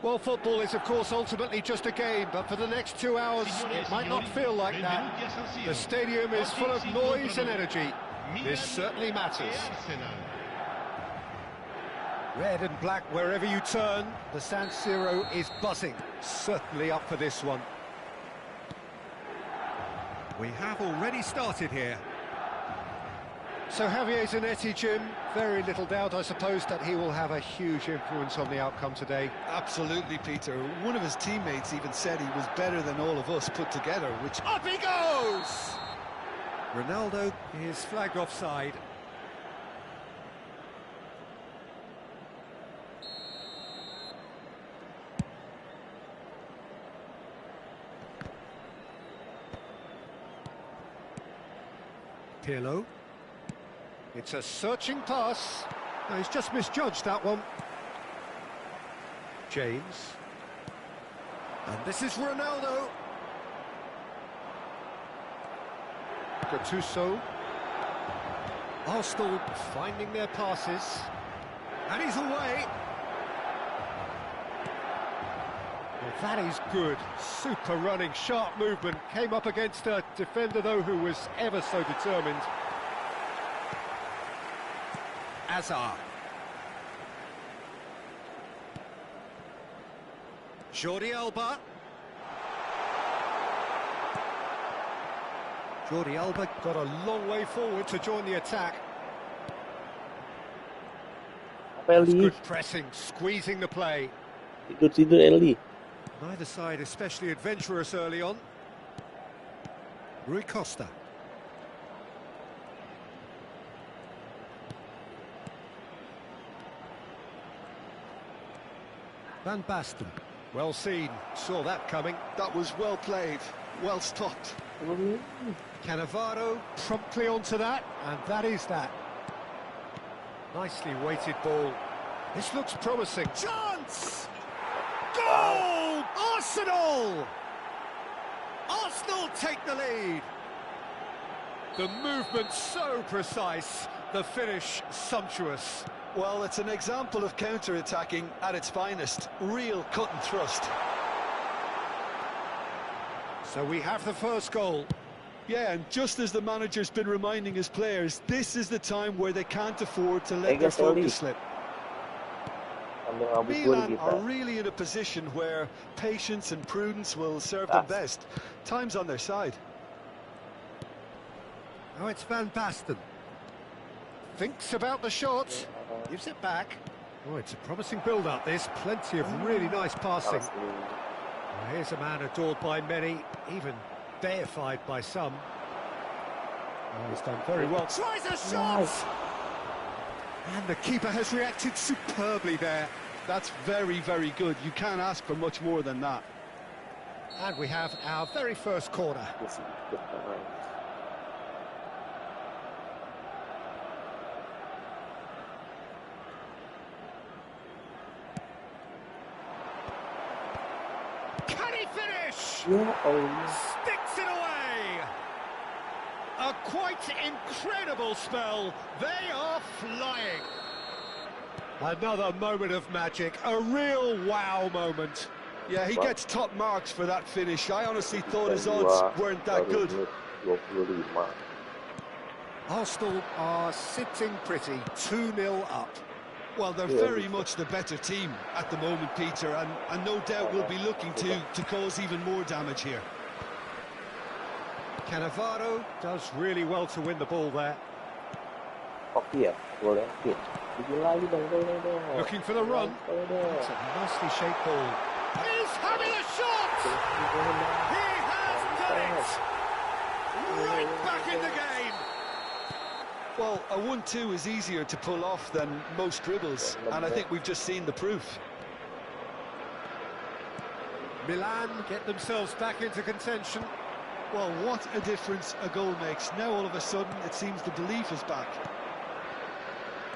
Well, football is, of course, ultimately just a game, but for the next 2 hours, it might not feel like that. The stadium is full of noise and energy. This certainly matters. Red and black wherever you turn, the San Siro is buzzing. Certainly up for this one. We have already started here. So Javier Zanetti, Jim, very little doubt, I suppose, that he will have a huge influence on the outcome today. Absolutely, Peter. One of his teammates even said he was better than all of us put together, which... Up he goes! Ronaldo is flagged offside. Pirlo. It's a searching pass. No, he's just misjudged that one. James. And this is Ronaldo. Gattuso. Arsenal finding their passes. And he's away. Well, that is good. Super running, sharp movement. Came up against a defender, though, who was ever so determined. Hazard. Jordi Alba. Jordi Alba got a long way forward to join the attack. That's good pressing, squeezing the play. Tidur Eli. Neither side especially adventurous early on. Rui Costa. Van Basten. Well seen. Saw that coming. That was well played. Well stopped. Cannavaro promptly onto that, and that is that. Nicely weighted ball. This looks promising. Chance! Goal! Arsenal! Arsenal take the lead. The movement so precise, the finish sumptuous. Well, it's an example of counter-attacking at its finest. Real cut and thrust. So we have the first goal. Yeah, and just as the manager's been reminding his players, this is the time where they can't afford to let their focus slip. Milan are really in a position where patience and prudence will serve them best. Time's on their side. Oh, it's Van Basten. Thinks about the shot. Gives it back. Oh, it's a promising build-up, this. Plenty of really nice passing. Well, here's a man adored by many, even deified by some. Oh, he's done very well. Tries a shot! And the keeper has reacted superbly there. That's very, very good. You can't ask for much more than that. And we have our very first corner. Can he finish? Sticks it away! A quite incredible spell. They are flying. Another moment of magic, a real wow moment. Yeah, he gets top marks for that finish. I honestly thought his odds weren't that good. Arsenal are sitting pretty, 2-0 up. Well, they're very much the better team at the moment, Peter, and no doubt will be looking to cause even more damage here. Cannavaro does really well to win the ball there. Looking for the run. It's a nicely shaped ball. He's having a shot! He has done it! Right back in the game! Well, a 1-2 is easier to pull off than most dribbles, and I think we've just seen the proof. Milan get themselves back into contention. Well, what a difference a goal makes. Now all of a sudden it seems the belief is back.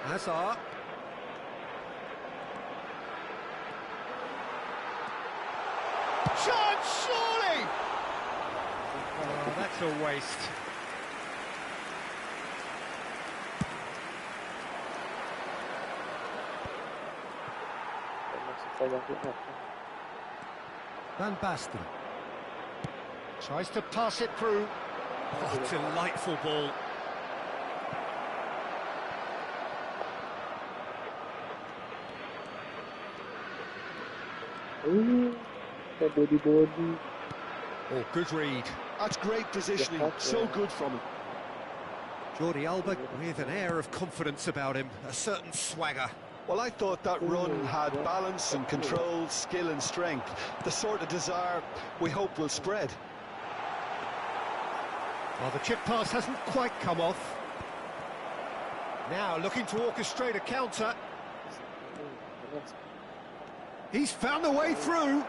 Hazard. Chance, surely! Oh, that's a waste. Van Basten. Tries to pass it through. Oh, delightful ball. Body. Oh, good read. That's great positioning, so good from him. Jordi Alba with an air of confidence about him, a certain swagger. Well, I thought that run had balance and control, skill and strength. The sort of desire we hope will spread. Well, the chip pass hasn't quite come off. Now looking to orchestrate a counter. He's found a way through.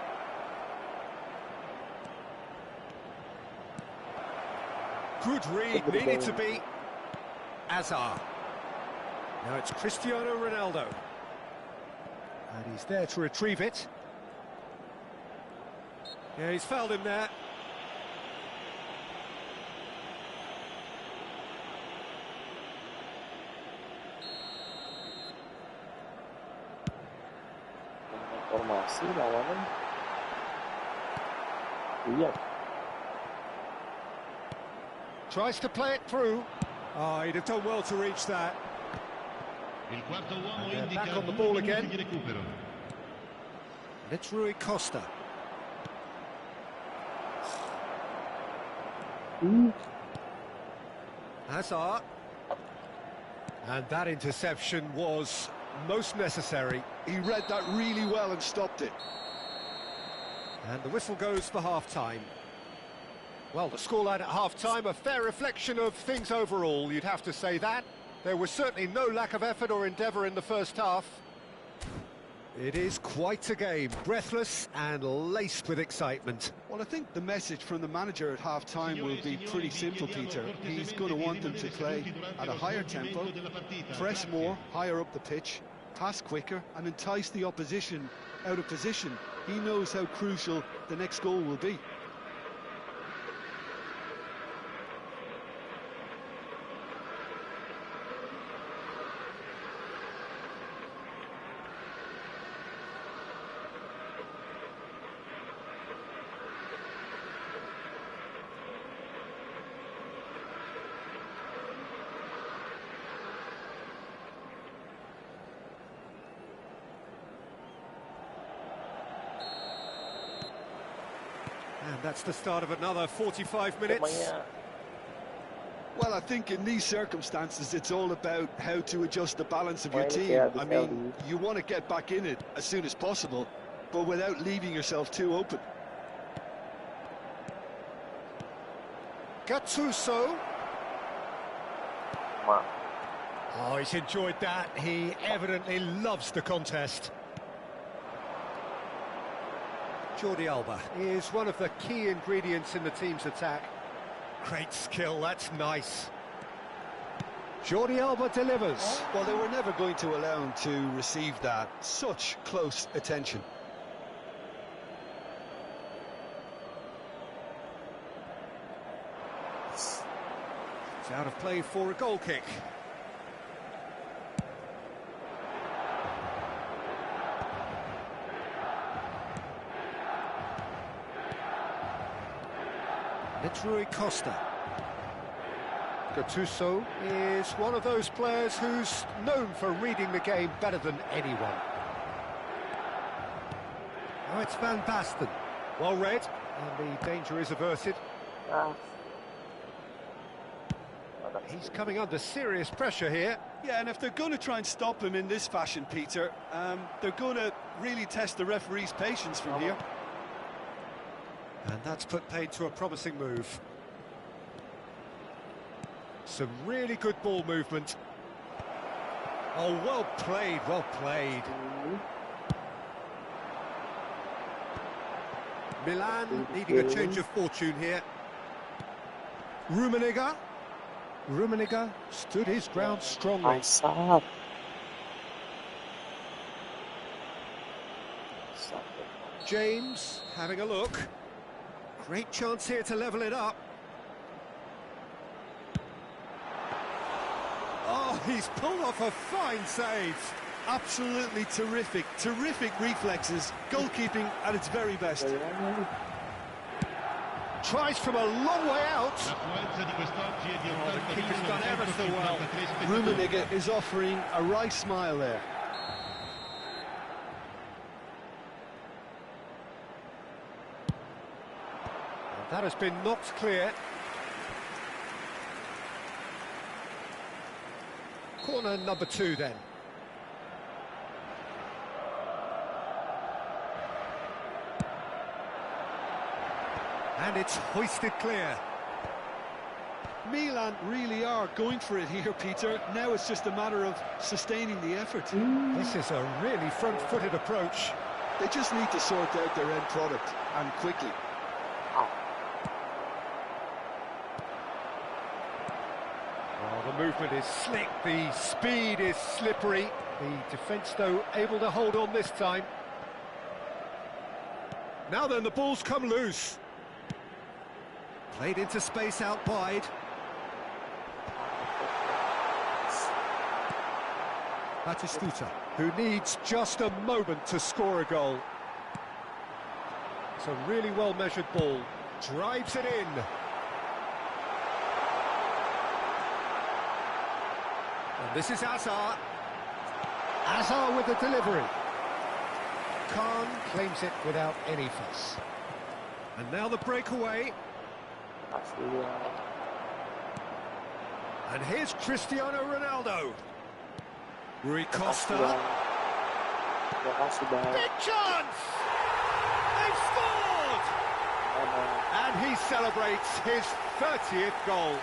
Good read, needed to be. Hazard. Now it's Cristiano Ronaldo. And he's there to retrieve it. Yeah, he's fouled him there. Formasi lawannya. Iya. Tries to play it through. Oh, he'd have done well to reach that. And they're back on the ball again. It's Rui Costa. Hazard. And that interception was most necessary. He read that really well and stopped it. And the whistle goes for half-time. Well, the scoreline at half-time, a fair reflection of things overall, you'd have to say that. There was certainly no lack of effort or endeavour in the first half. It is quite a game, breathless and laced with excitement. Well, I think the message from the manager at half-time will be pretty simple, Peter. He's going to want them to play at a higher tempo, press more, higher up the pitch, pass quicker and entice the opposition out of position. He knows how crucial the next goal will be. And that's the start of another 45 minutes. Well, I think in these circumstances, it's all about how to adjust the balance of your team. I mean, you want to get back in it as soon as possible, but without leaving yourself too open. Gattuso. Oh, he's enjoyed that. He evidently loves the contest. Jordi Alba is one of the key ingredients in the team's attack. Great skill, that's nice. Jordi Alba delivers. Well, they were never going to allow him to receive that. Such close attention. It's out of play for a goal kick. It's Rui Costa. Gattuso is one of those players who's known for reading the game better than anyone. Oh, it's Van Basten. Well read, and the danger is averted. He's coming under serious pressure here. Yeah, and if they're going to try and stop him in this fashion, Peter, they're going to really test the referee's patience from here. And that's put paid to a promising move. Some really good ball movement. Oh, well played, well played. Milan needing a change of fortune here. Rummenigge. Rummenigge stood his ground strongly. James having a look. Great chance here to level it up. Oh, he's pulled off a fine save. Absolutely terrific, terrific reflexes, goalkeeping at its very best. Tries from a long way out. Oh, the keeper's done ever so well. Rummenigge is offering a wry smile there. That has been knocked clear. Corner number 2 then. And it's hoisted clear. Milan really are going for it here, Peter. Now it's just a matter of sustaining the effort. This is a really front-footed approach. They just need to sort out their end product, and quickly. Oh, the movement is slick, the speed is slippery. The defence, though, able to hold on this time. Now then, the ball's come loose. Played into space out wide. Batistuta, who needs just a moment to score a goal. It's a really well-measured ball. Drives it in. And this is Azar. Azar with the delivery. Khan claims it without any fuss. And now the breakaway. And here's Cristiano Ronaldo. Rui Costa. Big chance! They've scored! And he celebrates his 30th goal.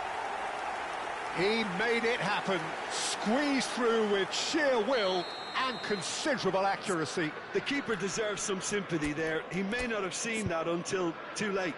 He made it happen, squeezed through with sheer will and considerable accuracy. The keeper deserves some sympathy there. He may not have seen that until too late.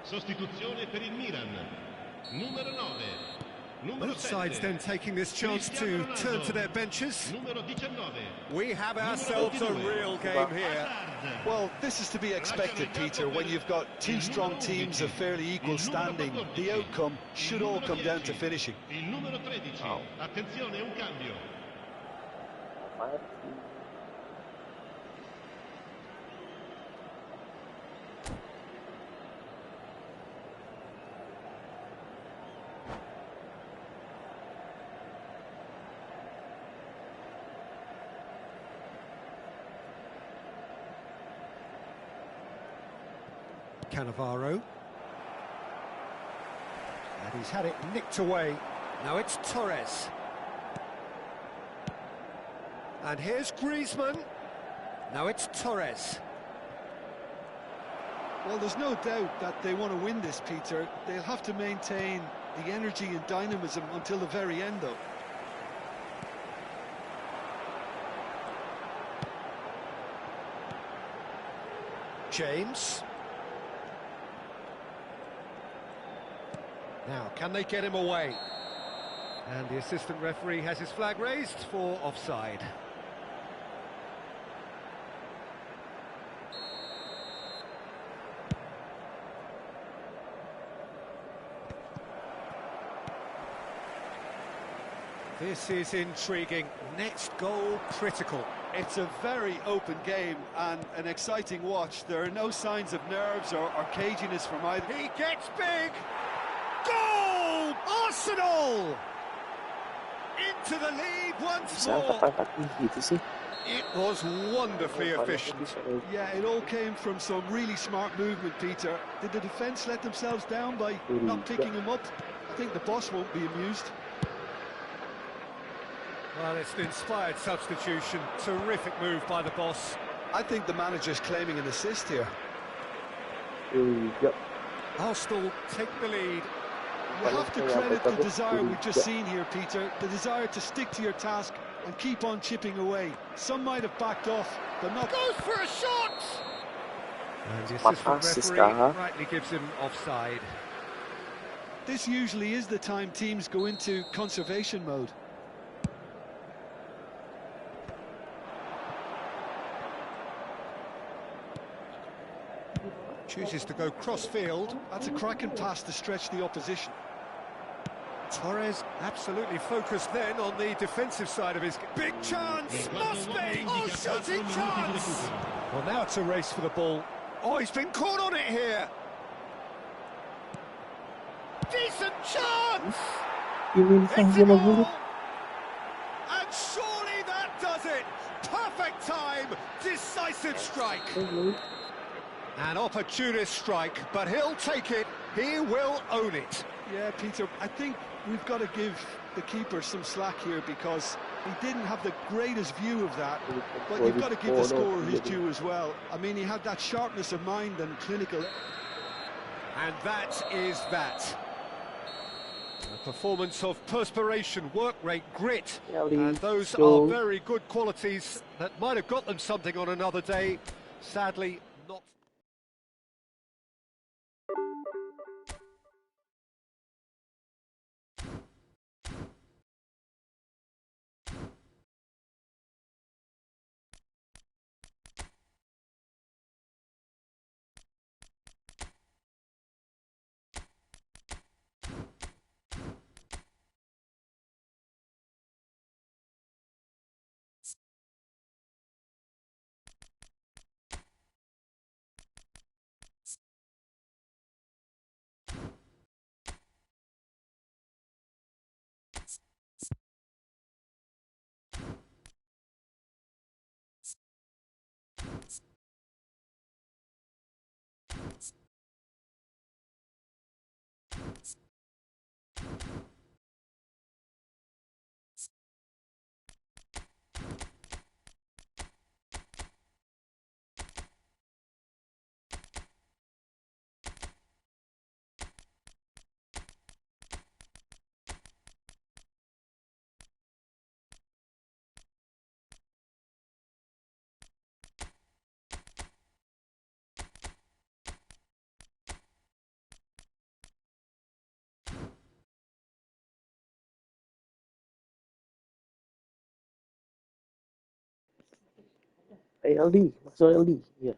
Sostituzione per il Milan. Numero 9. Both sides then taking this chance to turn to their benches. We have ourselves a real game here. Well, this is to be expected, Peter, when you've got two strong teams of fairly equal standing. The outcome should all come down to finishing. Il numero 13. Attenzione, un cambio. Cannavaro. And he's had it nicked away. Now it's Torres. And here's Griezmann. Now it's Torres. Well, there's no doubt that they want to win this, Peter. They'll have to maintain the energy and dynamism until the very end, though. James. Now, can they get him away? And the assistant referee has his flag raised for offside. This is intriguing. Next goal critical. It's a very open game and an exciting watch. There are no signs of nerves or caginess from either. He gets big! Goal! Arsenal! Into the lead once more. It was wonderfully efficient. Yeah, it all came from some really smart movement, Peter. Did the defence let themselves down by not picking him up? I think the boss won't be amused. Well, it's an inspired substitution. Terrific move by the boss. I think the manager's claiming an assist here. Arsenal take the lead. You have to credit the desire we've just seen here, Peter. The desire to stick to your task and keep on chipping away. Some might have backed off, but not... Goes for a shot! And the assistant referee rightly gives him offside. This usually is the time teams go into conservation mode. Chooses to go cross-field. That's a cracking pass to stretch the opposition. Torres absolutely focused then on the defensive side of his... Big chance! Must be! Oh, shooting chance! Well, now it's a race for the ball. Oh, he's been caught on it here! Decent chance! It's a goal! And surely that does it! Perfect time! Decisive strike! An opportunist strike, but he'll take it. He will own it. Yeah, Peter, I think we've got to give the keeper some slack here because he didn't have the greatest view of that, but you've got to give the scorer his due as well. I mean, he had that sharpness of mind and clinical... And that is that. A performance of perspiration, work rate, grit, and those are very good qualities that might have got them something on another day. Sadly, not... LD, maksud LD. Ya.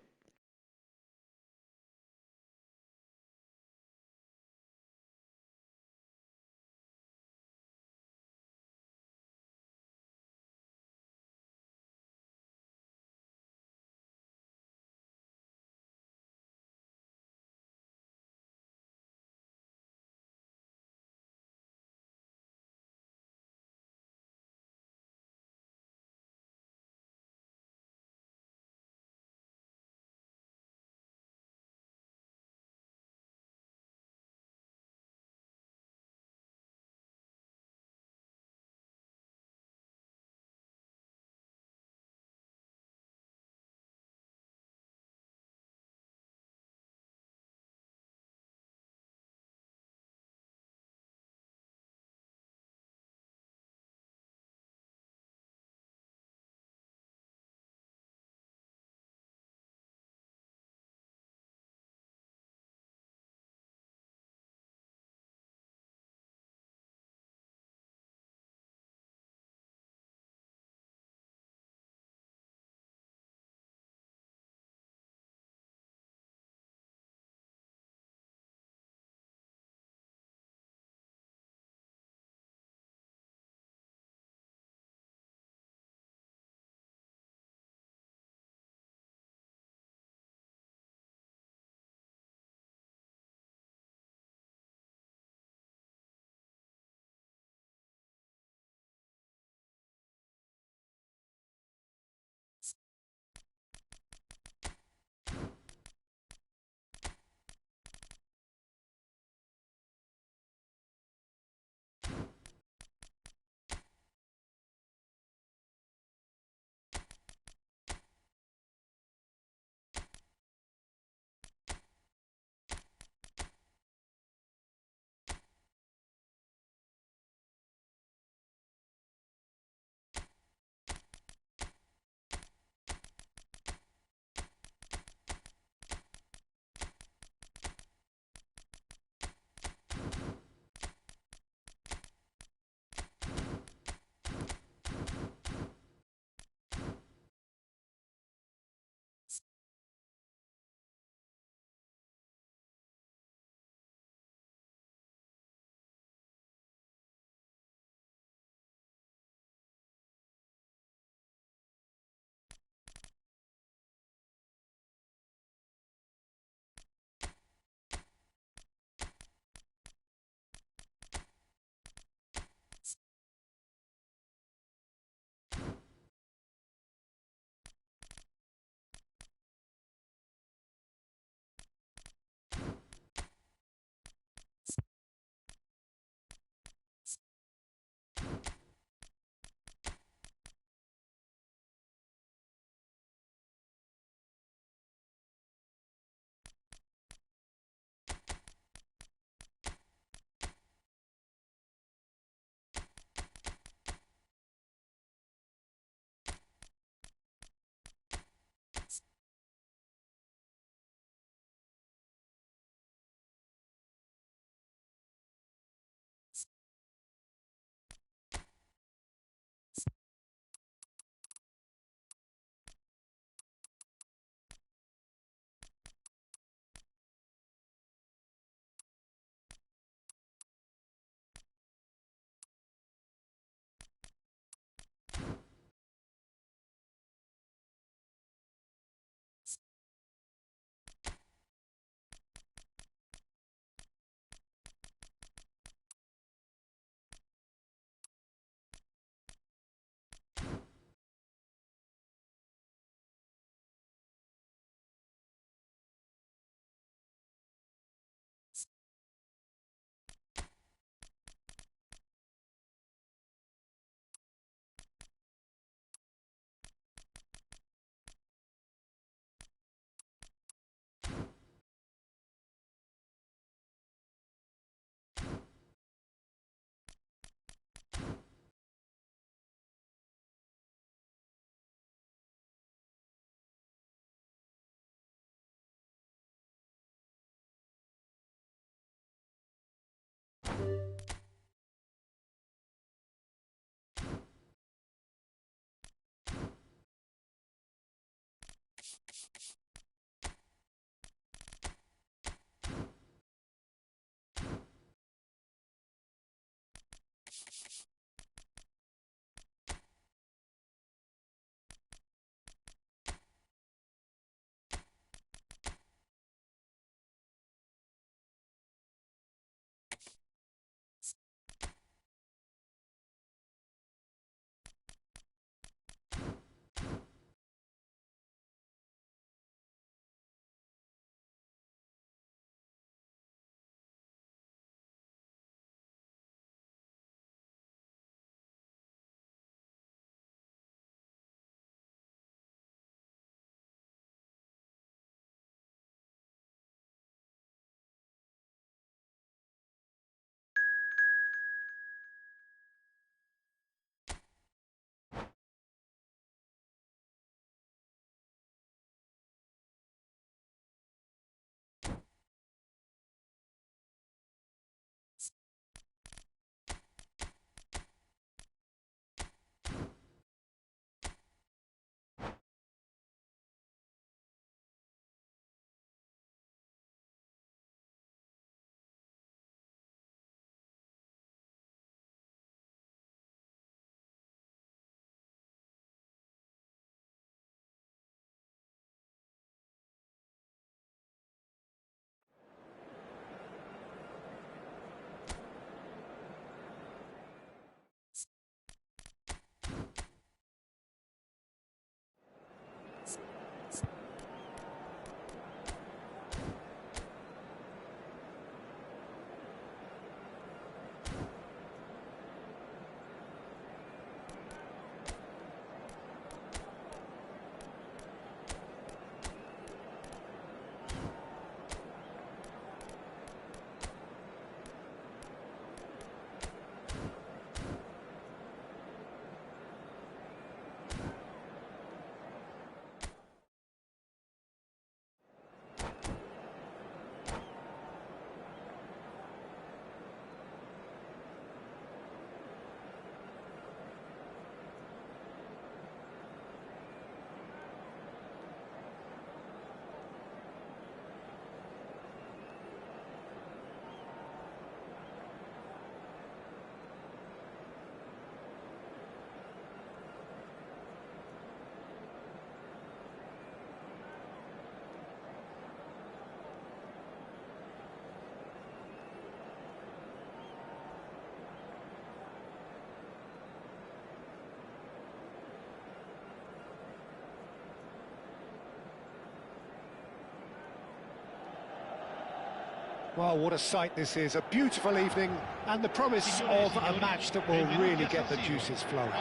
Well, what a sight this is. A beautiful evening and the promise of a match that will really get the juices flowing.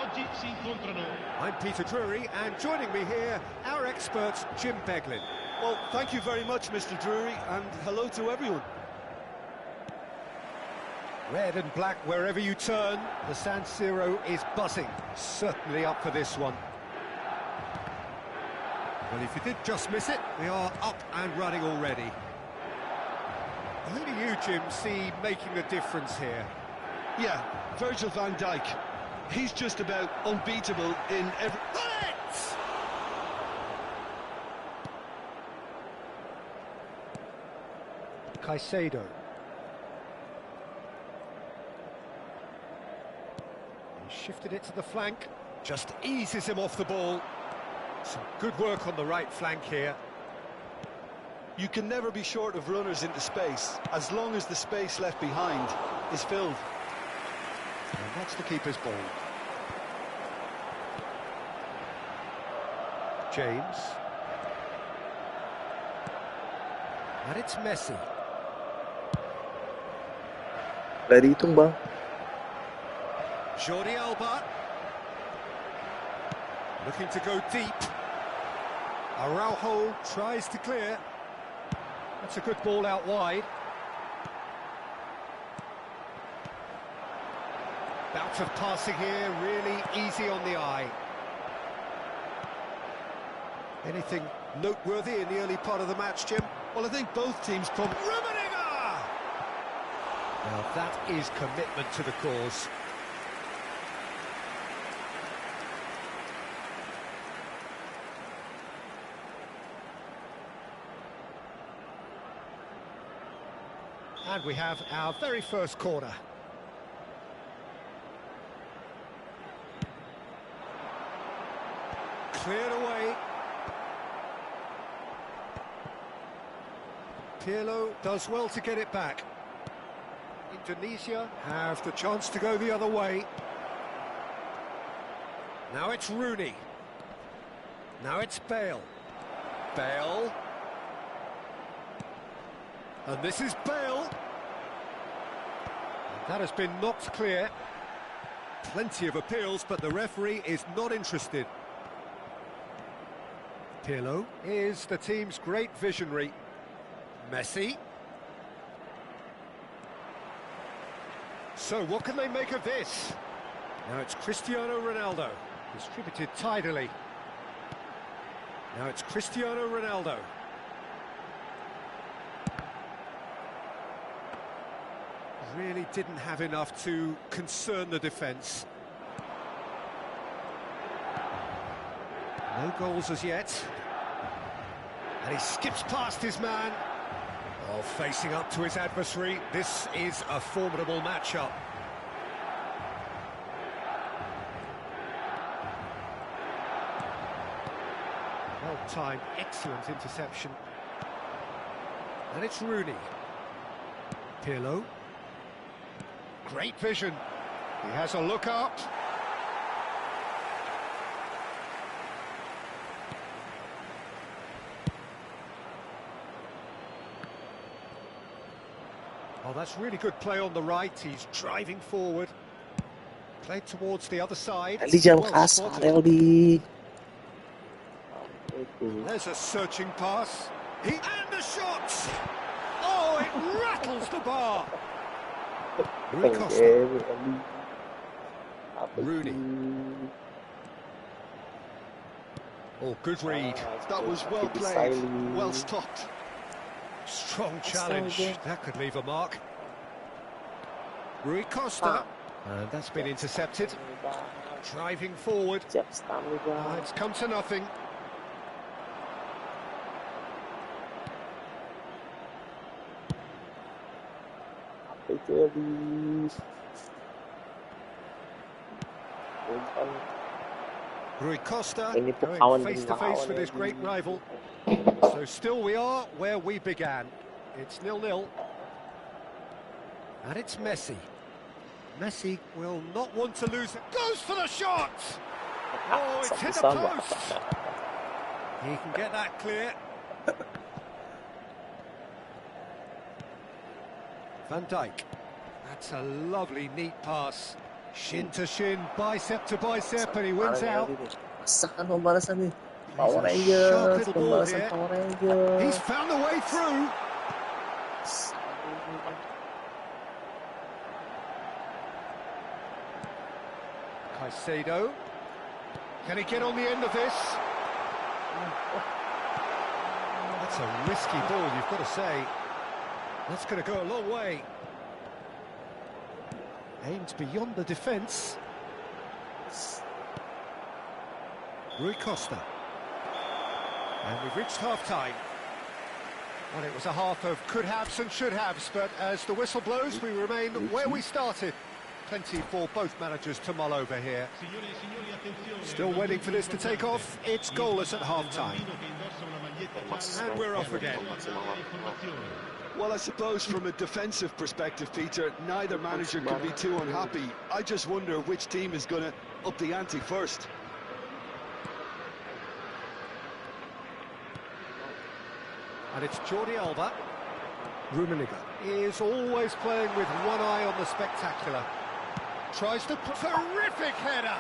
I'm Peter Drury, and joining me here, our expert, Jim Beglin. Well, thank you very much, Mr. Drury, and hello to everyone. Red and black wherever you turn, the San Siro is buzzing. Certainly up for this one. Well, if you did just miss it, we are up and running already. Who do you, Jim, see making the difference here? Yeah, Virgil van Dijk. He's just about unbeatable in every... Bullets! Caicedo. He shifted it to the flank. Just eases him off the ball. Some good work on the right flank here. You can never be short of runners into space, as long as the space left behind is filled. And that's the keeper's ball. James. And it's Messi. Dari tumbang. Jordi Alba. Looking to go deep. Araujo tries to clear. That's a good ball out wide. Bout of passing here, really easy on the eye. Anything noteworthy in the early part of the match, Jim? Well, I think both teams probably... Rummenigge! Now that is commitment to the cause. And we have our very first corner. Cleared away. Pirlo does well to get it back. Indonesia have the chance to go the other way. Now it's Rooney. Now it's Bale. Bale. And this is Bale. And that has been knocked clear. Plenty of appeals, but the referee is not interested. Pirlo is the team's great visionary. Messi. So what can they make of this? Now it's Cristiano Ronaldo, distributed tidily. Now it's Cristiano Ronaldo. Really didn't have enough to concern the defence. No goals as yet. And he skips past his man. Oh, facing up to his adversary. This is a formidable matchup. Well-timed, excellent interception. And it's Rooney. Pirlo. Great vision. He has a look up. Oh, that's really good play on the right. He's driving forward. Played towards the other side. Eldi jangan Well kasar, spotted. Eldi. There's a searching pass. And the shot! Oh, it rattles the bar. Rui Costa. Rooney. Oh, good read. That was well played, well stopped. Strong challenge. That could leave a mark. Rui Costa. And that's been intercepted. Driving forward. It's come to nothing. Rui Costa going face to face with his great rival. So still we are where we began. It's 0-0. And it's Messi. Messi will not want to lose it. Goes for the shot! Oh, it's hit the post! He can get that clear. Van Dijk. That's a lovely, neat pass. Shin to shin, bicep to bicep, and he wins out. Rasakan pembalasan nih. Power He's a sharp Rangers, little ball pembalasan here. Power Rangers. He's found a way through. Caicedo. Can he get on the end of this? That's a risky ball, you've got to say. That's going to go a long way. Aimed beyond the defence. Rui Costa. And we've reached half-time. Well, it was a half of could-haves and should-haves, but as the whistle blows, we remain where we started. Plenty for both managers to mull over here. Still waiting for this to take off. It's goalless at half-time. And we're off again. Well, I suppose from a defensive perspective, Peter, neither manager can be too unhappy. I just wonder which team is going to up the ante first. And it's Jordi Alba. Rummenigge is always playing with one eye on the spectacular. Tries to put terrific header.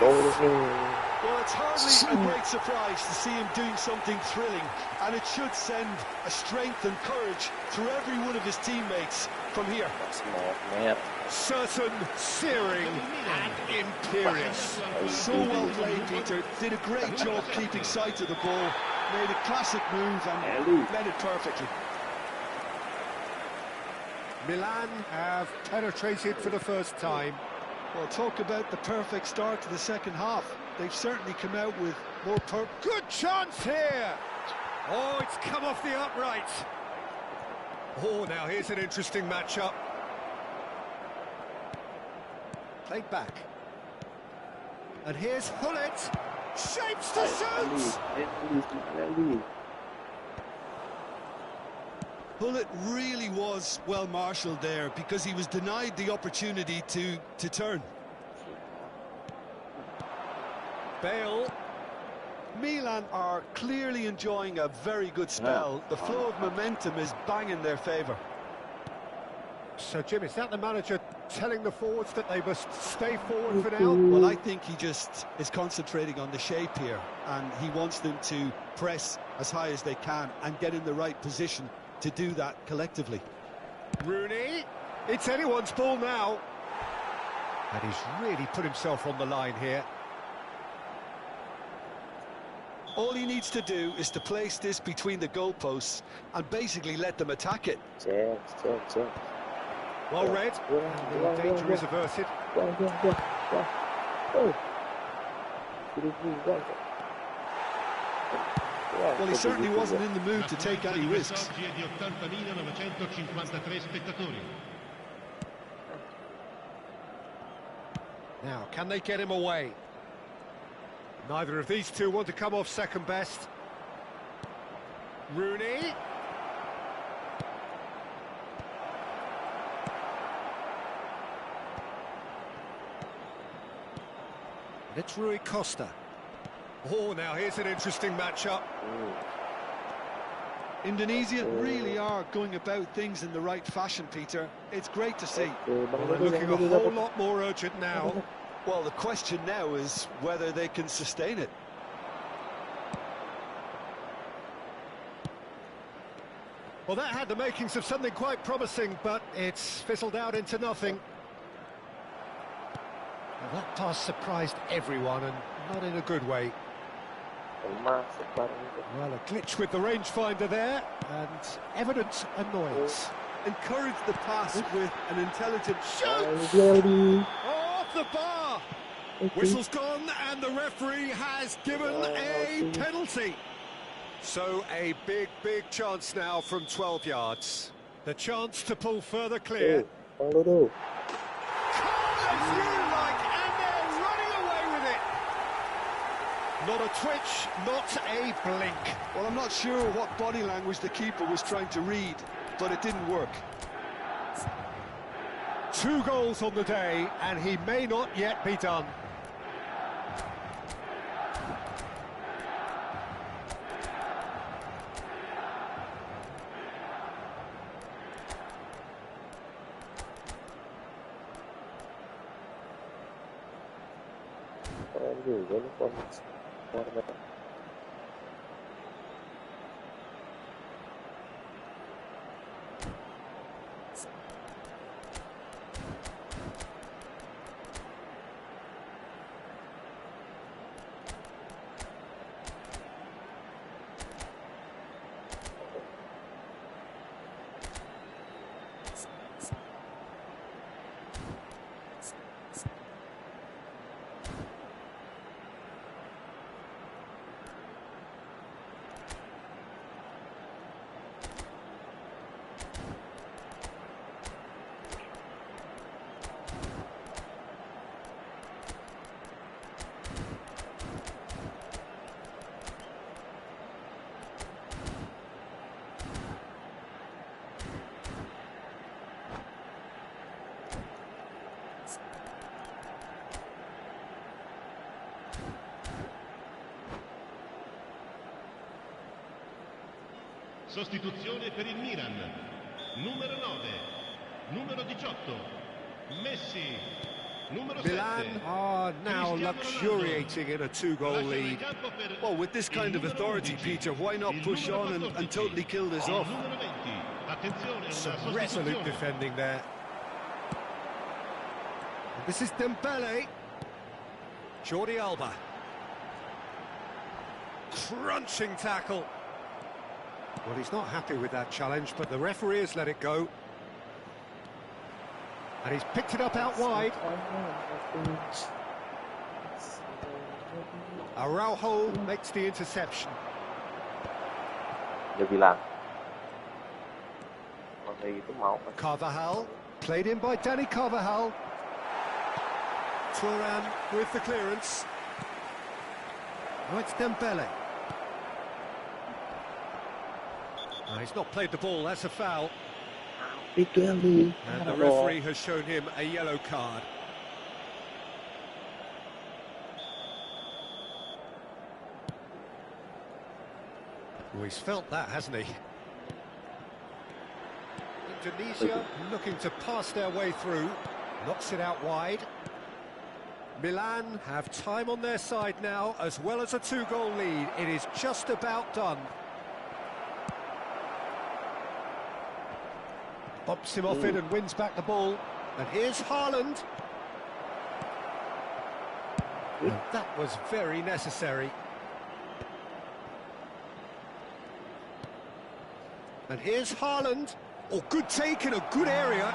There it is! Well, it's hardly a great surprise to see him doing something thrilling, and it should send a strength and courage through every one of his teammates from here. Certain, searing and imperious. So well played, Peter. Did a great job keeping sight of the ball, made a classic move and led it perfectly. Milan have penetrated for the first time. Well, talk about the perfect start to the second half. They've certainly come out with more Good chance here! Oh, it's come off the upright. Oh, now here's an interesting matchup. Played back. And here's Hullet. Shapes to shoot! Hullet really was well marshalled there because he was denied the opportunity to turn. Bale. Milan are clearly enjoying a very good spell. The flow of momentum is bang in their favour. So, Jim, is that the manager telling the forwards that they must stay forward for now? Well, I think he just is concentrating on the shape here, and he wants them to press as high as they can and get in the right position to do that collectively. Rooney, it's anyone's ball now. And he's really put himself on the line here. All he needs to do is to place this between the goalposts and basically let them attack it. Well read, and the danger is averted. Well, he certainly wasn't in the mood to take any risks. Now, can they get him away? Neither of these two want to come off second best. Rooney. It's Rui Costa. Oh, now here's an interesting matchup. Indonesia really are going about things in the right fashion, Peter. It's great to see. Well, they're looking a whole lot more urgent now. Well, the question now is whether they can sustain it. Well, that had the makings of something quite promising, but it's fizzled out into nothing. Well, that pass surprised everyone, and not in a good way. Well, a glitch with the rangefinder there, and evident annoyance. Encourage the pass with an intelligent shoot! Off the bar! Whistle's gone, and the referee has given a penalty. So a big, big chance now from 12 yards. The chance to pull further clear. Through like, and they're running away with it. Not a twitch, not a blink. Well, I'm not sure what body language the keeper was trying to read, but it didn't work. 2 goals on the day, and he may not yet be done. Sostituzione per il Milan. Numero 9, numero 18, Messi. Numero 7. Milan are now luxuriating in a 2-goal lead. Well, with this kind of authority, Peter, why not push on and totally kill this off? Some resolute defending there. And this is Dembele. Jordi Alba. Crunching tackle. Well, he's not happy with that challenge, but the referee has let it go. And he's picked it up out wide. Araujo makes the interception. Dia bilang kalau kayak gitu mau. Carvajal, played in by Danny Carvajal. Turan with the clearance. Oh, it's Dembele. Oh, he's not played the ball, that's a foul. Itu yang di. And the referee has shown him a yellow card. Oh, he's felt that, hasn't he? Indonesia looking to pass their way through. Knocks it out wide. Milan have time on their side now, as well as a 2-goal lead. It is just about done. Bumps him off it and wins back the ball. And here's Haaland. And that was very necessary. And here's Haaland. Oh, good take in a good area.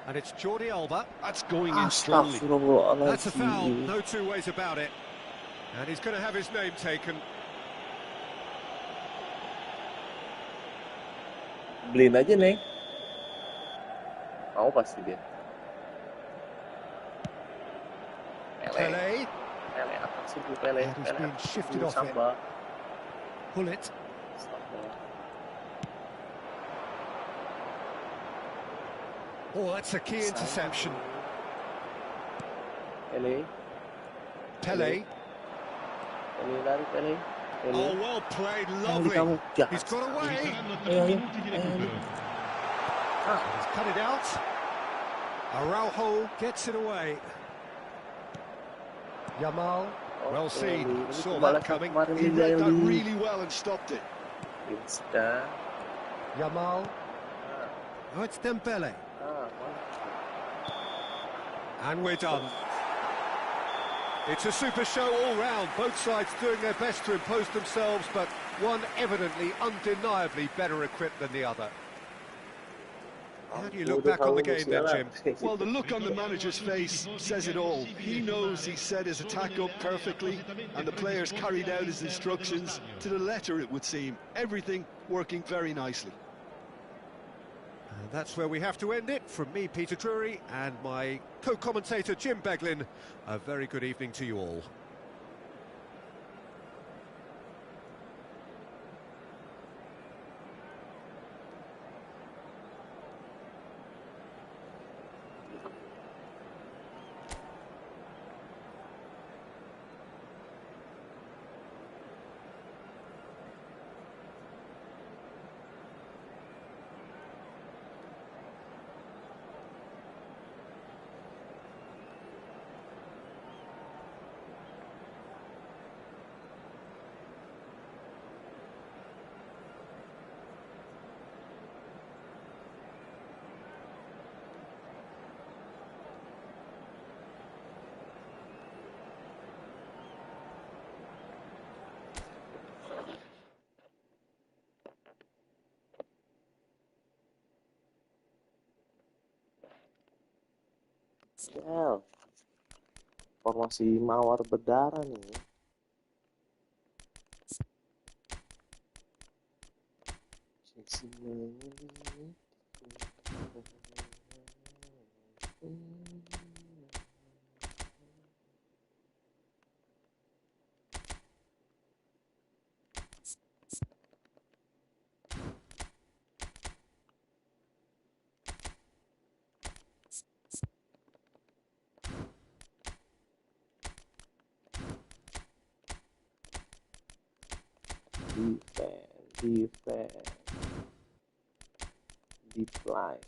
And it's Jordi Alba. That's going in strongly. That's a foul, no two ways about it. And he's going to have his name taken. Beliin aja, Neng. Mau pasti dia. Pele. Pele atas itu Pele. And he's been shifted off it. Pull it. Oh, that's a key interception. Pele. Pele. Pele lari, Pele. Oh, well played, lovely. He's got away. He's cut it out. Araujo gets it away. Yamal, well seen, saw that coming. He read that really well and stopped it. Yamal. Oh, it's Dembele. And we're done. It's a super show all round, both sides doing their best to impose themselves, but one evidently, undeniably better equipped than the other. How do you look back on the game then, Jim? Well, the look on the manager's face says it all. He knows he set his attack up perfectly, and the players carried out his instructions to the letter, it would seem. Everything working very nicely. And that's where we have to end it. From me, Peter Drury, and my co-commentator, Jim Beglin, a very good evening to you all. Sel. Formasi mawar berdarah nih. Defense. Deep line.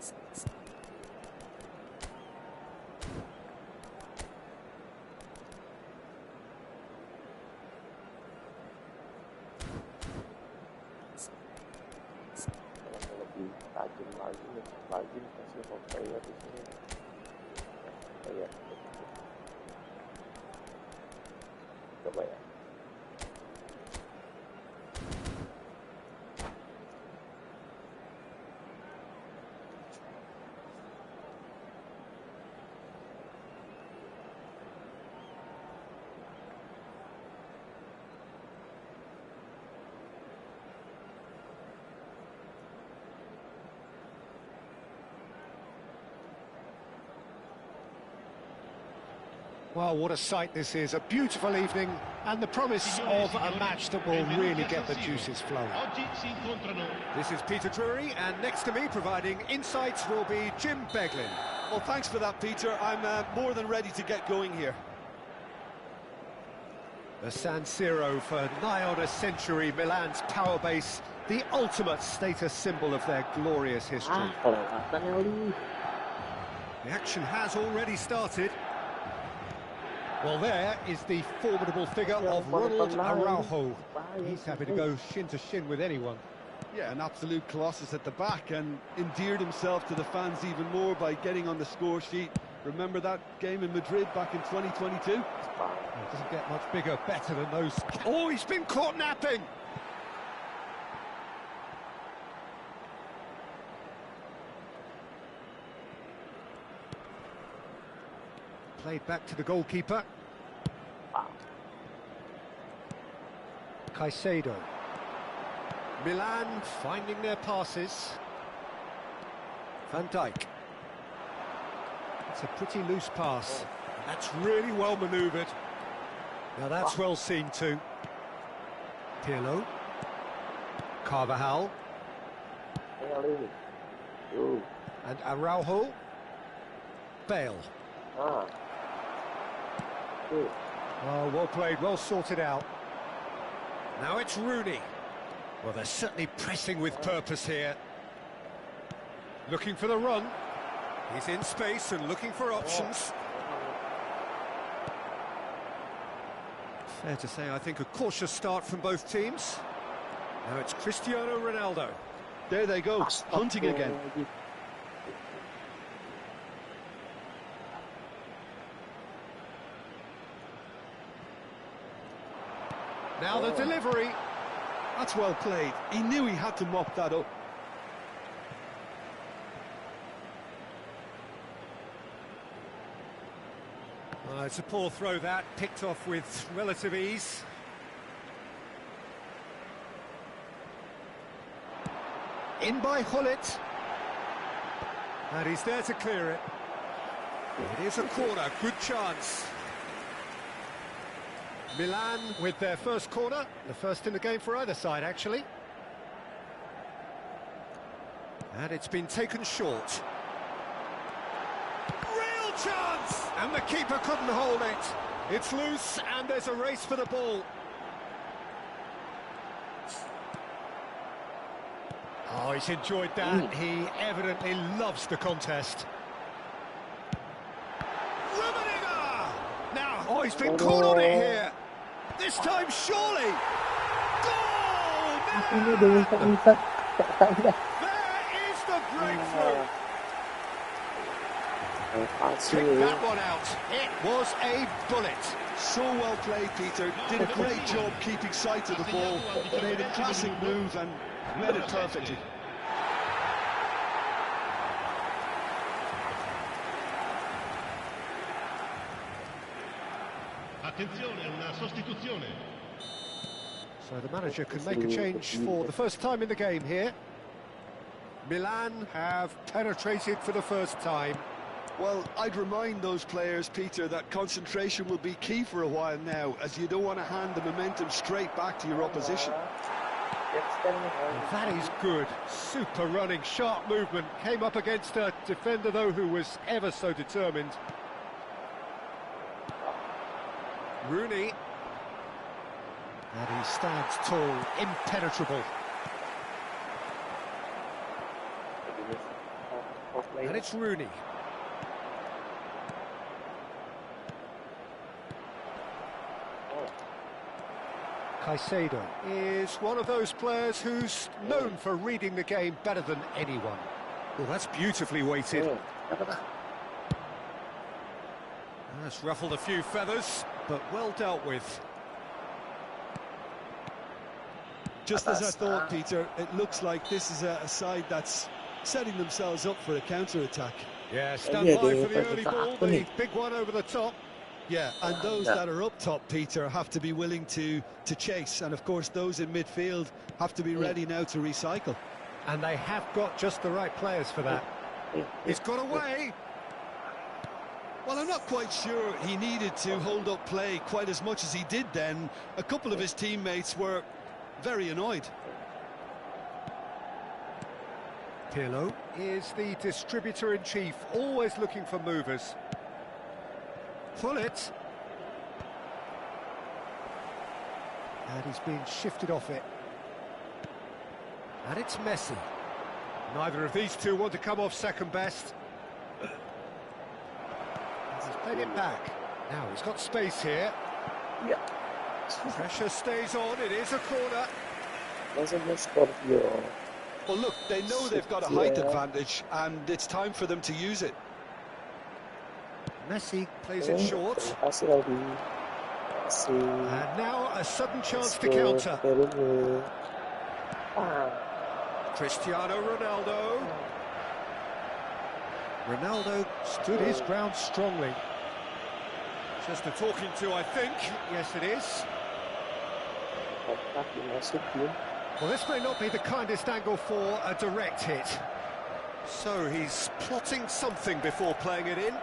Lebih tajam lagi kasih home player di sini. Kayak coba ya. Well, what a sight this is. A beautiful evening and the promise of a match that will really get the juices flowing. This is Peter Drury, and next to me providing insights will be Jim Beglin. Well, thanks for that, Peter. I'm more than ready to get going here. The San Siro for nigh on a century, Milan's power base, the ultimate status symbol of their glorious history. The action has already started. Well, there is the formidable figure of Ronald Araujo. He's happy to go shin to shin with anyone. Yeah, an absolute colossus at the back, and endeared himself to the fans even more by getting on the score sheet. Remember that game in Madrid back in 2022? It doesn't get much bigger, better than those. Oh, he's been caught napping! Played back to the goalkeeper. Caicedo. Milan finding their passes. Van Dijk. It's a pretty loose pass. That's really well manoeuvred. Now that's well seen too. Pirlo. Carvajal. And Araujo. Bale. Oh, well played, well sorted out. Now it's Rooney. Well, they're certainly pressing with purpose here. Looking for the run. He's in space and looking for options. Fair to say, I think a cautious start from both teams. Now it's Cristiano Ronaldo. There they go, hunting again. Now the delivery. That's well played. He knew he had to mop that up. It's a poor throw that, picked off with relative ease. In by Hullet. And he's there to clear it. It is a corner, good chance. Milan with their first corner, the first in the game for either side, actually. And it's been taken short. Real chance! And the keeper couldn't hold it. It's loose, and there's a race for the ball. Oh, he's enjoyed that. He evidently loves the contest. Now, oh, he's been caught on it here. This time, surely. Goal! There is the breakthrough. Take that one out. It was a bullet. So well played, Peter. Did a great job keeping sight of the ball. Made a classic move and met it perfectly. So the manager can make a change for the first time in the game here. Milan have penetrated for the first time. Well, I'd remind those players, Peter, that concentration will be key for a while now, as you don't want to hand the momentum straight back to your opposition. That is good. Super running, sharp movement. Came up against a defender, though, who was ever so determined. Rooney. And he stands tall, impenetrable. And it's Rooney. Caicedo is one of those players who's known for reading the game better than anyone. Well, that's beautifully weighted. That's ruffled a few feathers, but well dealt with. Just as I thought, Peter, it looks like this is a side that's setting themselves up for a counter-attack. Yeah, stand by for the early ball, the big one over the top. Yeah, and those that are up top, Peter, have to be willing to chase. And, of course, those in midfield have to be ready now to recycle. And they have got just the right players for that. He's got away. Well, I'm not quite sure he needed to hold up play quite as much as he did then. A couple of his teammates were very annoyed. Pirlo is the distributor-in-chief, always looking for movers. Pull it. And he's being shifted off it. And it's Messi. Neither of these two want to come off second best. He's played it back. Now he's got space here. Yeah. Pressure stays on, it is a corner. Well, look, they know they've got a height advantage, and it's time for them to use it. Messi plays it short. And now a sudden chance to counter. Cristiano Ronaldo. Ronaldo stood his ground strongly. Just a talking to, I think. Yes, it is. Well, this may not be the kindest angle for a direct hit. So he's plotting something before playing it in.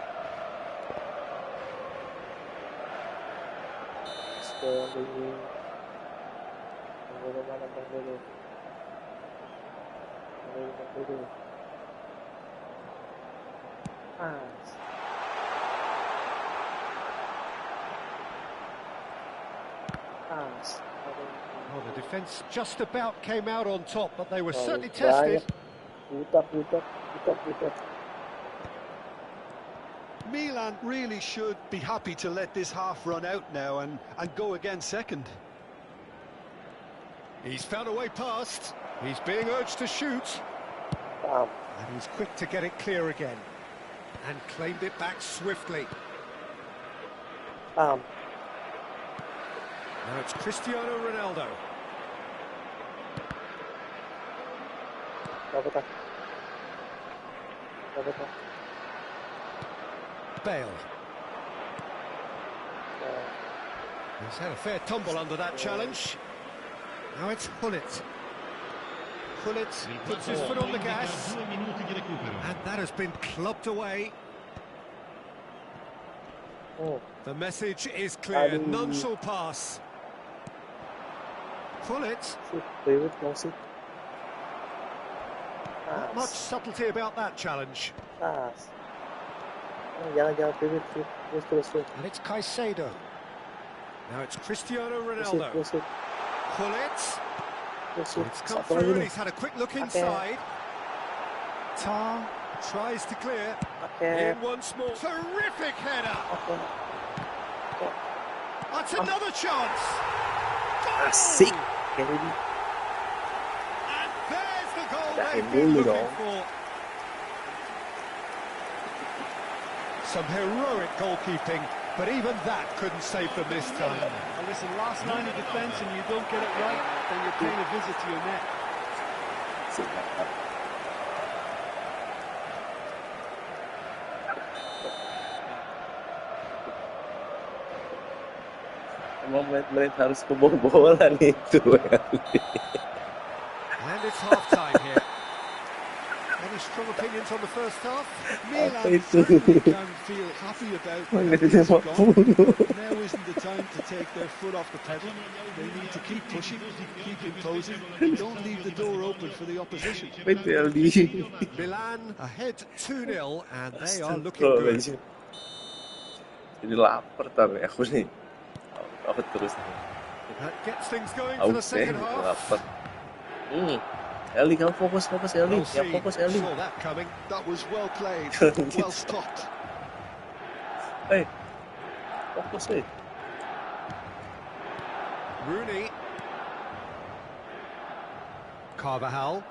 Well, the defence just about came out on top, but they were certainly tested. Milan really should be happy to let this half run out now and go again second. He's found a way past. He's being urged to shoot. And he's quick to get it clear again. And claimed it back swiftly. Now it's Cristiano Ronaldo. Bale. He's had a fair tumble under that challenge. Now it's Hullet. Hullet puts his foot on the gas. And that has been clubbed away. The message is clear. None shall pass. Hullet. Not much subtlety about that challenge. And it's Caicedo. Now it's Cristiano Ronaldo. Hullet. It's come through and he's had a quick look inside. Tar tries to clear. In once more. Terrific header. That's another chance. Goal! And there's the goal they've been looking for. Some heroic goalkeeping, but even that couldn't save them this time. And listen, last line of defence and you don't get it right, then you're paying a visit to your net. Menit harus kebobolan itu. And it's half-time here. Any strong opinions on the first half? Milan certainly can feel happy about it. Now isn't the time to take their foot off the pedal. They need to keep pushing, keep imposing, don't leave the door open for the opposition. Milan ahead 2-0 and they are looking good. Jadi lapar tapi aku nih. Aku terus. That gets things going for the second half. Eli, kamu fokus Eli. Well Ya seen. fokus Eli. Saw that coming. That was well played, well stopped. Hey, fokus Rooney. Carvajal.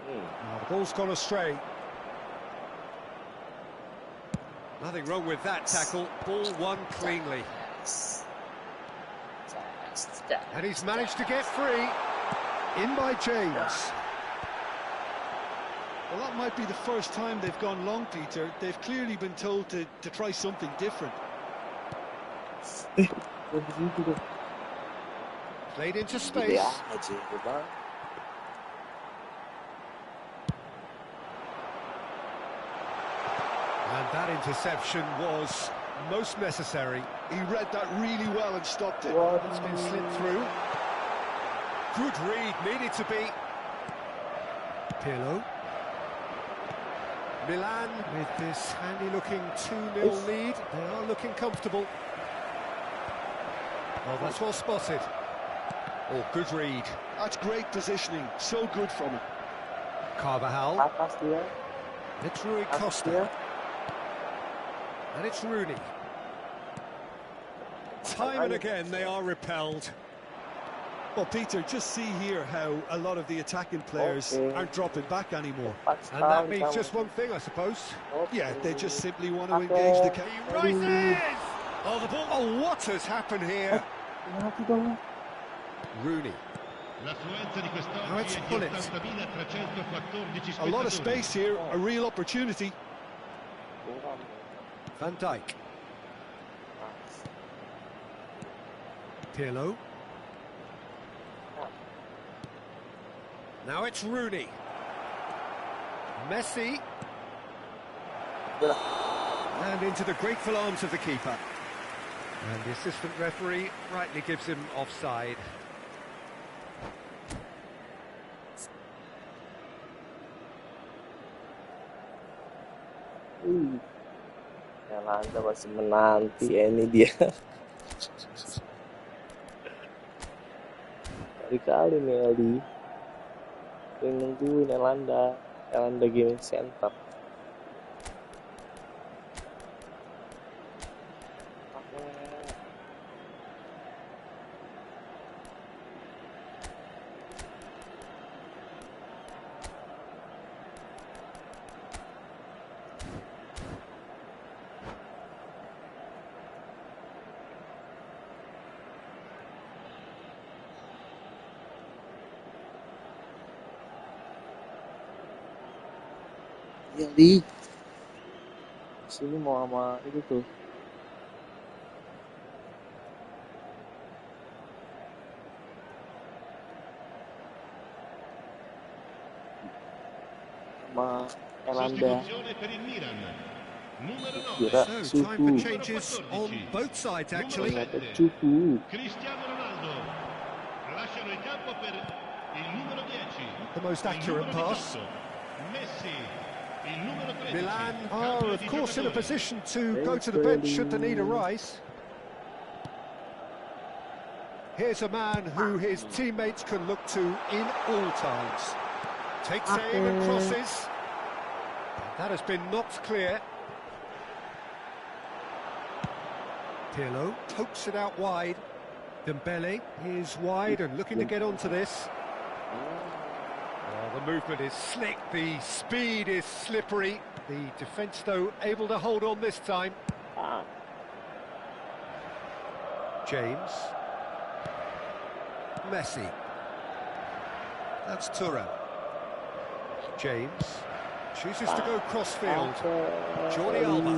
Now the ball's gone astray. Nothing wrong with that tackle. Ball won cleanly. And he's managed to get free. In by James. Well, that might be the first time they've gone long, Peter. They've clearly been told to try something different. Played into space. And that interception was most necessary. He read that really well and stopped it. It's been slipped through. Good read, needed to be. Pirlo. Milan with this handy-looking 2-0 lead. They are looking comfortable. Oh, that's well spotted. Oh, good read. That's great positioning. So good from him. Carvajal. It's Rui Costa. And it's Rooney. Time and again they are repelled. Well, Peter, just see here how a lot of the attacking players aren't dropping back anymore. And that means just one thing, I suppose. Yeah, they just simply want to engage the game. He rises! Oh, the ball. Oh, what has happened here? Rooney. Now it's Pullet. A lot of space here, a real opportunity. Van Dijk. Pirlo. Now it's Rooney. Messi. And into the grateful arms of the keeper. And the assistant referee rightly gives him offside. Anda masih menanti ini dia. Kali-kali nih Eli. Yang nungguin Elanda Gaming Center. Eli, sini mau sama itu tuh. Sama Elanda. Kira So, time for changes on both sides, actually. Cupu. The most accurate pass. Milan are, of course, in a position to go to the bench should the need arise. Here's a man who his teammates can look to in all times. Takes aim and crosses. That has been knocked clear. Pirlo pokes it out wide. Dembele is wide and looking to get onto this. The movement is slick, the speed is slippery. The defence, though, able to hold on this time. James. Messi. That's Thuram. James chooses to go cross-field. Jordi Alba.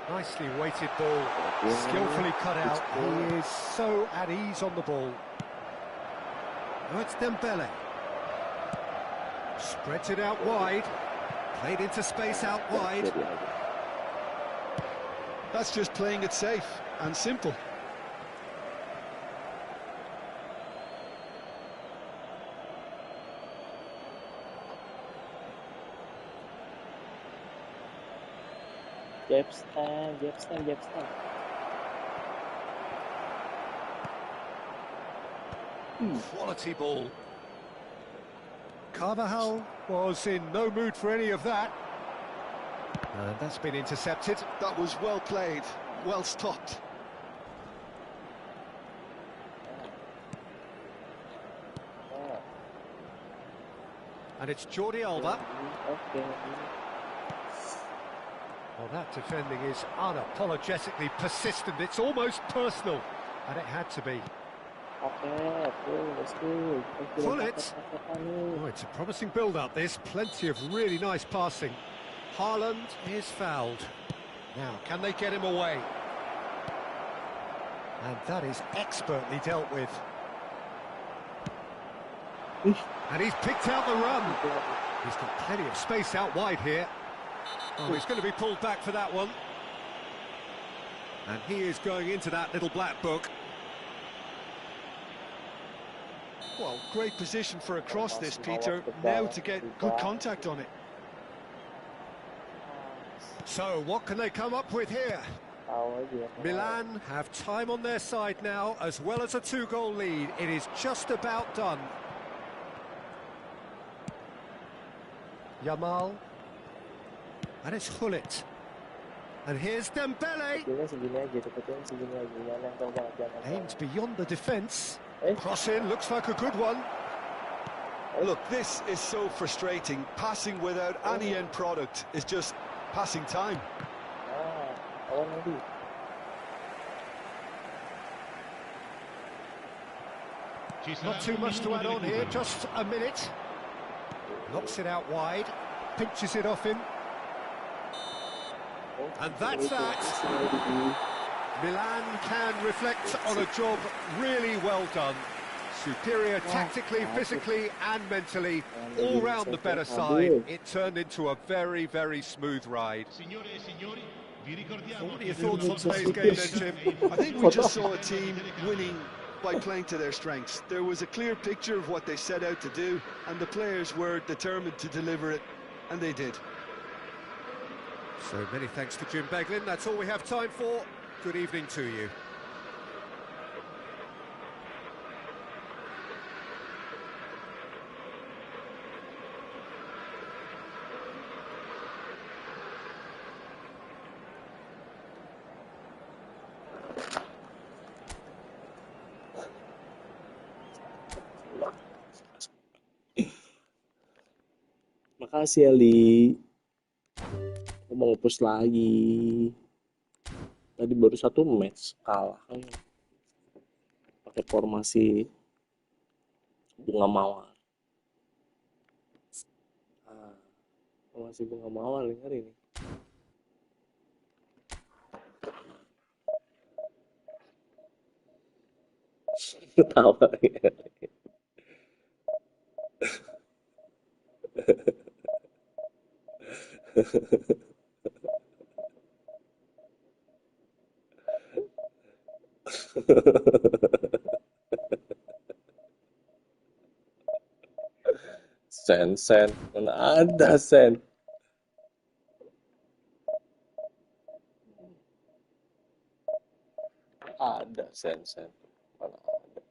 Nicely weighted ball, skillfully cut out. He is so at ease on the ball. Now it's Dembele. Spreads it out wide. Played into space out wide. That's just playing it safe and simple. Jebstan. Quality ball. Carvajal was in no mood for any of that. And that's been intercepted. That was well played, well stopped. And it's Jordi Alba. Well, that defending is unapologetically persistent. It's almost personal, and it had to be. Pull it. Oh, it's a promising build-up, this. Plenty of really nice passing. Haaland is fouled. Now, can they get him away? And that is expertly dealt with. And he's picked out the run. He's got plenty of space out wide here. Oh, he's going to be pulled back for that one. And he is going into that little black book. Well, great position for a cross this, Peter. Now to get good contact on it. So, what can they come up with here? Milan have time on their side now, as well as a 2-goal lead. It is just about done. Yamal. And it's Hullet. And here's Dembele. Aimed beyond the defence. Cross in, looks like a good one. Look, this is so frustrating. Passing without any end product is just passing time. Not too much to add on here, just a minute. Knocks it out wide, pinches it off him. And that's that. Milan can reflect on a job really well done. Superior tactically, physically and mentally, all round the better side. It turned into a very, very smooth ride. What are your thoughts on today's game then, Jim? I think we just saw a team winning by playing to their strengths. There was a clear picture of what they set out to do, and the players were determined to deliver it, and they did. So many thanks to Jim Beglin. That's all we have time for. Good evening to you. Makasih ya, Li. Aku mau nge-push lagi. Tadi baru satu match kalah. Pakai formasi bunga mawar. Formasi bunga mawar hari ini. Ketawa ya. Sen, mana ada sen? Ada sen, mana ada?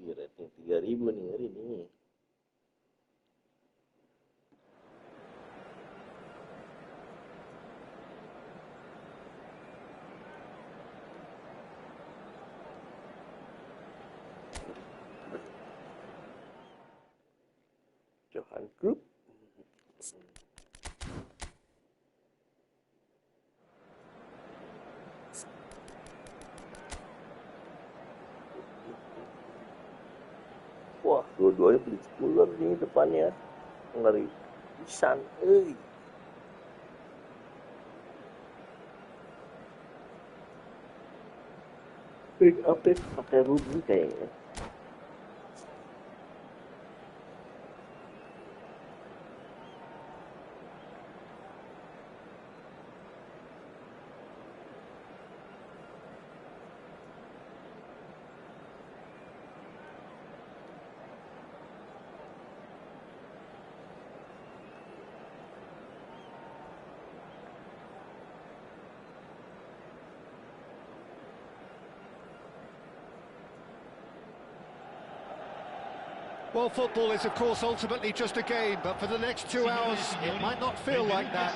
Rating 3.000 nih hari ini. Johan Group. Wah, dua-duanya beli cooler nih depannya. Ngeri pisan euy. Big update pakai Rummi kayaknya. Well, football is, of course, ultimately just a game, but for the next 2 hours, it might not feel like that.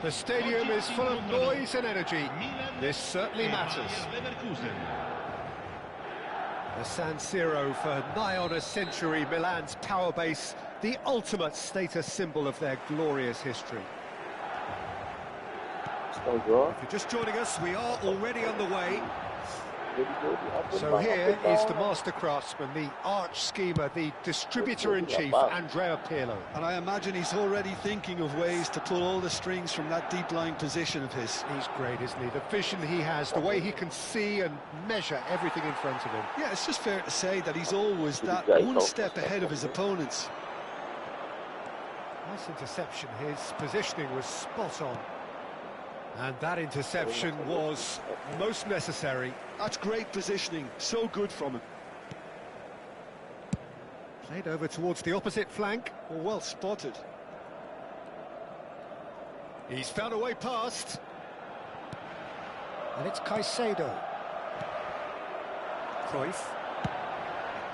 The stadium is full of noise and energy. This certainly matters. The San Siro for nigh on a century, Milan's power base, the ultimate status symbol of their glorious history. If you're just joining us, we are already underway. So here is the master craftsman, the arch schemer, the distributor-in-chief, Andrea Pirlo. And I imagine he's already thinking of ways to pull all the strings from that deep-lying position of his. He's great, isn't he? The vision he has, the way he can see and measure everything in front of him. Yeah, it's just fair to say that he's always that one step ahead of his opponents. Nice interception. His positioning was spot on. And that interception was most necessary. That's great positioning, so good from him. Played over towards the opposite flank. Well spotted. He's found a way past. And it's Caicedo. Cruyff.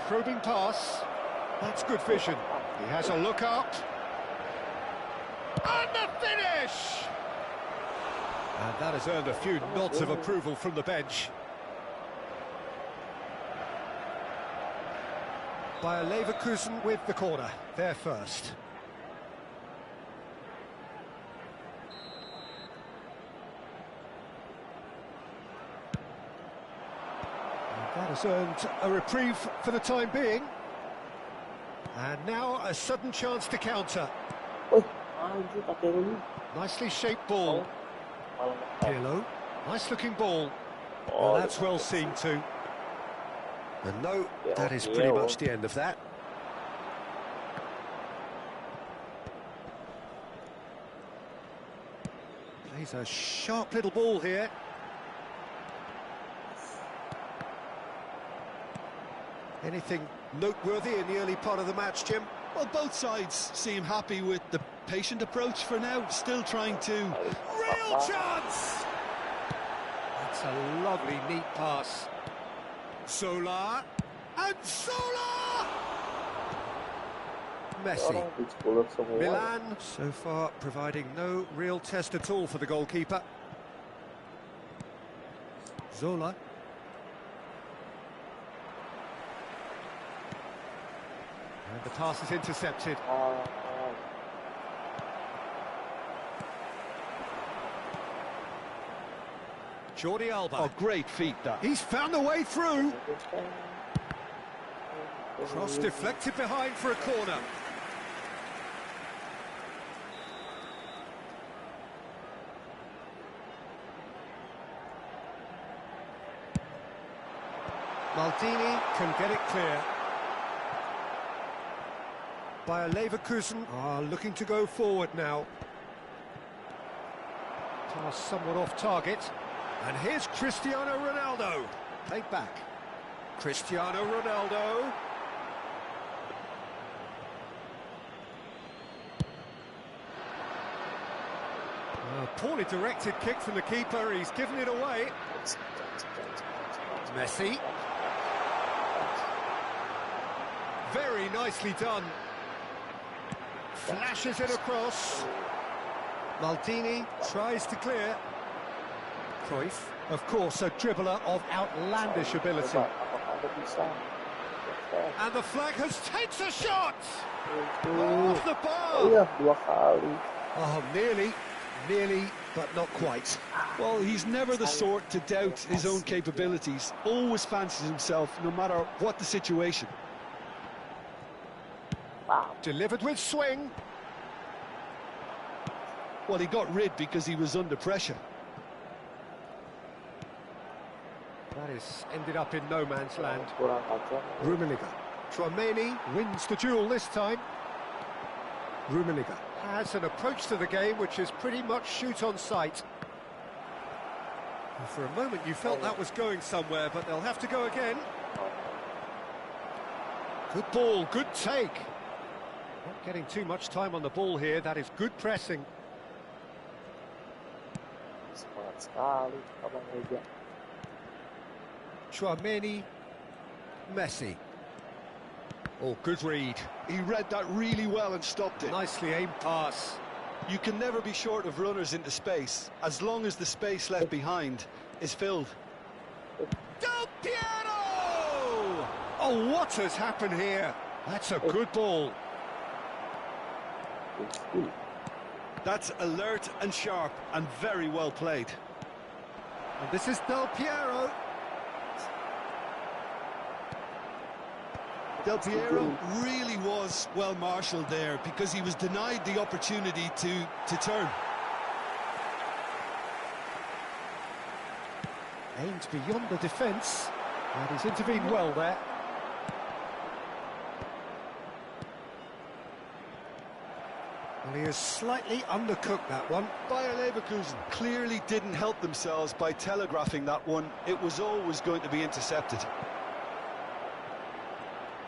Probing pass. That's good vision. He has a look up. And the finish! And that has earned a few nods of approval from the bench. Bayer Leverkusen with the corner, they're first. And that has earned a reprieve for the time being. And now a sudden chance to counter. Nicely shaped ball. Pirlo, nice looking ball. Well, that's well seen too. And no, that is pretty much the end of that. Plays a sharp little ball here. Anything noteworthy in the early part of the match, Jim? Well, both sides seem happy with the patient approach for now, still trying to... Real chance! That's a lovely, neat pass. Solar, and Solar! Messi. Milan, so far, providing no real test at all for the goalkeeper. Zola. And the pass is intercepted. Jordi Alba. Oh, great feat, that. He's found a way through. Cross deflected behind for a corner. Maldini can get it clear. Bayer Leverkusen are looking to go forward now. Pass somewhat off target. And here's Cristiano Ronaldo. Played back. Cristiano Ronaldo. A poorly directed kick from the keeper. He's given it away. Messi. Very nicely done. Flashes it across. Maldini tries to clear. Cruyff, of course, a dribbler of outlandish ability. And the flag has takes a shot! Off the bar! Oh, nearly, but not quite. Well, he's never the sort to doubt his own capabilities. Always fancies himself, no matter what the situation. Delivered with swing. Well, he got rid because he was under pressure. That is ended up in no man's land. Kurang tajam. Rummenigge. Tchouaméni wins the duel this time. Rummenigge has an approach to the game which is pretty much shoot on sight. And for a moment you felt that was going somewhere, but they'll have to go again. Good ball, good take. Not getting too much time on the ball here, that is good pressing. Semangat sekali Abang Reza. Tchouaméni, Messi. Oh, good read. He read that really well and stopped it. Nicely aimed pass. You can never be short of runners into space, as long as the space left behind is filled. Del Piero! Oh, what has happened here? That's a good ball. That's alert and sharp and very well played. And this is Del Piero. Del Piero really was well marshalled there because he was denied the opportunity to turn. Aimed beyond the defence, and he's intervened well there. Well, he has slightly undercooked that one. Bayer Leverkusen clearly didn't help themselves by telegraphing that one. It was always going to be intercepted.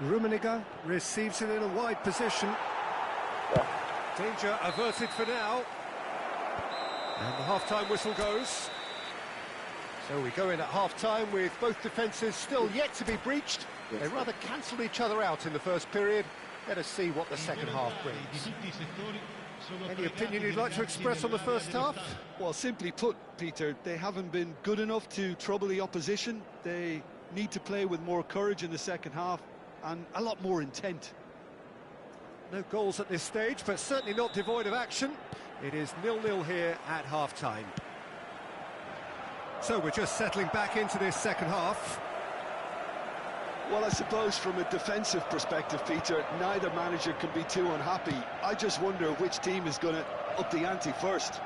Rummenigge receives it in a wide position. Danger averted for now. And the half-time whistle goes. So we go in at half-time with both defences still yet to be breached. They rather cancelled each other out in the first period. Let us see what the second half brings. Any opinion you'd like to express on the first half? Well, simply put, Peter, they haven't been good enough to trouble the opposition. They need to play with more courage in the second half and a lot more intent. No goals at this stage, but certainly not devoid of action. It is 0-0 here at half-time. So we're just settling back into this second half. Well, I suppose from a defensive perspective, Peter, neither manager can be too unhappy. I just wonder which team is going to up the ante first.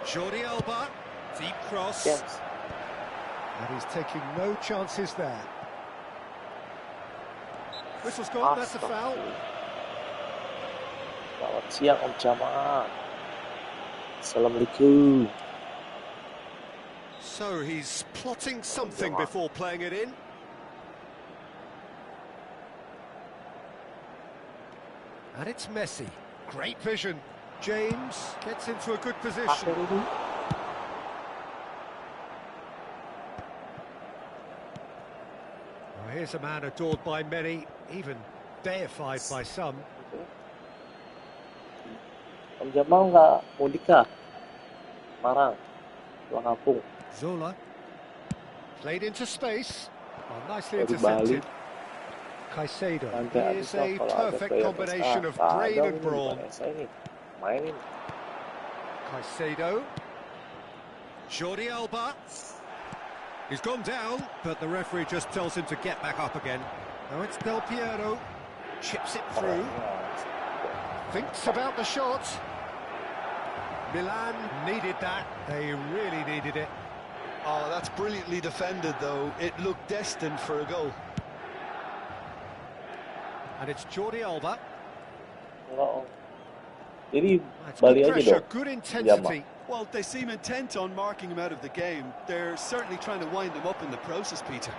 Jordi Alba, deep cross. Yes. And he's taking no chances there. Whistle's gone, that's a foul. Selamat siang Om Jamal. Assalamualaikum. So he's plotting something before playing it in. And it's Messi. Great vision. James gets into a good position. Well, here's a man adored by many, even deified by some. Om Jamal nggak mudik kah? Marang, pulang kampung. Zola played into space. Oh, nicely Dari intercepted. Bali. Caicedo Nanti is abis a kalau ada perfect player combination of PSA, brain ada and ini brawn. bukan saya ini. Mainin. Caicedo. Jordi Alba. He's gone down, but the referee just tells him to get back up again. Now it's Del Piero. Chips it through. Thinks about the shot. Milan needed that. They really needed it. Oh, that's brilliantly defended, though. It looked destined for a goal. And it's Jordi Alba. Jadi That's Bali good aja pressure, dong. good intensity. Well, they seem intent on marking him out of the game. They're certainly trying to wind him up in the process, Peter.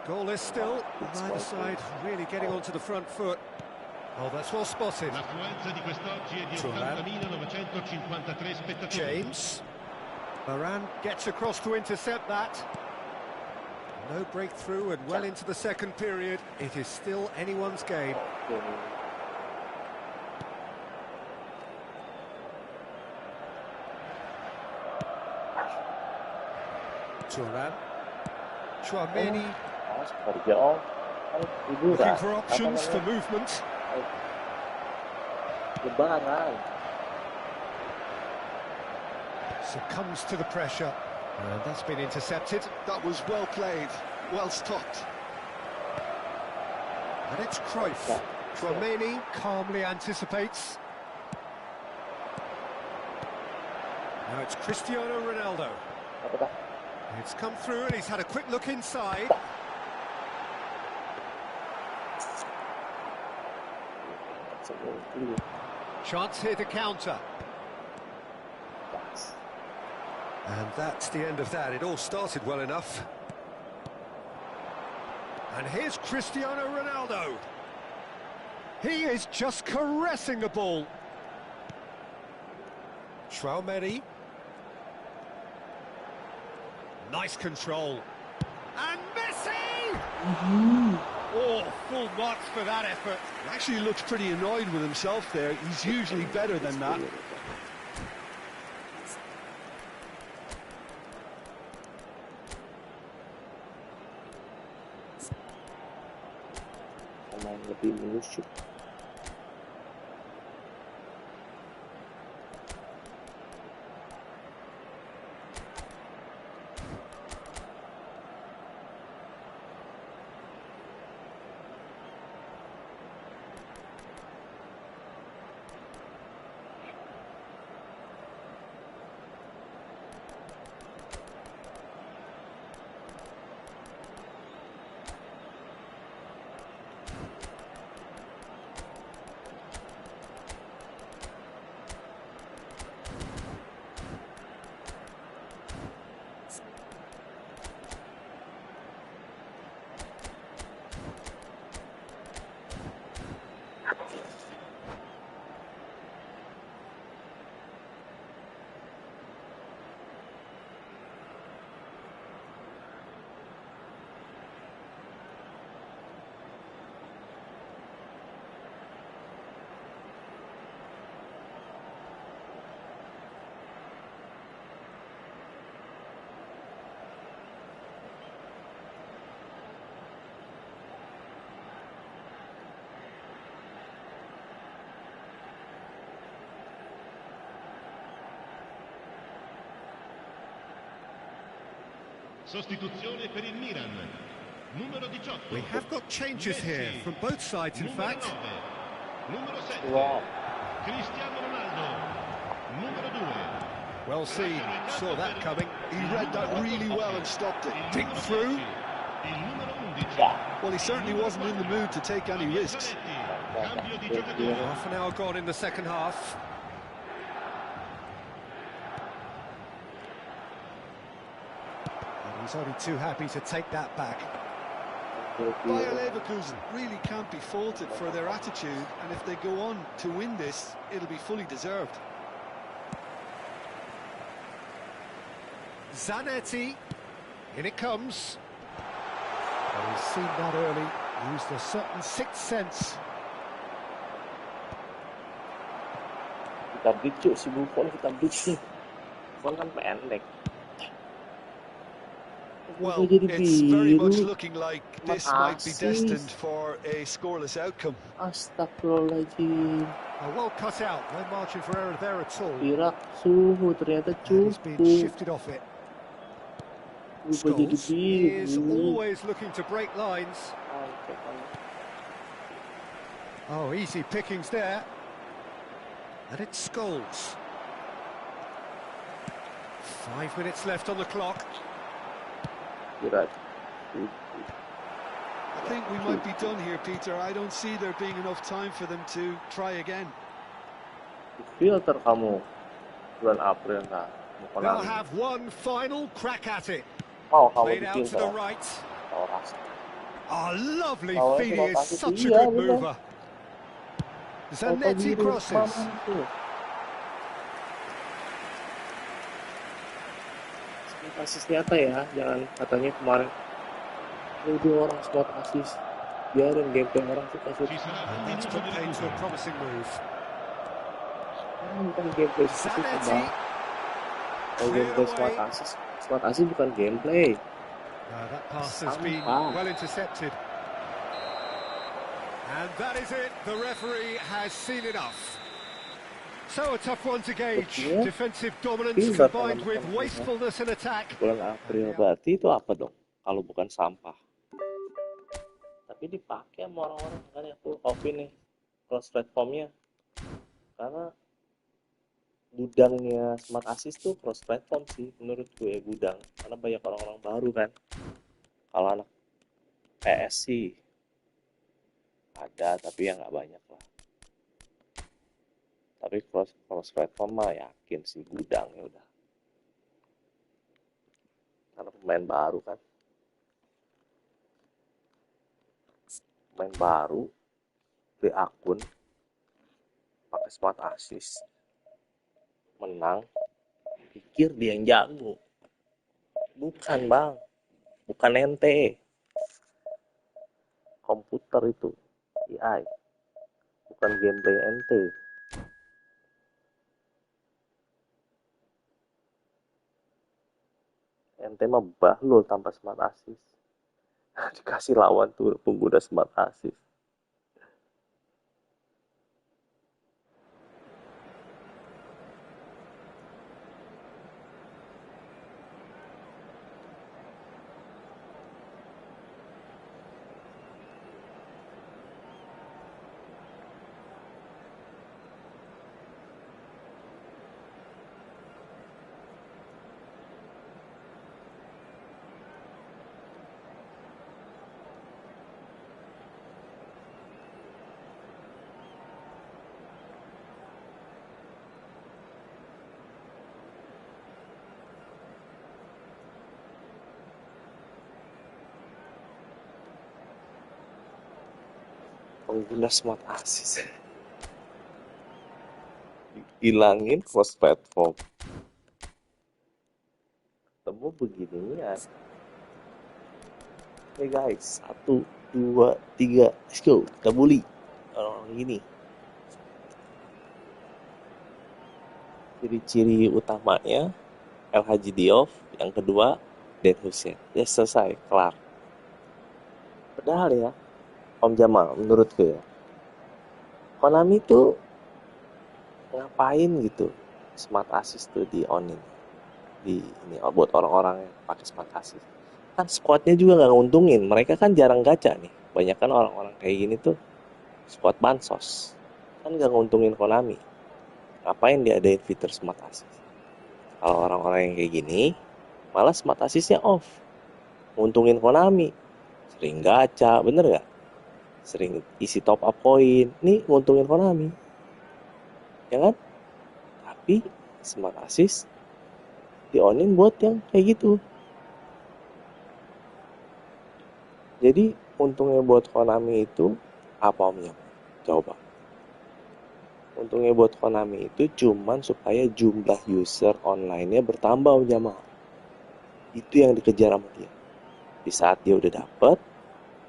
Goalless still. Neither side really getting onto the front foot. Oh, that's well spotted. L'affluenza di quest'oggi è di Thuram. 80.953 spettatori. James. Varane gets across to intercept that. No breakthrough and well into the second period. It is still anyone's game. Thuram. Tchouaméni. Kerja Om. Looking for options for movement. Lebaran. Succumbs to the pressure. And that's been intercepted. That was well played, well stopped. And it's Cruyff. Rummi calmly anticipates. Now it's Cristiano Ronaldo. It's come through and he's had a quick look inside. Chance here to counter. And that's the end of that. It all started well enough. And here's Cristiano Ronaldo. He is just caressing the ball. Traumeri. Nice control. And Messi! Oh, full marks for that effort. He actually looks pretty annoyed with himself there. He's usually better than that. Lebih menyusup. Sostituzione per il Milan. Numero 18. We have got changes here from both sides, in fact. Numero 7. Wow. Cristiano Ronaldo. Numero 2. Well seen, saw that coming. He read that really well and stopped it. Dig through. Il numero 11. Well, he certainly wasn't in the mood to take any risks. Cambio di giocatore. Half an hour gone in the second half. And he's only too happy to take that back. Bayer Leverkusen really can't be faulted for their attitude, and if they go on to win this, it'll be fully deserved. Zanetti, in it comes. Well, he's seen that early, used a certain sixth sense. Kita break cuy, si Buffon kita break nih. Buffon kan pendek. Well, it's very much looking like this might be destined for a scoreless outcome. Astagfirullahaladzim. Well cut out, no margin for error there at all. Pirak suhu ternyata And he's been cukup. shifted off it. Berubah jadi Scholes is biru. always looking to break lines. Oh, easy pickings there. And it's Scholes. 5 minutes left on the clock. Pirak. I think we might be done here, Peter. I don't see there being enough time for them to try again. Filter kamu bulan April nah. They'll have one final crack at it. Mau kamu Played out bikin to the right. Orasi. Oh, lovely Oh, feed, itu he is rotasi such a dia, good bener. mover. Zanetti crosses. Asis nyata ya, jangan katanya kemarin dua orang squad asis, biarin gameplay orang suka Ci sarà un That's minuto put di paid to a recupero. promising move. bukan gameplay suka Zanetti. kalau gameplay squad asis bukan gameplay. That pass has been well intercepted. And that is it. The referee has seen enough. So a tough one to gauge. Yeah. Defensive dominance Pintar combined with teman-teman. wastefulness in attack. Bulan April berarti itu apa dong? Kalau bukan sampah. Tapi tapi dipakai sama orang-orang. Kan aku copy nih cross platformnya, karena gudangnya Smart Assist tuh cross platform sih menurut gue, gudang, karena banyak orang-orang baru kan. Kalau anak PS sih ada tapi ya nggak banyak lah, tapi cross platform mah yakin sih gudangnya udah, karena pemain baru kan, pemain baru di akun pakai Smart Assist menang, pikir dia yang jago. Bukan bang, bukan ente, komputer itu AI, bukan gameplay ente. Ente mah bahlul tanpa Smart Assist. Dikasih lawan tuh pengguna Smart Assist. Pengguna Smart Assist hilangin cross platform, ketemu beginian. Oke guys, 1, 2, 3, let's go, kita bully orang gini. Ciri-ciri utamanya El Hadji Diouf, yang kedua Den Hussein. Ya selesai, kelar. Padahal ya Om Jamal, menurutku ya, Konami tuh ngapain gitu Smart Assist tuh di onin, di ini buat orang-orang yang pakai Smart Assist. Kan squadnya juga nggak nguntungin, mereka kan jarang gacha nih. Banyak kan orang-orang kayak gini tuh squad bansos, kan nggak nguntungin Konami. Ngapain diadain fitur Smart Assist? Kalau orang-orang yang kayak gini, malah Smart Assist-nya off, nguntungin Konami. Sering gacha, bener gak? Sering isi top up koin, nih nguntungin Konami, ya kan? Tapi Smart Assist dionin buat yang kayak gitu. Jadi untungnya buat Konami itu apa Om? Coba. Untungnya buat Konami itu cuman supaya jumlah user online-nya bertambah Om Jamal. Itu yang dikejar sama dia. Di saat dia udah dapet,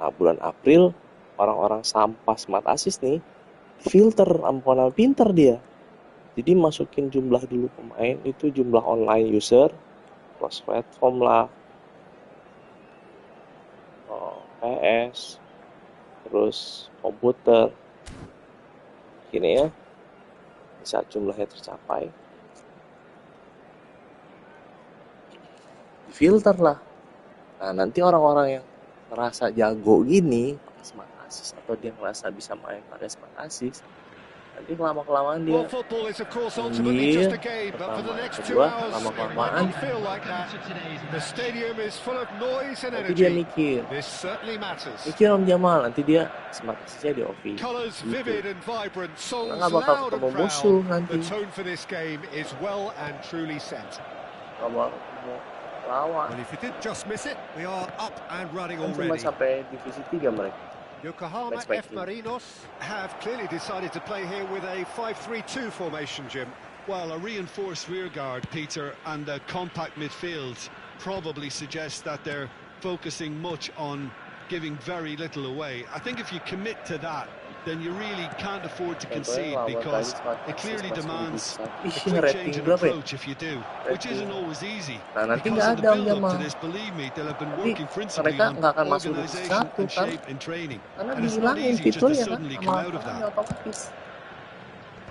nah bulan April orang-orang sampah Smart Assist nih filter sama Konami, pinter dia. Jadi masukin jumlah dulu pemain, itu jumlah online user, cross platform lah, PS, terus komputer, gini ya. Di saat jumlahnya tercapai, filter lah. Nah nanti orang-orang yang ngerasa jago gini pakai Smart Assist, atau dia ngerasa bisa main pakai Smart Assist, nanti lama-kelamaan dia pertama, kedua lama-kelamaan nanti dia mikir Om Jamal, nanti dia Smart Assist-nya di office gitu. Karena gak bakal ketemu musuh nanti, gak bakal ketemu lawan. Kan cuma sampai divisi 3 mereka. Yokohama F. Marinos have clearly decided to play here with a 5-3-2 formation, Jim. Well, a reinforced rearguard, Peter, and a compact midfield probably suggests that they're focusing much on giving very little away. I think if you commit to that, then you really can't afford to concede, because it clearly demands a quick change in approach if you do, which isn't always easy. Because in the build-up to this, believe me, they'll have been working principally on organisation and shape in training. And it's not easy just to suddenly come out of that.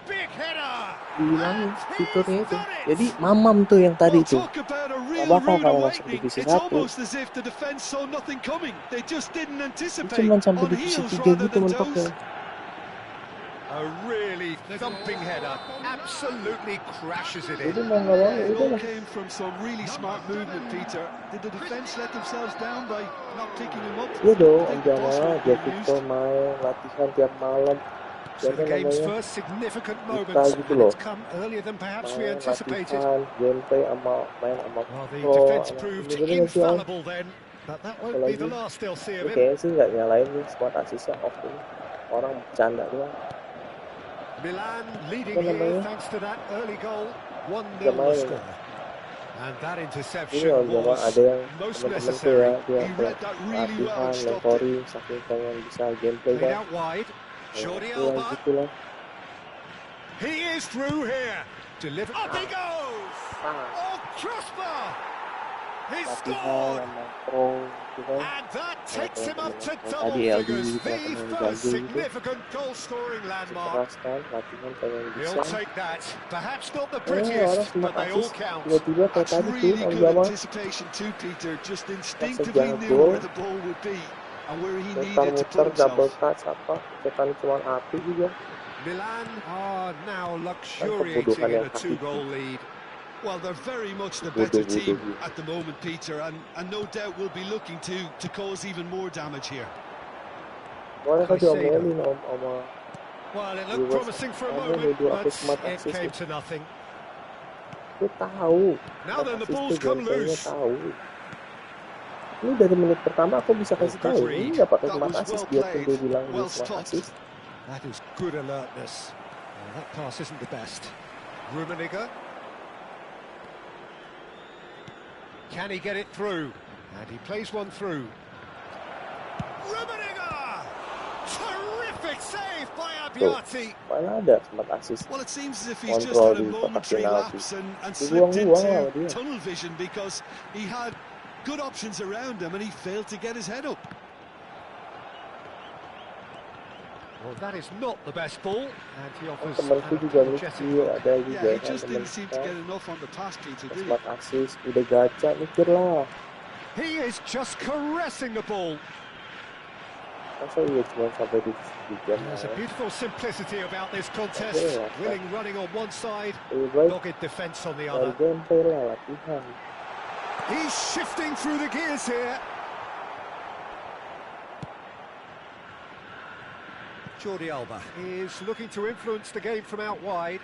Big header. Bilangin And fiturnya he's itu. done it. Jadi mamam tuh yang tadi Well, tuh. talk about a Gak real bakal rude kalau masuk awakening. divisi It's 1. almost as if the defence saw nothing coming. They just didn't Dia anticipate. cuman sampai On divisi heels 3 rather gitu than mentoknya. toes. A really thumping header. Absolutely crashes it in. Jadi mau nggak mau Yeah, it udah all lah. came from some really smart movement, Peter. Did the defence let themselves down by not picking him up? Iya dong, I Om think the boss Jamal, won't dia be Victor amused. main latihan tiap malam. So Siapa the game's namanya? first significant Kita moments, gitu and loh. it's come earlier than perhaps we Main anticipated. latihan, gameplay sama main sama Well, the pro, defence sama proved ini bener nggak sih Om? infallible then, but that won't be Apalagi the last they'll see ini of him. kayaknya sih nggak nyalain nih squad asisnya off ini. Orang bercanda doang. Milan leading Apa here namanya? thanks to that early goal. 1-0 Dia the main. score. And that Ini interception Om Jamal was ada yang most temen-temenku necessary. ya, dia He kayak read that really well latihan, and stopped it. mentoring, saking pengen bisa gameplay Played kan. out wide. Kayak Jordi ya Alba. gitu lah. He is through here. Delivered. Up he goes. Oh, crossbar. He Latihan scored. sama pro gitu kan. And that takes him up to Tadi double LD figures. kita The pengen first jago gitu. significant goal-scoring landmark. Keras kan, latihan pengen bisa. He'll take that. Perhaps not the Orang prettiest, sempat but they all asis count. tiba-tiba kayak That's tadi tuh really Om good Jamal anticipation too, Peter. Just pas instinctively sejak knew gol where the ball would be and where he needed to muter-muter put double himself. touch apa cekan cuma api juga Milan are now kan luxuriating kebudukan in yang a two-goal lead. Well, they're very much the better bodoh-bodoh team gitu. at the moment, Peter, and no doubt will be looking to cause even more damage here. Boleh kan Caicedo. diomelin sama Well, it looked viewers promising for a kamu moment, nuduh aku but smart it assist came ya. to nothing. Dia tahu Now smart then, the assist ball's tuh come gameplaynya loose. tahu. Ini dari menit pertama aku bisa kasih Good tahu read. ini nggak pakai That smart was assist well dia pun played, dia bilang ini well smart stopped. assist. That is good alertness. Well, that pass isn't the best. Rummenigge. Can he get it through? And he plays one through. Rummenigge! Terrific save by Tuh, Abbiati. mana ada smart assist. Well, it seems as if he's just Kontrol had a di kotak momentary penalti. lapse and slipped Dibuang-buang lah into dia. tunnel vision because he had good options around him and he failed to get his head up. Well, that is not the best ball. And he offers Temanku an juga apologetic mikir look. ada juga Yeah, he kan just teman didn't seem to kita get enough on the pass, Peter, did he? smart assist udah gacha mikir lah. He is just caressing the ball. Masa iya cuma sampai di tiga There's a beautiful simplicity about this contest. Yeah. Willing running on one side, lebih baik dogged defence on the dari other. gameplay lah latihan. He's shifting through the gears here. Jordi Alba is looking to influence the game from out wide.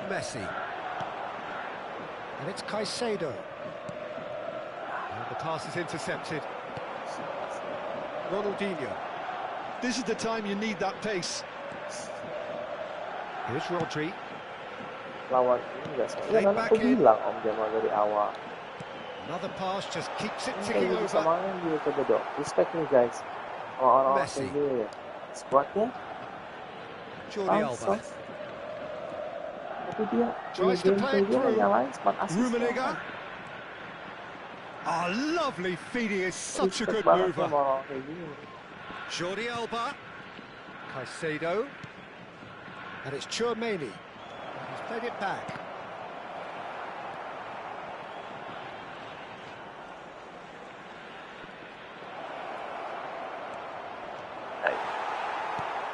Messi. And it's Caicedo. And the pass is intercepted. Ronaldinho. This is the time you need that pace. Here's Rodri. Lawan ini nggak salah. Play Ya, kan back aku in. bilang Om Jamal dari awal. Another pass just keeps it Ini ticking kayak bisa over. main gitu coba dong. Respect nih guys. Orang-orang Messi. sendiri ya. Squadnya Jordi Alba. pansos. Tapi dia Tries to play it dia through. nyalain smart assist. Rummenigge. Ah, lovely feeding is such a good banget mover. sama orang kayak gini. Jordi Alba. Caicedo. And it's Chouameni. He's played it back.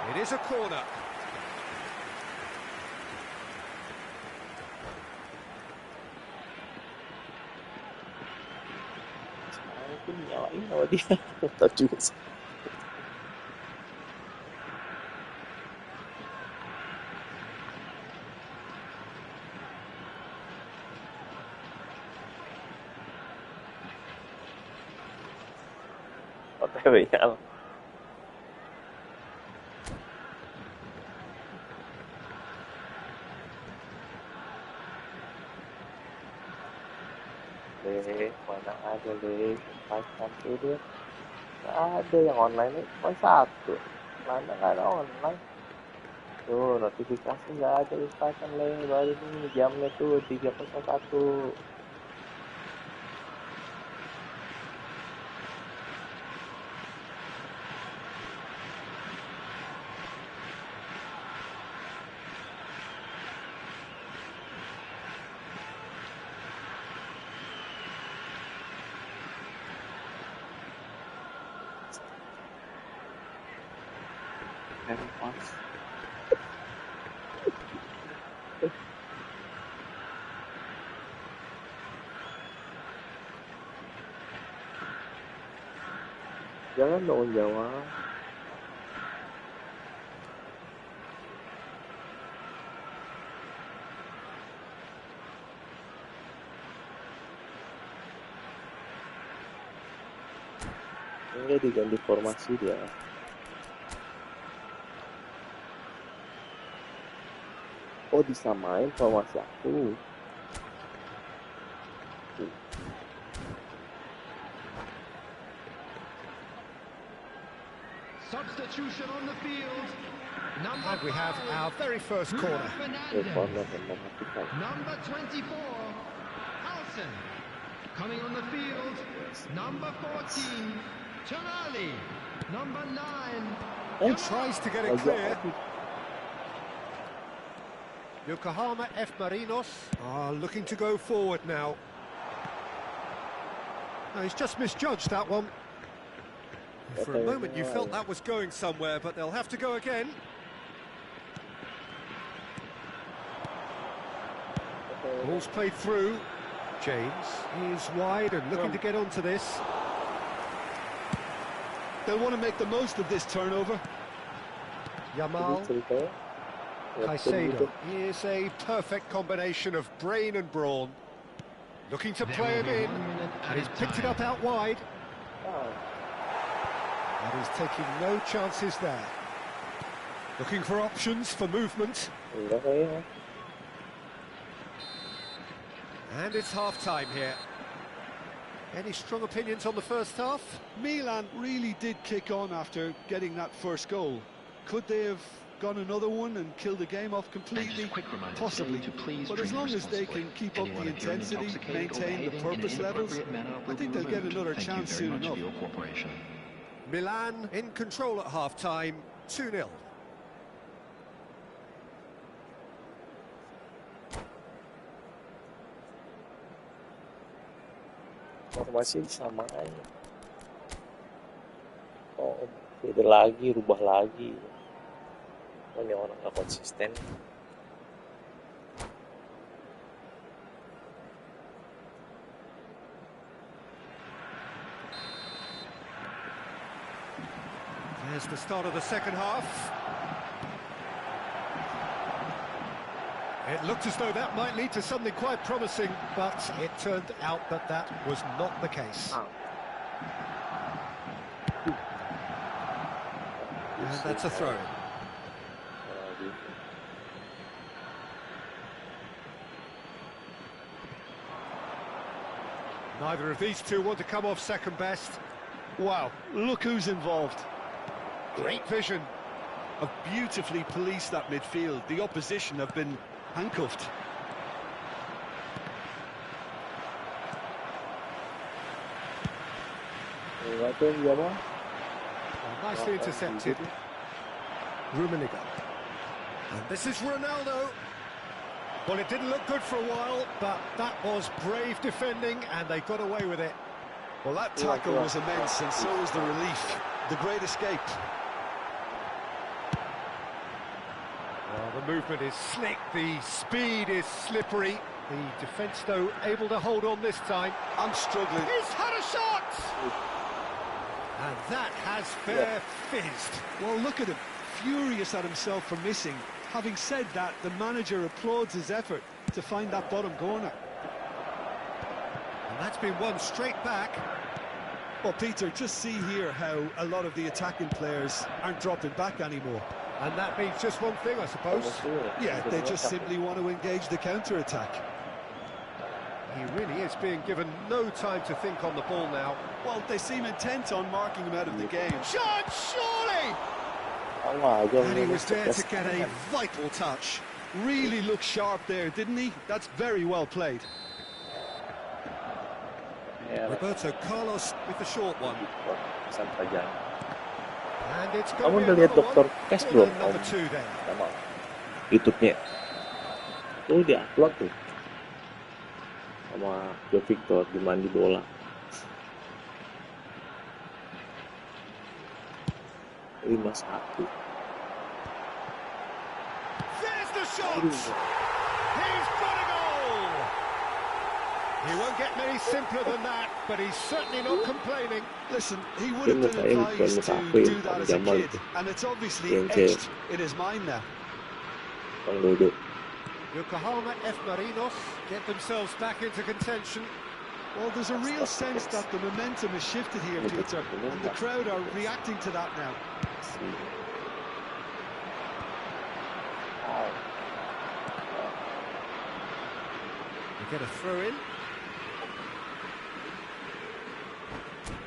It is a corner. Sekarang itu nyalain sama dia. Tahu juga sih. OTW ya. Mana ada deh pasang tuh dia nggak ada yang online nih cuma satu mana nggak ada online tuh notifikasi nggak ada instagram baru nih jamnya tuh 3:01. hand pass. Jangan dong jawab. Enggak diganti formasi dia. Oh, disamain formasi aku. Substitution on the field. And we have our very first corner. Number 24, Halson. Coming on the field, number 14, Tonali. Number 9. He tries to get it clear. Yokohama F. Marinos are looking to go forward now. No, he's just misjudged that one. For a moment you felt that was going somewhere, but they'll have to go again. Ball's played through. James is wide and looking to get onto this. They'll want to make the most of this turnover. Yamal. Caicedo is a perfect combination of brain and brawn. Looking to play him in, and he's picked it up out wide. And he's taking no chances there. Looking for options for movement. And it's half-time here. Any strong opinions on the first half? Milan really did kick on after getting that first goal. Could they have gone another one and killed the game off completely? Possibly. But as long as they can keep up the intensity, maintain the purpose levels, I think they'll get another chance soon enough. Milan in control at half-time, 2-0. Formasi disamain. Oh, beda lagi, rubah lagi. Oh, ini orang nggak konsisten. There's the start of the second half. It looked as though that might lead to something quite promising, but it turned out that that was not the case. And that's a throw-in. Neither of these two want to come off second best. Wow, look who's involved. Great vision. Have beautifully policed that midfield. The opposition have been handcuffed. Nicely intercepted. Rummenigge. And this is Ronaldo. Well, it didn't look good for a while, but that was brave defending, and they got away with it. Well, that tackle was immense, and so was the relief. The great escape. Well, the movement is slick, the speed is slippery. The defence, though, able to hold on this time. I'm struggling. He's had a shot! And that has fair fizzed. Well, look at him, furious at himself for missing. Having said that, the manager applauds his effort to find that bottom corner. And that's been won straight back. Well, Peter, just see here how a lot of the attacking players aren't dropping back anymore. And that means just one thing, I suppose. Yeah, they just simply want to engage the counter-attack. He really is being given no time to think on the ball now. Well, they seem intent on marking him out of the game. Shot, surely! And he was there to get a vital touch. Really looked sharp there, didn't he? That's very well played. Roberto Carlos with the short one. And it's Kamu going udah lihat Dr. Cash belum? number 2 then. YouTube-nya. Tuh di-upload tuh. Sama Joe Victor di mandi bola. shot! He's got a goal! He won't get many simpler than that, but he's certainly not complaining. Listen, he would have been advised to do that as a kid, and it's obviously etched in his mind now. Yokohama F. Marinos get themselves back into contention. Well, there's a real sense that the momentum has shifted here, Peter, and the crowd are reacting to that now. We get a throw in.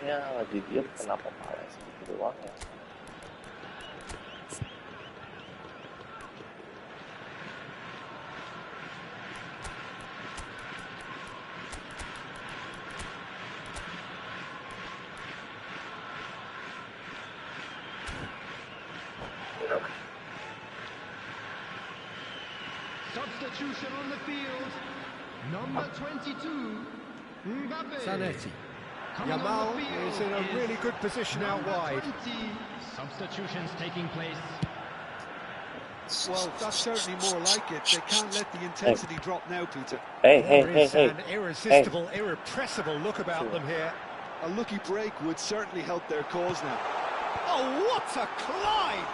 Ya lagi dia kenapa malah segitu doang ya. Substitution on the field. Number 22, Mbappe. Zanetti. Yamal is in a really good position out wide. Substitutions taking place. Well, that's certainly more like it. They can't let the intensity drop now, Peter. There is an irresistible, irrepressible look about them here. A lucky break would certainly help their cause now. Oh, what a climb!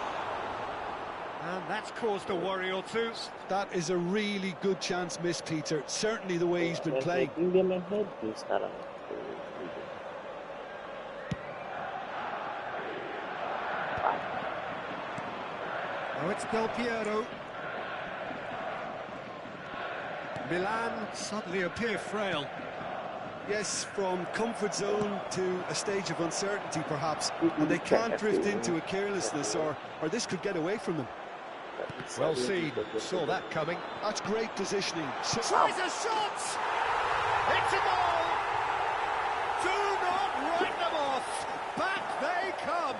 And that's caused a worry or two. That is a really good chance missed, Peter. Certainly the way he's been playing. Oh, it's Del Piero. Milan suddenly appear frail. Yes, from comfort zone to a stage of uncertainty, perhaps. And they can't drift into a carelessness, or this could get away from them. Well seen, saw that coming. That's great positioning. Tries a shot! It's a goal! Do not write them off! Back they come!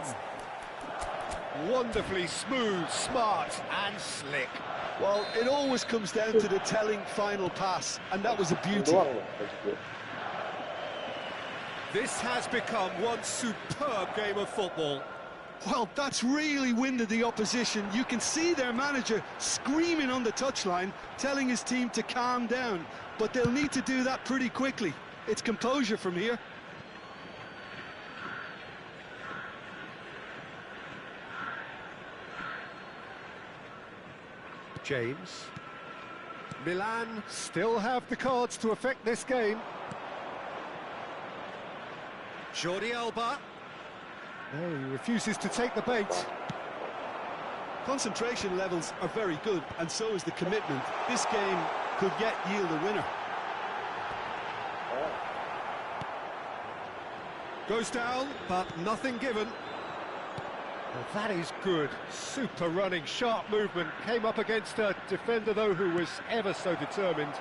Wonderfully smooth, smart and slick. Well, it always comes down to the telling final pass, and that was a beauty. This has become one superb game of football. Well, that's really winded the opposition. You can see their manager screaming on the touchline, telling his team to calm down. But they'll need to do that pretty quickly. It's composure from here. James. Milan still have the cards to affect this game. Jordi Alba. No, he refuses to take the bait. Concentration levels are very good, and so is the commitment. This game could yet yield a winner. Goes down, but nothing given. Well, that is good. Super running, sharp movement. Came up against a defender, though, who was ever so determined.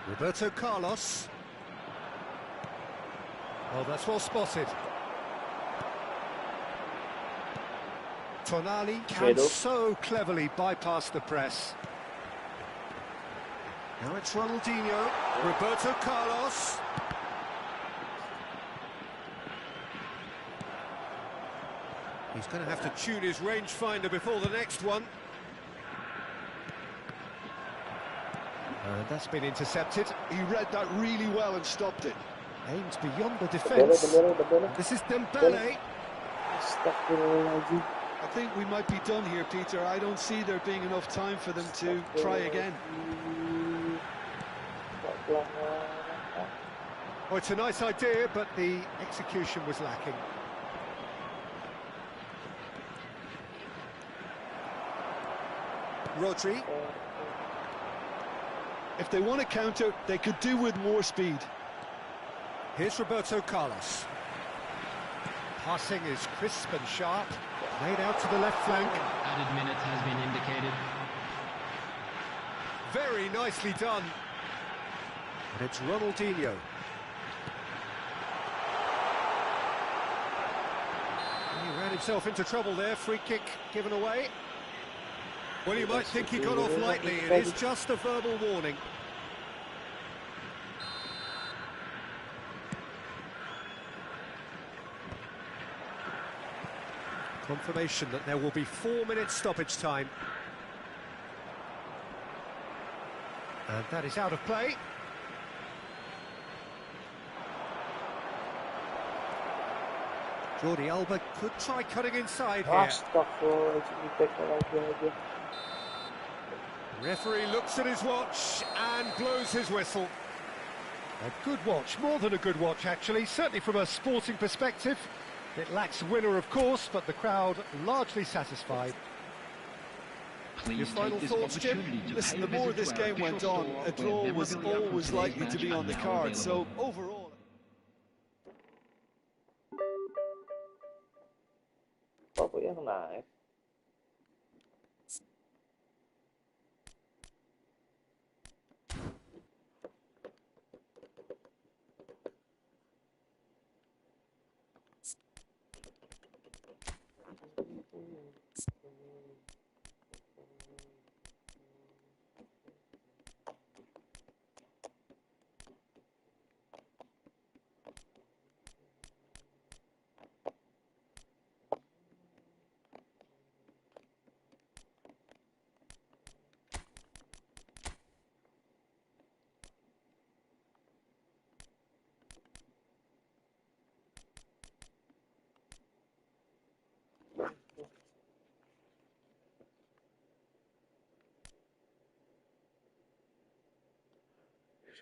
Roberto Carlos. Oh, that's well spotted. Tonali can so cleverly bypass the press. Now it's Ronaldinho. Roberto Carlos. He's going to have to tune his rangefinder before the next one. And that's been intercepted. He read that really well and stopped it. Aims beyond the defence. This is Dembele. I think we might be done here, Peter. I don't see there being enough time for them to try again. Oh, it's a nice idea, but the execution was lacking. Rodri. If they want to counter, they could do with more speed. Here's Roberto Carlos. Passing is crisp and sharp. Made out to the left flank. Added minute has been indicated. Very nicely done. And it's Ronaldinho. He ran himself into trouble there. Free kick given away. Well, you might think he got off lightly. It is just a verbal warning. Confirmation that there will be 4 minutes stoppage time. And that is out of play. Jordi Alba could try cutting inside here. Referee looks at his watch and blows his whistle. A good watch, more than a good watch actually, certainly from a sporting perspective. It lacks winner of course, but the crowd largely satisfied. Your final thoughts, Jim? Listen, the more this game went on, a draw was always likely to be on the card, so overall... Apa yang naik?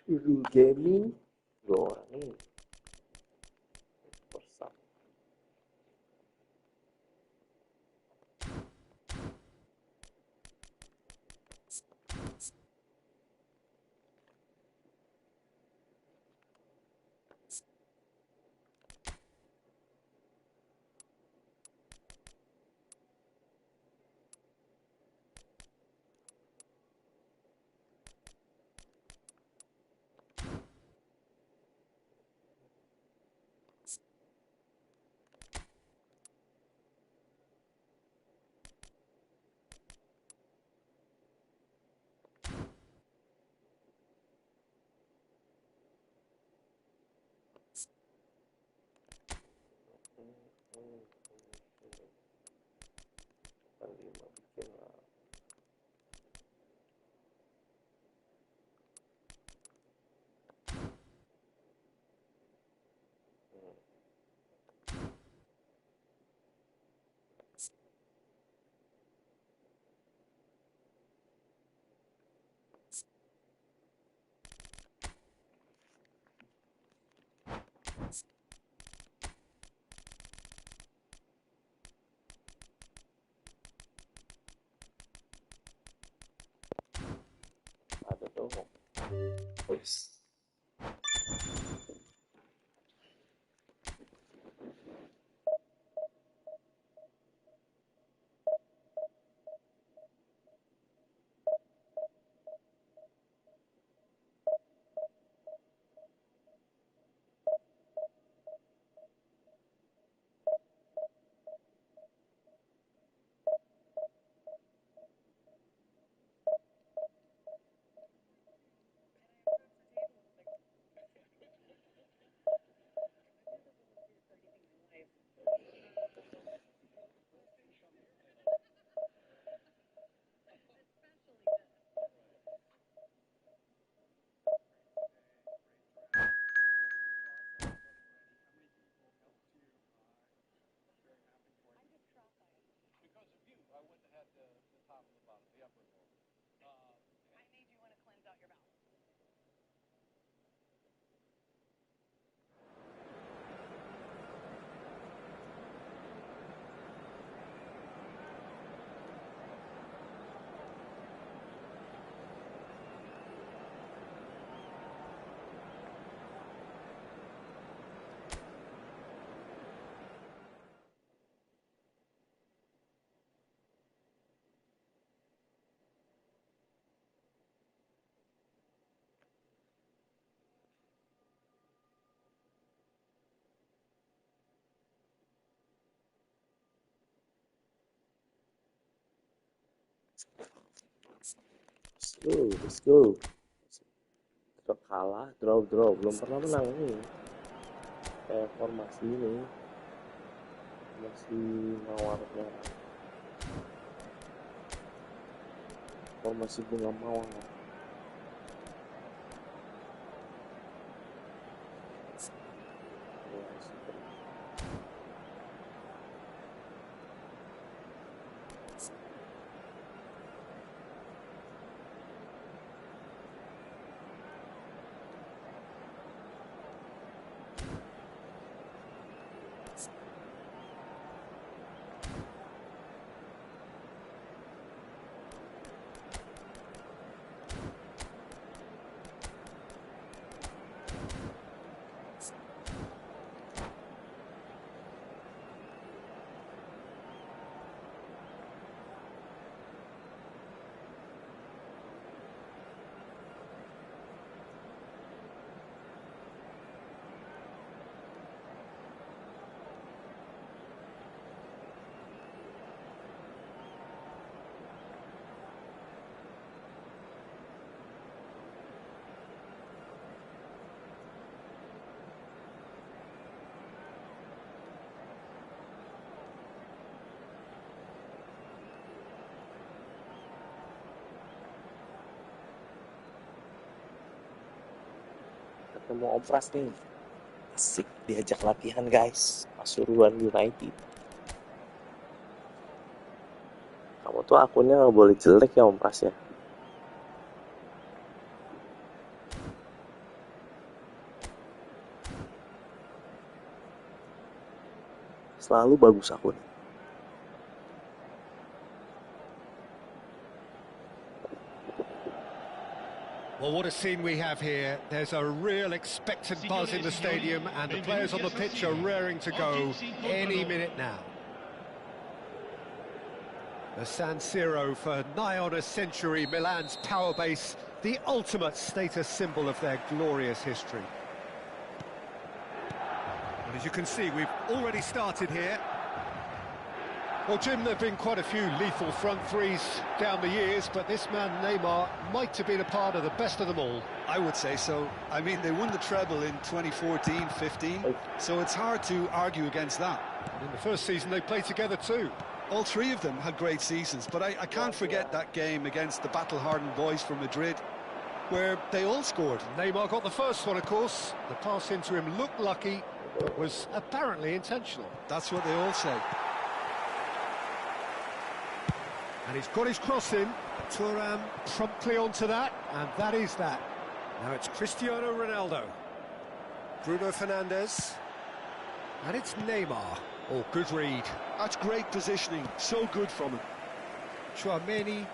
Suruh gaming 2 orang nih bersama. Ada tuh. Wis. Let's go. Draw kalah, draw, belum pernah menang nih. Formasi ini. Masih mawar-mawar. Formasi bunga mawar. Ketemu Om Pras nih, asik diajak latihan guys, Pasuruan United. Kamu tuh akunnya nggak boleh jelek ya Om Pras ya. Selalu bagus akunnya. Well, what a scene we have here. There's a real expectant buzz in the stadium, and the players on the pitch are raring to go any minute now. The San Siro, for nigh on a century, Milan's power base, the ultimate status symbol of their glorious history. Well, as you can see, we've already started here. Well, Jim, there have been quite a few lethal front threes down the years, but this man, Neymar, might have been a part of the best of them all. I would say so. I mean, they won the treble in 2014-15, so it's hard to argue against that. And in the first season, they played together too. All three of them had great seasons, but I can't forget that game against the battle-hardened boys from Madrid, where they all scored. Neymar got the first one, of course. The pass into him looked lucky, but was apparently intentional. That's what they all say. And he's got his cross in. Thuram promptly onto that, and that is that. Now it's Cristiano Ronaldo. Bruno Fernandes. And it's Neymar. Oh, good read. That's great positioning. So good from him. Chouameni.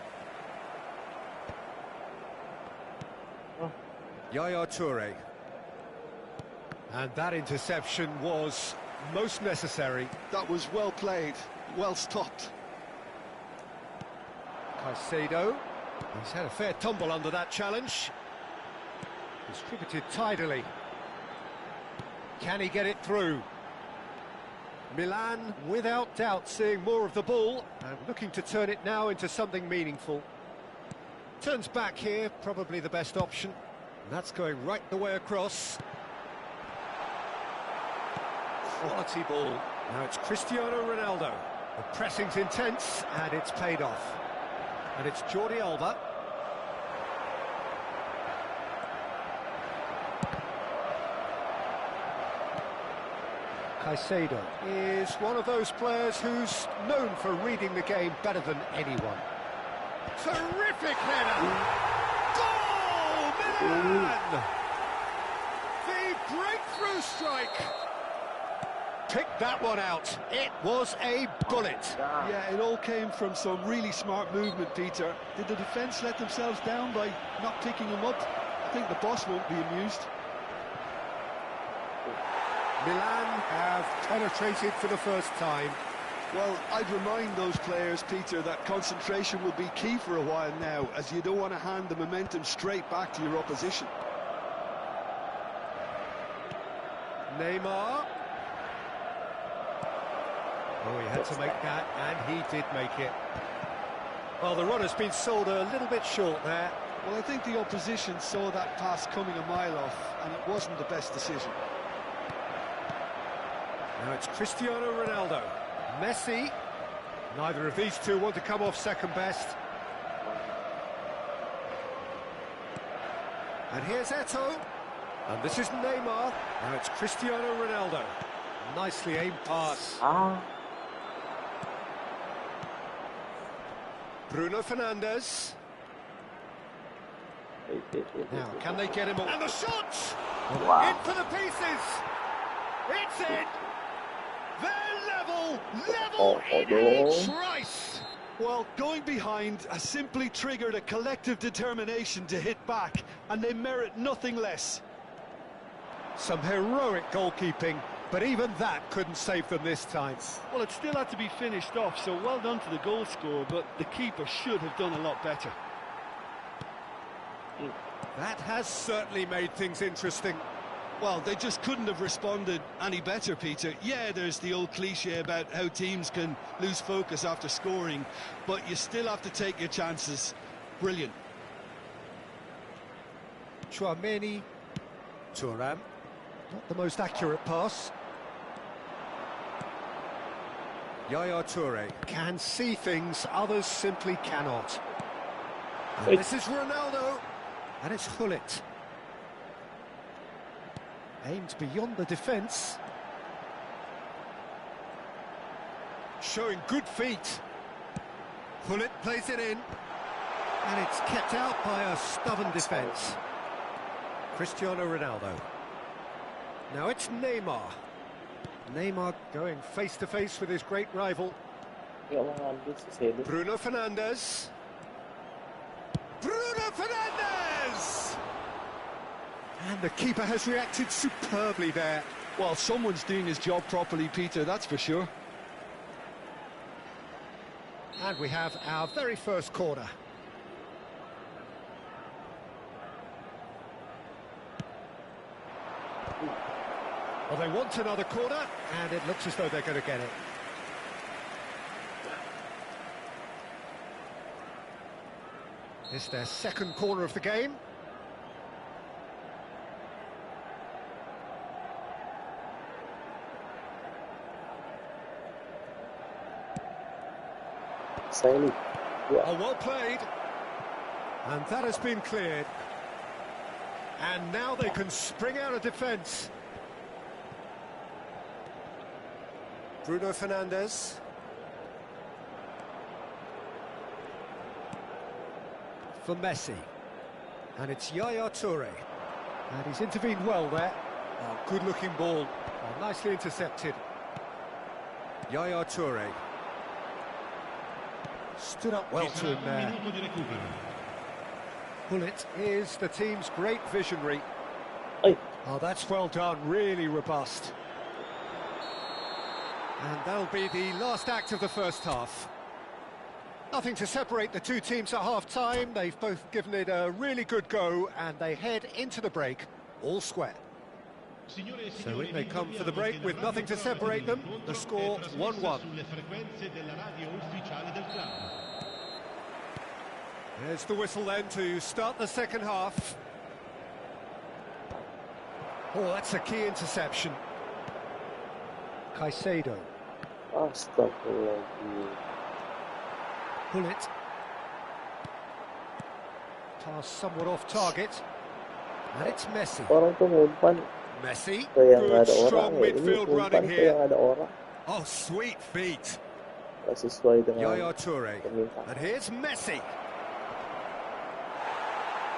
Yaya Toure. And that interception was most necessary. That was well played, well stopped. Caicedo. He's had a fair tumble under that challenge. Distributed tidily. Can he get it through? Milan, without doubt, seeing more of the ball and looking to turn it now into something meaningful. Turns back here, probably the best option. And that's going right the way across. Quality ball. Now it's Cristiano Ronaldo. The pressing's intense, and it's paid off. And it's Jordi Alba. Caicedo is one of those players who's known for reading the game better than anyone. Terrific header! Goal, Milan! The breakthrough strike! Picked that one out. It was a bullet. Yeah, it all came from some really smart movement, Peter. Did the defence let themselves down by not picking him up? I think the boss won't be amused. Milan have penetrated for the first time. Well, I'd remind those players, Peter, that concentration will be key for a while now, as you don't want to hand the momentum straight back to your opposition. Neymar. Oh, he had to make that, and he did make it. Well, the runner's been sold a little bit short there. Well, I think the opposition saw that pass coming a mile off, and it wasn't the best decision. Now it's Cristiano Ronaldo. Messi. Neither of these two want to come off second best. And here's Eto'o. And this is Neymar. Now it's Cristiano Ronaldo. Nicely aimed pass. Bruno Fernandes. Now, can they get him all? And the shot! Wow. In for the pieces! It's in! They're level in each race! Well, going behind has simply triggered a collective determination to hit back, and they merit nothing less. Some heroic goalkeeping, but even that couldn't save them this time. Well, it still had to be finished off, so well done to the goal scorer, but the keeper should have done a lot better. That has certainly made things interesting. Well, they just couldn't have responded any better, Peter. Yeah, there's the old cliche about how teams can lose focus after scoring, but you still have to take your chances. Brilliant. Tchouaméni. Thuram. Not the most accurate pass. Yaya Toure can see things others simply cannot. And this is Ronaldo. And it's Gullit. Aimed beyond the defence. Showing good feet. Gullit plays it in. And it's kept out by a stubborn defence. Cristiano Ronaldo. Now it's Neymar. Neymar going face-to-face with his great rival. Bruno Fernandes. Bruno Fernandes! And the keeper has reacted superbly there. Well, someone's doing his job properly, Peter, that's for sure. And we have our very first corner. Well, they want another corner, and it looks as though they're going to get it. It's their second corner of the game. Oh, well played. And that has been cleared. And now they can spring out of defence. Bruno Fernandes. For Messi. And it's Yaya Toure. And he's intervened well there. Oh, good-looking ball. Oh, nicely intercepted. Yaya Toure. Stood up well to him there. Gullit is the team's great visionary. Oh, that's well done, really robust. And that'll be the last act of the first half. Nothing to separate the two teams at half-time. They've both given it a really good go, and they head into the break all square. So in they come for the break with nothing to separate them. The score 1-1. There's the whistle then to start the second half. Oh, that's a key interception. Caicedo. Gullit. Pass somewhat off target. And it's Messi. Messi, good strong midfield running here. Oh, sweet feet. Yaya Toure. And here's Messi.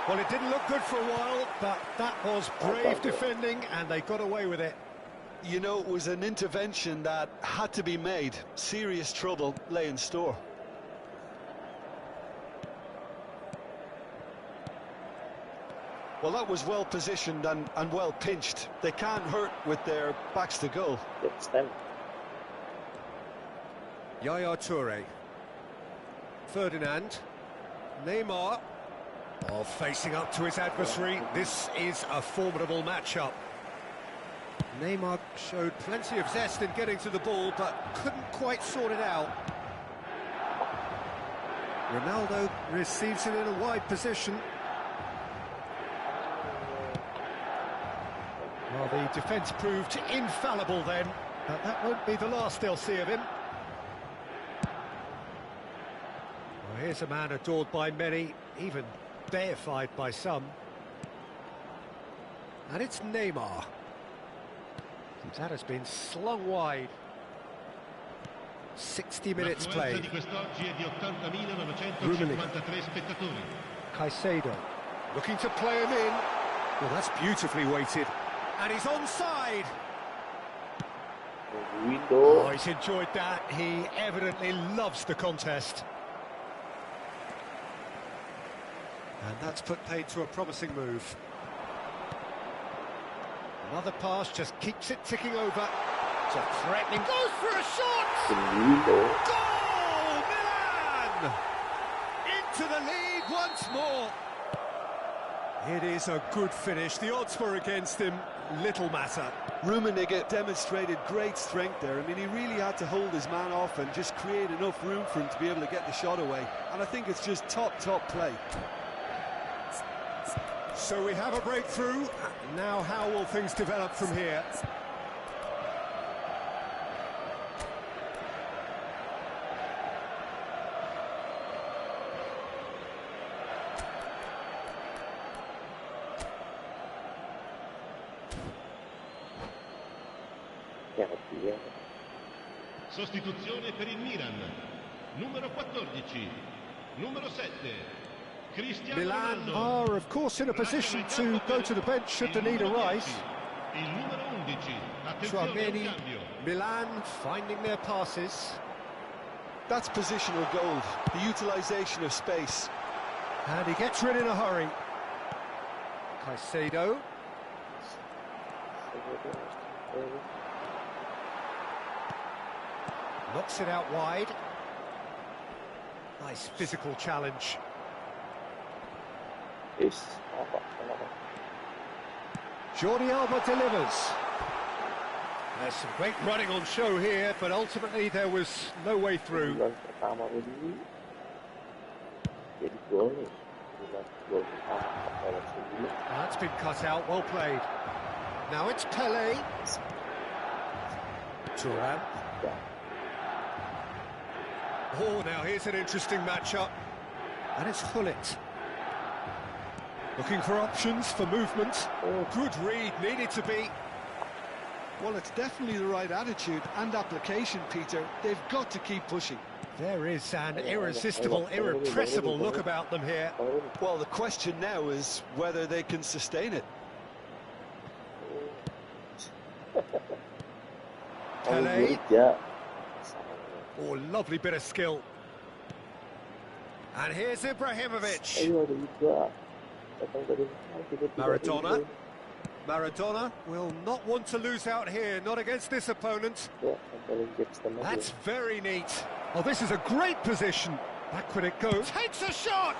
Well, it didn't look good for a while, but that was brave defending, and they got away with it. You know, it was an intervention that had to be made. Serious trouble lay in store. Well, that was well positioned and well pinched. They can't hurt with their backs to goal. Yaya Toure. Ferdinand. Neymar. Oh, facing up to his adversary. This is a formidable matchup. Neymar showed plenty of zest in getting to the ball, but couldn't quite sort it out. Ronaldo receives it in a wide position. Well, the defence proved infallible then, but that won't be the last they'll see of him. Here's a man adored by many, even deified by some. And it's Neymar. That has been slung wide. 60 minutes played. Rummi. Caicedo. Looking to play him in. Well, that's beautifully weighted. And he's onside. Oh, he's enjoyed that. He evidently loves the contest. And that's put paid to a promising move. Another pass just keeps it ticking over. It's a threatening. Goes for a shot! Goal! Milan! Into the lead once more. It is a good finish. The odds were against him. Little matter. Rummenigge demonstrated great strength there. I mean, he really had to hold his man off and just create enough room for him to be able to get the shot away. And I think it's just top play. So we have a breakthrough. Now how will things develop from here? Sostituzione per il Milan. Numero 14. Numero 7. Milan are, of course, in a position to go to the bench should the need arise. Tchouaméni, Milan finding their passes. That's positional gold, the utilisation of space. And he gets rid in a hurry. Caicedo. Knocks it out wide. Nice physical challenge. Jordi Alba delivers. There's some great running on show here, but ultimately there was no way through. That's been cut out, well played. Now it's Pelé. Thuram. Oh, now here's an interesting matchup. And it's Gullit. Looking for options for movement. Oh, good read, needed to be. Well, it's definitely the right attitude and application, Peter. They've got to keep pushing. There is an irresistible, irrepressible look about them here. Well, the question now is whether they can sustain it. Pelé. Oh, lovely bit of skill. And here's Ibrahimovic. Maradona. Maradona will not want to lose out here, not against this opponent. That's very neat. Oh, this is a great position. Backward it goes. Takes a shot!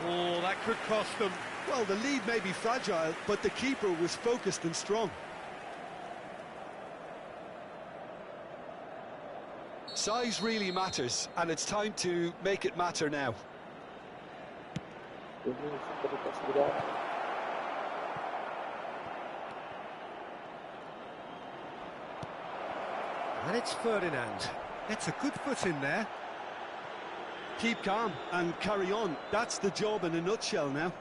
Oh, that could cost them. Well, the lead may be fragile, but the keeper was focused and strong. Size really matters, and it's time to make it matter now. And it's Ferdinand. Gets a good foot in there. Keep calm and carry on. That's the job in a nutshell now.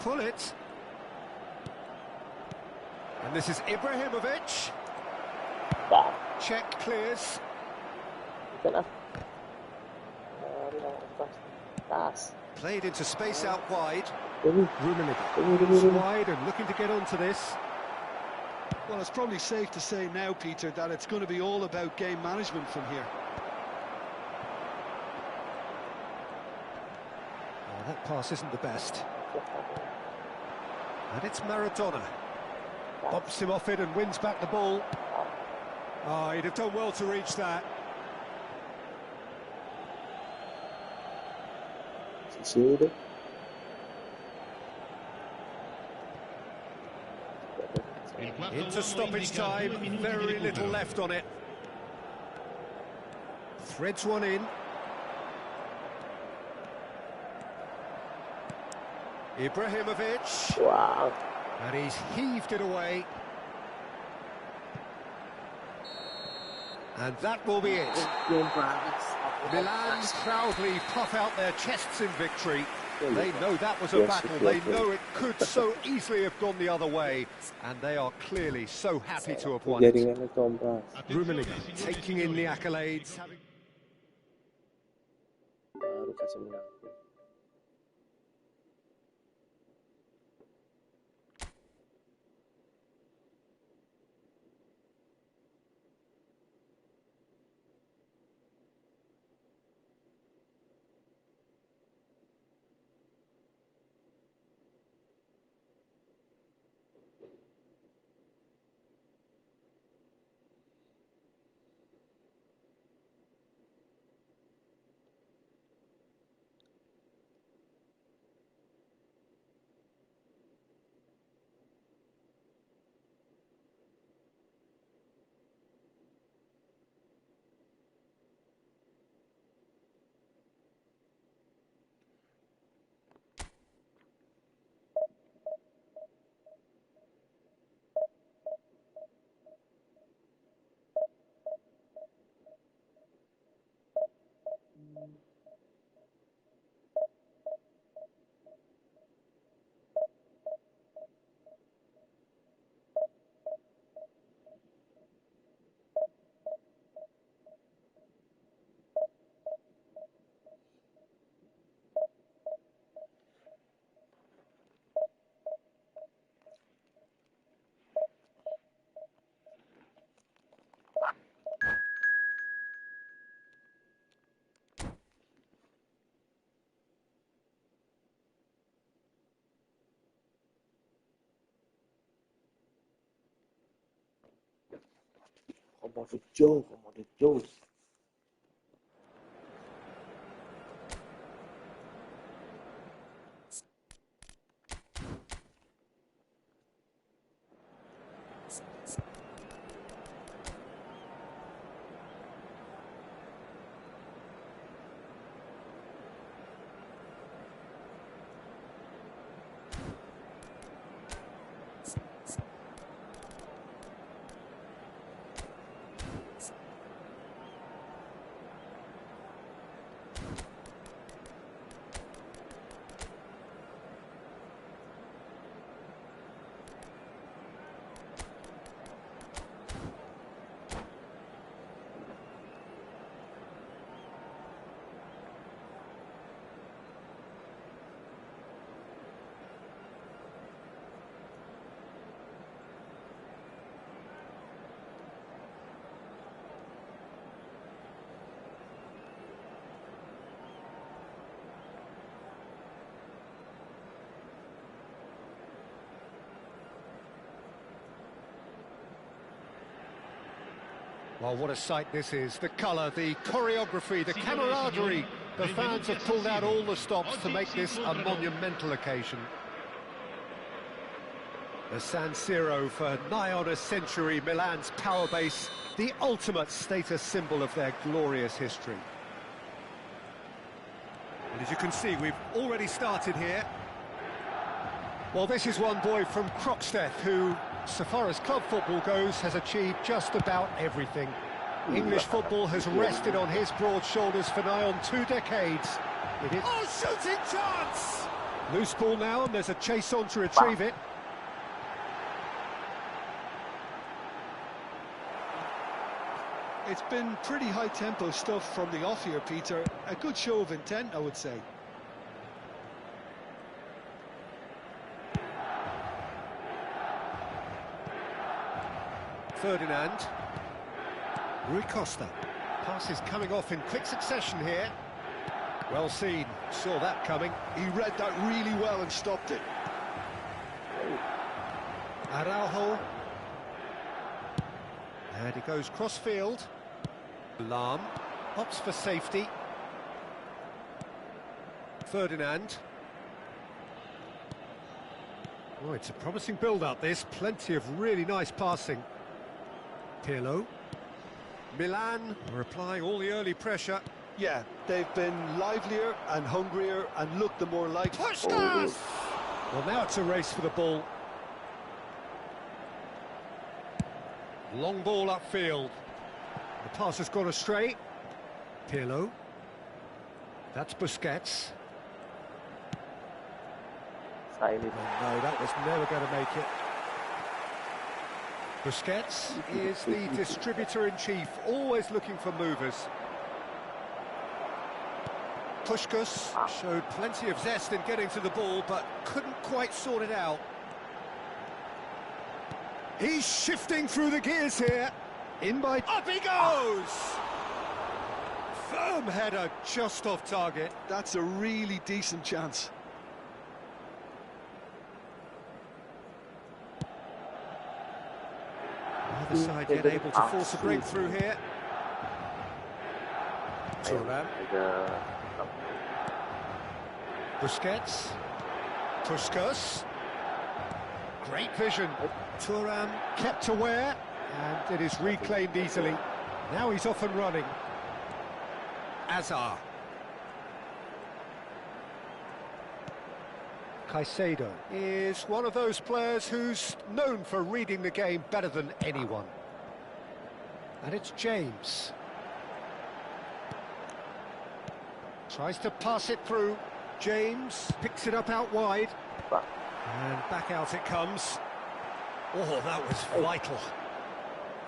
Pull it. And this is Ibrahimovic. Check clears. Played into space out wide. Rummenigge wide and looking to get onto this. Well, it's probably safe to say now, Peter, that it's going to be all about game management from here. Oh, that pass isn't the best. And it's Maradona. Bumps him off it and wins back the ball. Oh, he'd have done well to reach that. Into stoppage time, very little left on it. Threads one in. Ibrahimovic. Wow. And he's heaved it away. And that will be it. Milan proudly puff out their chests in victory. They know that was a battle. They know it could so easily have gone the other way. And they are clearly so happy to have won it. Rummenigge taking in the accolades. Baru kasih mengaku. Komode Joe. Well, what a sight this is. The colour, the choreography, the camaraderie. The fans have pulled out all the stops to make this a monumental occasion. The San Siro for nigh on a century, Milan's power base, the ultimate status symbol of their glorious history. And as you can see, we've already started here. Well, this is one boy from Croxteth who, so far as club football goes, has achieved just about everything. English football has rested on his broad shoulders for nigh on 2 decades. Oh, shooting chance! Loose ball now, and there's a chase on to retrieve it. It's been pretty high-tempo stuff from the off here, Peter. A good show of intent, I would say. Ferdinand. Rui Costa. Passes coming off in quick succession here. Well seen. Saw that coming. He read that really well and stopped it. Araujo. And he goes cross-field. Lahm opts for safety. Ferdinand. Oh, it's a promising build-up, this. Plenty of really nice passing. Pirlo. Milan are applying all the early pressure. Yeah, they've been livelier and hungrier and looked the more like... Pushkas! Well, now it's a race for the ball. Long ball upfield. The pass has gone astray. Pirlo. That's Busquets. Saya ini. Oh, no, that was never going to make it. Busquets is the distributor-in-chief, always looking for movers. Puskás showed plenty of zest in getting to the ball, but couldn't quite sort it out. He's shifting through the gears here. In by... Up he goes! Firm header, just off target. That's a really decent chance. Neither side yet able to force a breakthrough here. Thuram. Busquets. Puskás. Great vision. Thuram kept aware, and it is reclaimed easily. Now he's off and running. Azar. Caicedo is one of those players who's known for reading the game better than anyone. And it's James. Tries to pass it through. James picks it up out wide. And back out it comes. Oh, that was vital.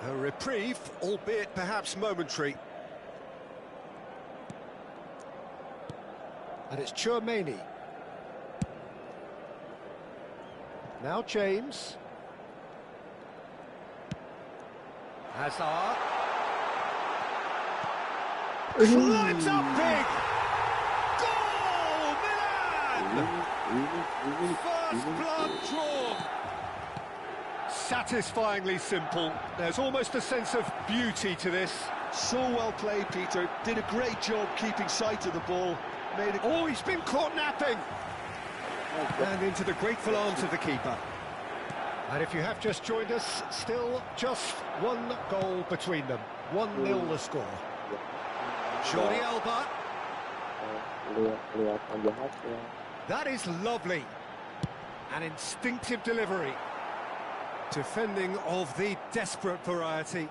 A reprieve, albeit perhaps momentary. And it's Tchouaméni. Now James. Hazard. Climbs up big! Goal! Milan! First blood drawn. Satisfyingly simple. There's almost a sense of beauty to this. So well played, Peter. Did a great job keeping sight of the ball. Made it... Oh, he's been caught napping! And into the grateful arms of the keeper. And if you have just joined us, still just one goal between them. 1-0 the score. Jordi Alba. That is lovely. An instinctive delivery. Defending of the desperate variety.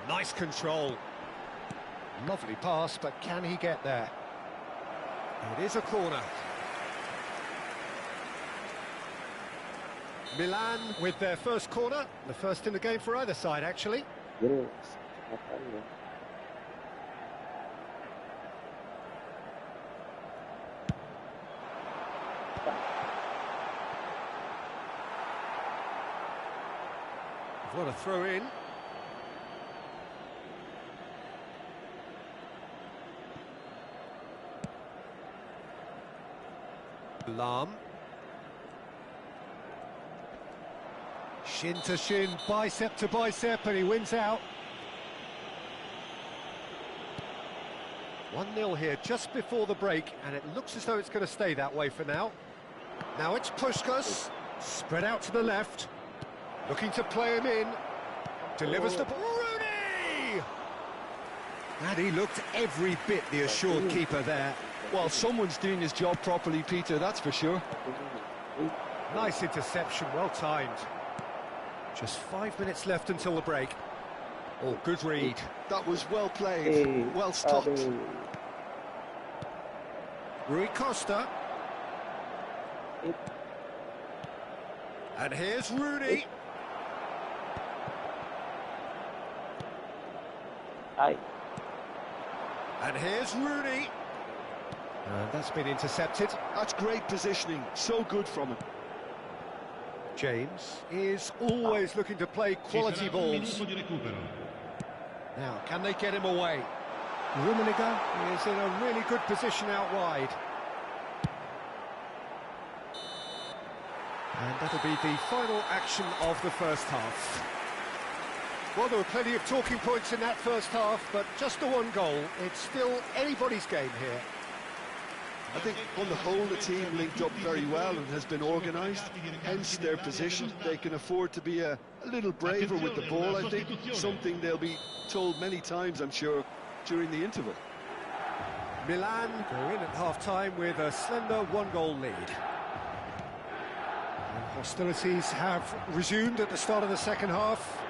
Nice control. Lovely pass, but can he get there? It is a corner. Milan with their first corner, the first in the game for either side, actually. What a throw in. Lam. Shin to shin, bicep to bicep, and he wins out. 1-0 here just before the break, and it looks as though it's going to stay that way for now. Now it's Puskás, spread out to the left, looking to play him in. Delivers the ball. Rooney! And he looked every bit the assured keeper there. Well, someone's doing his job properly, Peter, that's for sure. Nice interception, well timed. Just 5 minutes left until the break. Oh, good read. That was well played, well stopped. Rui Costa. And here's Rooney. And here's Rooney. And that's been intercepted. That's great positioning, so good from him. James is always looking to play quality balls. Now, can they get him away? Rummenigge is in a really good position out wide. And that'll be the final action of the first half. Well, there were plenty of talking points in that first half, but just the one goal. It's still anybody's game here. I think on the whole the team linked up very well and has been organised, hence their position. They can afford to be a little braver with the ball, I think, something they'll be told many times, I'm sure, during the interval. Milan go in at half-time with a slender one-goal lead. And hostilities have resumed at the start of the second half.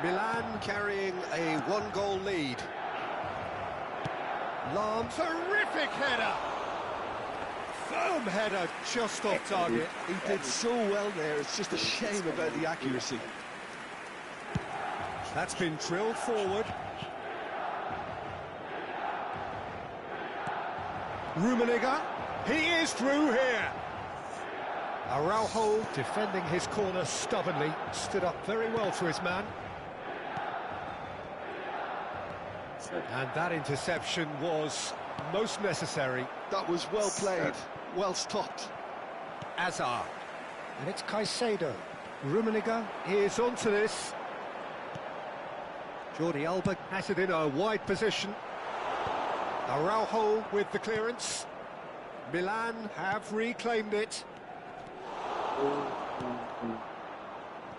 Milan carrying a one-goal lead. Lam, terrific header! Firm header, just off target. He did so well there, it's just a shame about the accuracy. That's been drilled forward. Rummenigge, he is through here. Araujo defending his corner stubbornly, stood up very well to his man. And that interception was most necessary. That was well played, well stopped. Azar, and it's Caicedo. Rummenigge is onto this. Jordi Alba has it in a wide position. Araujo with the clearance. Milan have reclaimed it.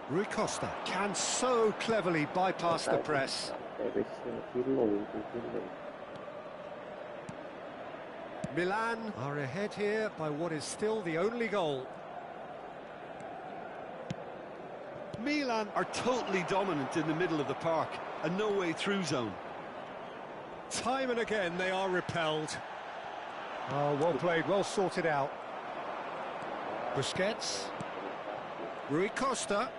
Rui Costa can so cleverly bypass the press. Milan are ahead here by what is still the only goal. Milan are totally dominant in the middle of the park, a no-way through zone. Time and again they are repelled. Oh, well played, well sorted out. Busquets. Rui Costa.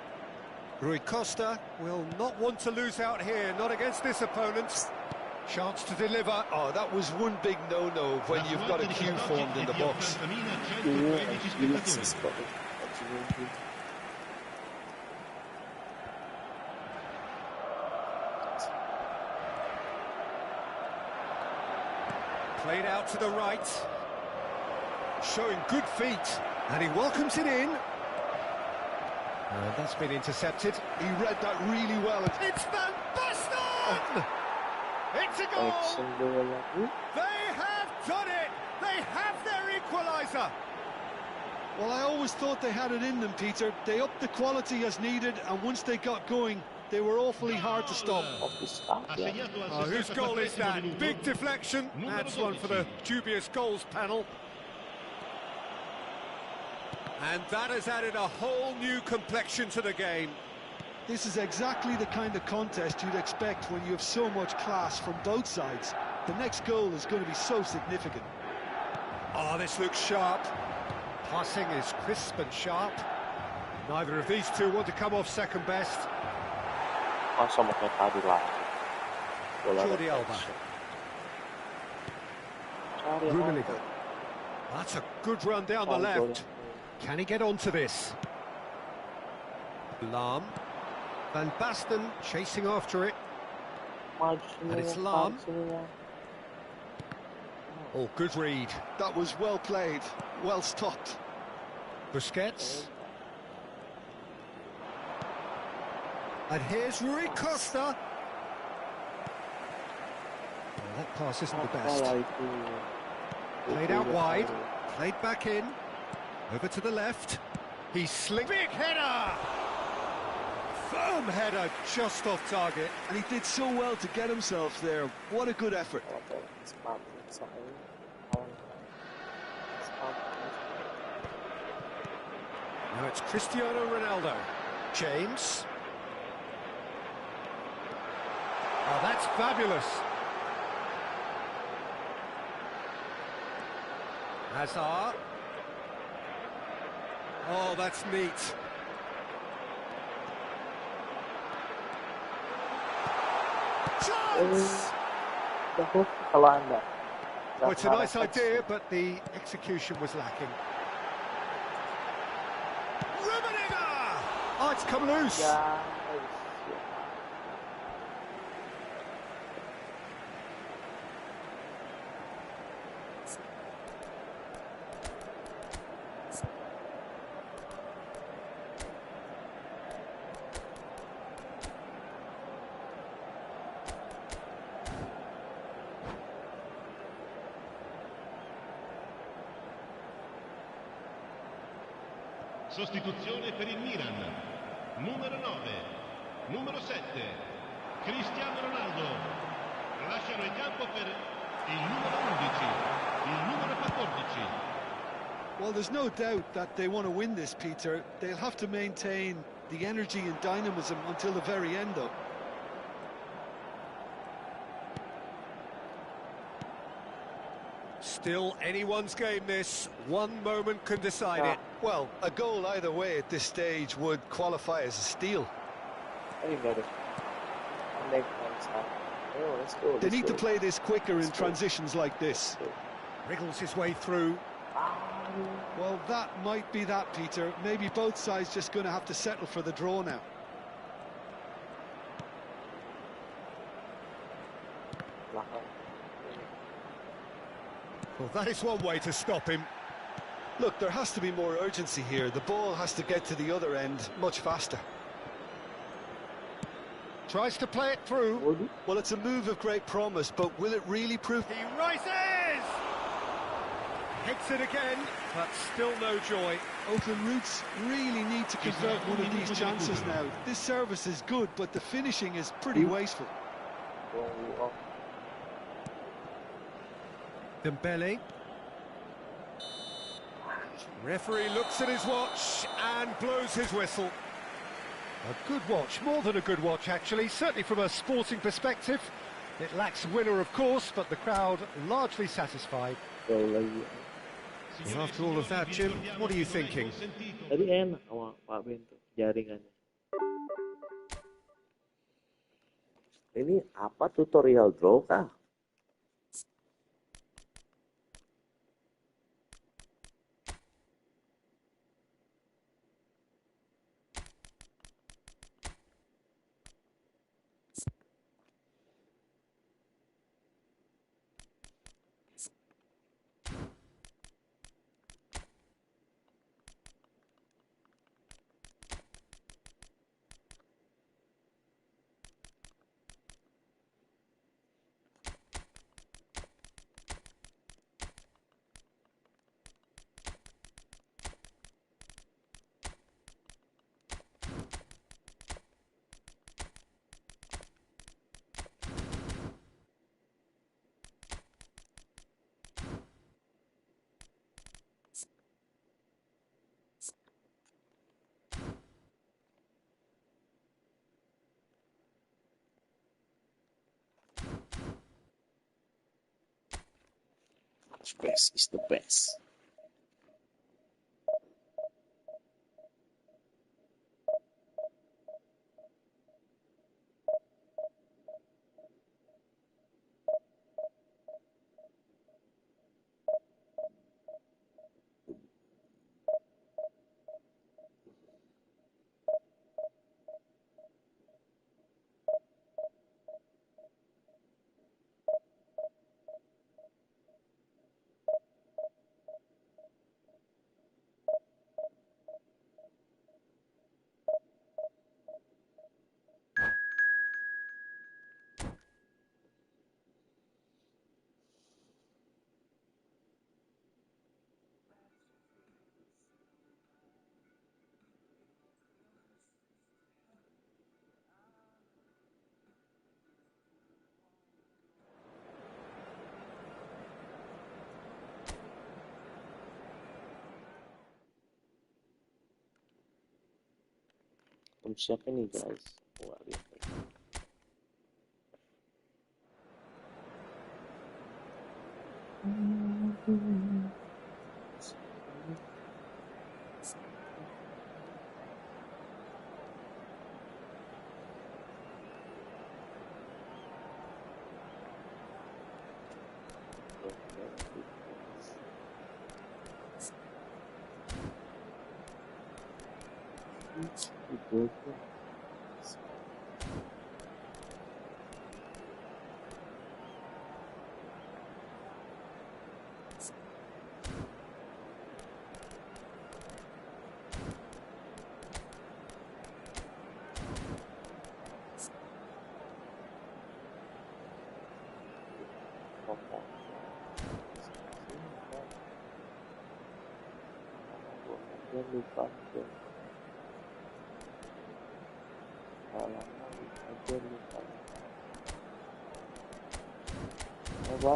Rui Costa will not want to lose out here, not against this opponent. Chance to deliver. Oh, that was one big no-no when you've got a queue formed in the box. Played out to the right. Showing good feet. And he welcomes it in. And that's been intercepted. He read that really well. It's Van Basten! It's a goal! They have done it! They have their equaliser! Well, I always thought they had it in them, Peter. They upped the quality as needed, and once they got going, they were awfully hard to stop. Oh, whose goal is that? Big deflection. That's one for the dubious goals panel. And that has added a whole new complexion to the game. This is exactly the kind of contest you'd expect when you have so much class from both sides. The next goal is going to be so significant. Oh, this looks sharp. Passing is crisp and sharp. Neither of these two want to come off second best. Jordi Alba. Rummenigge. That's a good run down the left. Can he get onto this? Lam. Van Basten chasing after it. And it's Lam. Oh, good read. That was well played, well stopped. Busquets. And here's Rui Costa. Oh, that pass isn't the best. Played out wide, played back in, over to the left. He's slick. Big header! Firm header, just off target. And he did so well to get himself there. What a good effort. Now it's Cristiano Ronaldo. James. Oh, that's fabulous. Hazard. Oh, that's neat. Chance! Well, it's a nice idea, but the execution was lacking. Rummenigge! Oh, it's come loose. Sostituzione per il Milan. Numero 9, numero 7, Cristiano Ronaldo. Lasciano il campo per il numero 11, il numero 14. Well, there's no doubt that they want to win this, Peter. They'll have to maintain the energy and dynamism until the very end, though. Still anyone's game this. One moment can decide it. Well, a goal either way at this stage would qualify as a steal. They need to play this quicker in transitions like this. Wriggles his way through. Well, that might be that, Peter. Maybe both sides just going to have to settle for the draw now. Well, that is one way to stop him. Look, there has to be more urgency here. The ball has to get to the other end much faster. Tries to play it through. Well, it's a move of great promise, but will it really prove... He rises! Hits it again, but still no joy. Oakland Roots really need to convert one of these chances now. This service is good, but the finishing is pretty wasteful. Dembele. Referee looks at his watch and blows his whistle. A good watch, more than a good watch actually, certainly from a sporting perspective. It lacks winner of course, but the crowd largely satisfied. Well, after all of that, Jim, what are you thinking? Tadi enak sama Pak Bento jaringannya. Ini apa tutorial draw kah? Best is the best. Siapa nih guys? Wah, lihat. Lupa aja lupa apa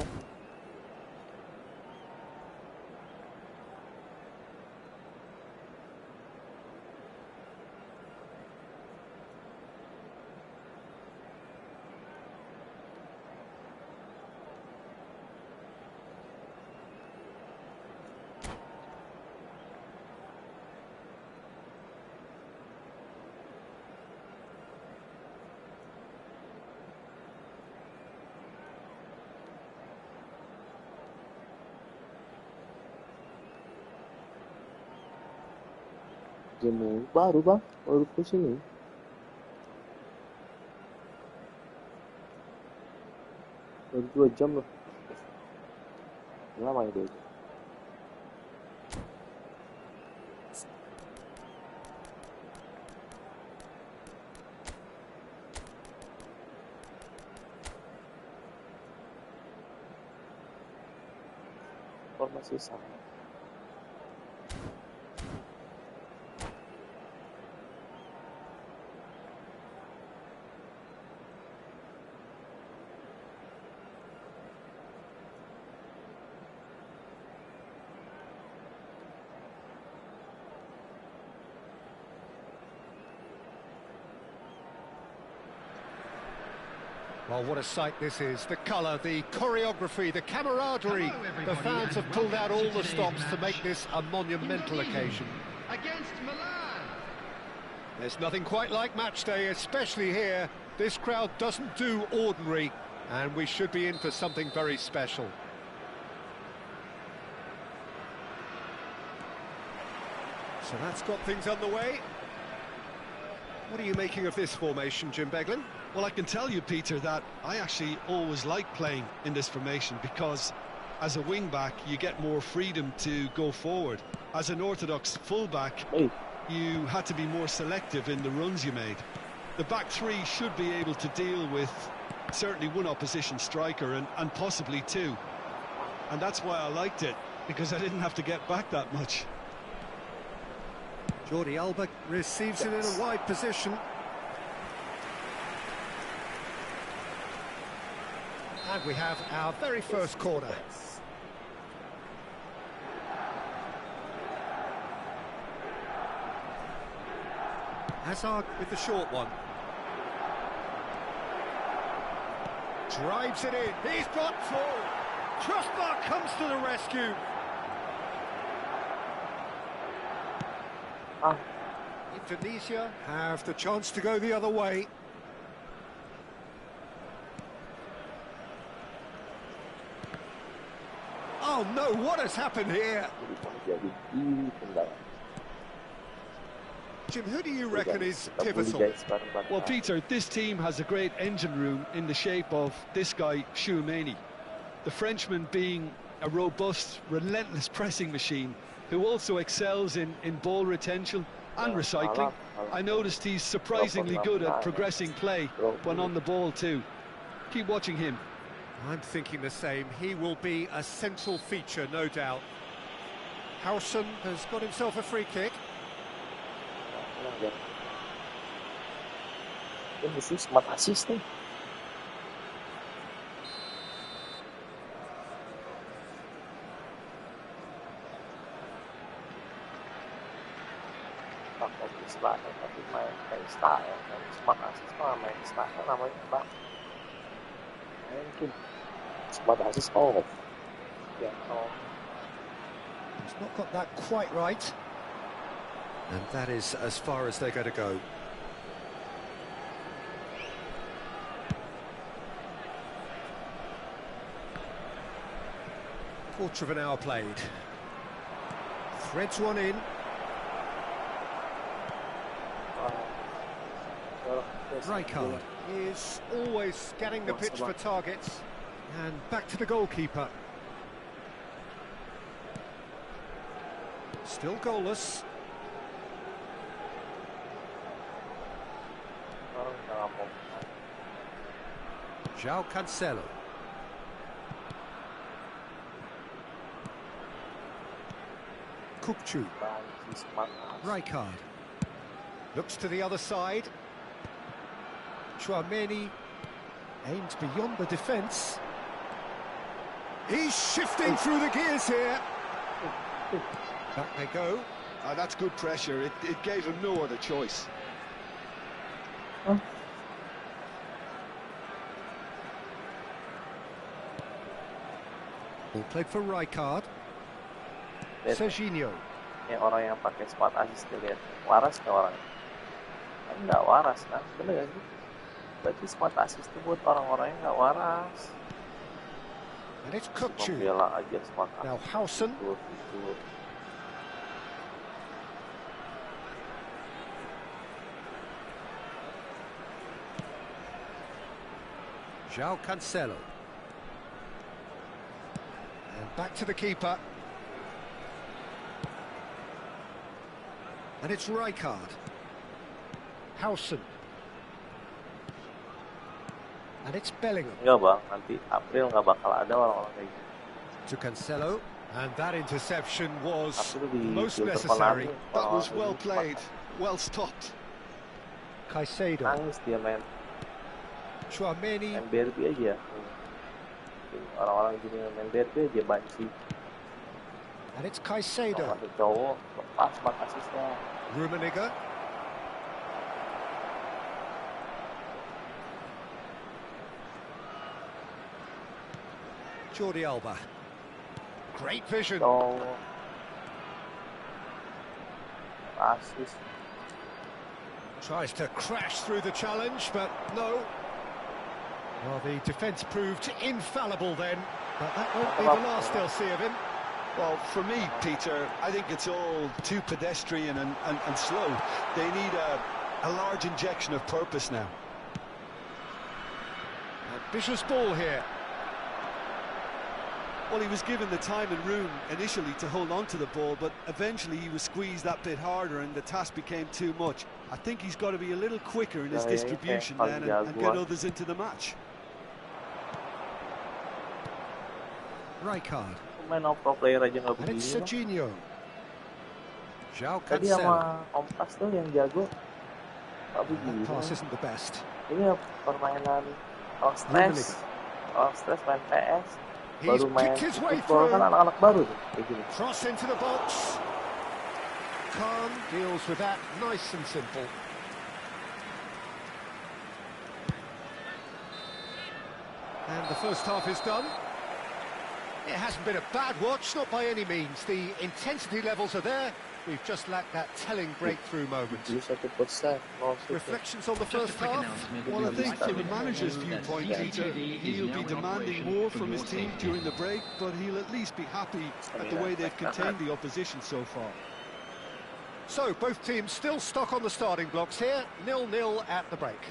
Game baru bang, baru push ini. Baru 2 jam loh. Lama ya 2 jam. Formasi sama. Well, what a sight this is. The colour, the choreography, the camaraderie. The fans have pulled out all the stops to make this a monumental occasion. Against Milan. There's nothing quite like match day, especially here. This crowd doesn't do ordinary, and we should be in for something very special. So that's got things underway. What are you making of this formation, Jim Beglin? Well, I can tell you, Peter, that I actually always like playing in this formation because as a wing-back, you get more freedom to go forward. As an orthodox full-back, you had to be more selective in the runs you made. The back three should be able to deal with certainly one opposition striker and possibly two. And that's why I liked it, because I didn't have to get back that much. Jordi Alba receives it in a wide position. And we have our very first corner. Hazard with the short one. Drives it in. He's got forward. Trustmark comes to the rescue. Indonesia have the chance to go the other way. Oh no, what has happened here? Jim, who do you reckon is pivotal? Well, Peter, this team has a great engine room in the shape of this guy, Tchouaméni. The Frenchman being a robust, relentless pressing machine who also excels in ball retention and recycling. I noticed he's surprisingly good at progressing play when on the ball too. Keep watching him. I'm thinking the same. He will be a central feature, no doubt. Howson has got himself a free kick. This is smart assist nih. Tapi main kayak style, smart assist malah main style namanya Bang. Mungkin smart assist off. Yeah, off. He's not got that quite right. And that is as far as they're going to go. Quarter of an hour played. Threads one in. Rijkaard is always scanning the pitch for targets. And back to the goalkeeper. Still goalless. João Cancelo. Kukçu. Rijkaard. Looks to the other side. Tchouaméni aims beyond the defence. He's shifting through the gears here. Back they go. That's good pressure. It gave him no other choice. Ball played for Rijkaard. Serginho. Ini orang yang pakai smart assist dilihat waras nggak orang? Kan nggak waras kan, bener gak sih? Berarti smart assist itu buat orang-orang yang nggak waras. And it's Kukçu. Aja smart assist. Now Howson. João Cancelo. And back to the keeper. And it's Rijkaard. Howson. And it's Bellingham. Enggak bang, nanti April nggak bakal ada orang-orang kayak gitu. To Cancelo. And that interception was April di most filter necessary. penalti, That was orang-orang well ini played, well stopped. Caicedo. nangis dia main Tchouaméni. derby aja. Orang-orang gini main derby aja banci. And it's Caicedo. Kalau ada cowok lepas mak asisnya. Rummenigge. Jordi Alba. Great vision. Cowok asis. Tries to crash through the challenge, but no. Well, the defence proved infallible then, but that won't be the last they'll see of him. Well, for me, Peter, I think it's all too pedestrian and slow. They need a large injection of purpose now. Ambitious ball here. Well, he was given the time and room initially to hold on to the ball, but eventually he was squeezed that bit harder and the task became too much. I think he's got to be a little quicker in his distribution then and get others into the match. Rijkaard. Main pro player aja nggak And it's begini. Serginho. João Tadi Cancelo. sama Kompas tuh yang jago nggak That begini. pass isn't the best. Ini permainan kalau stres main PS. He's Baru main picked his way football kan through. anak-anak baru tuh kayak gini. Cross into the box. Khan deals with that nice and simple. And the first half is done. It hasn't been a bad watch, not by any means. The intensity levels are there. We've just lacked that telling breakthrough moment. 71%. Reflections on the first half? Well, I think from the manager's viewpoint, Peter, he'll be demanding more from his team during the break, but he'll at least be happy at the way they've contained the opposition so far. So, both teams still stuck on the starting blocks here, 0-0 at the break.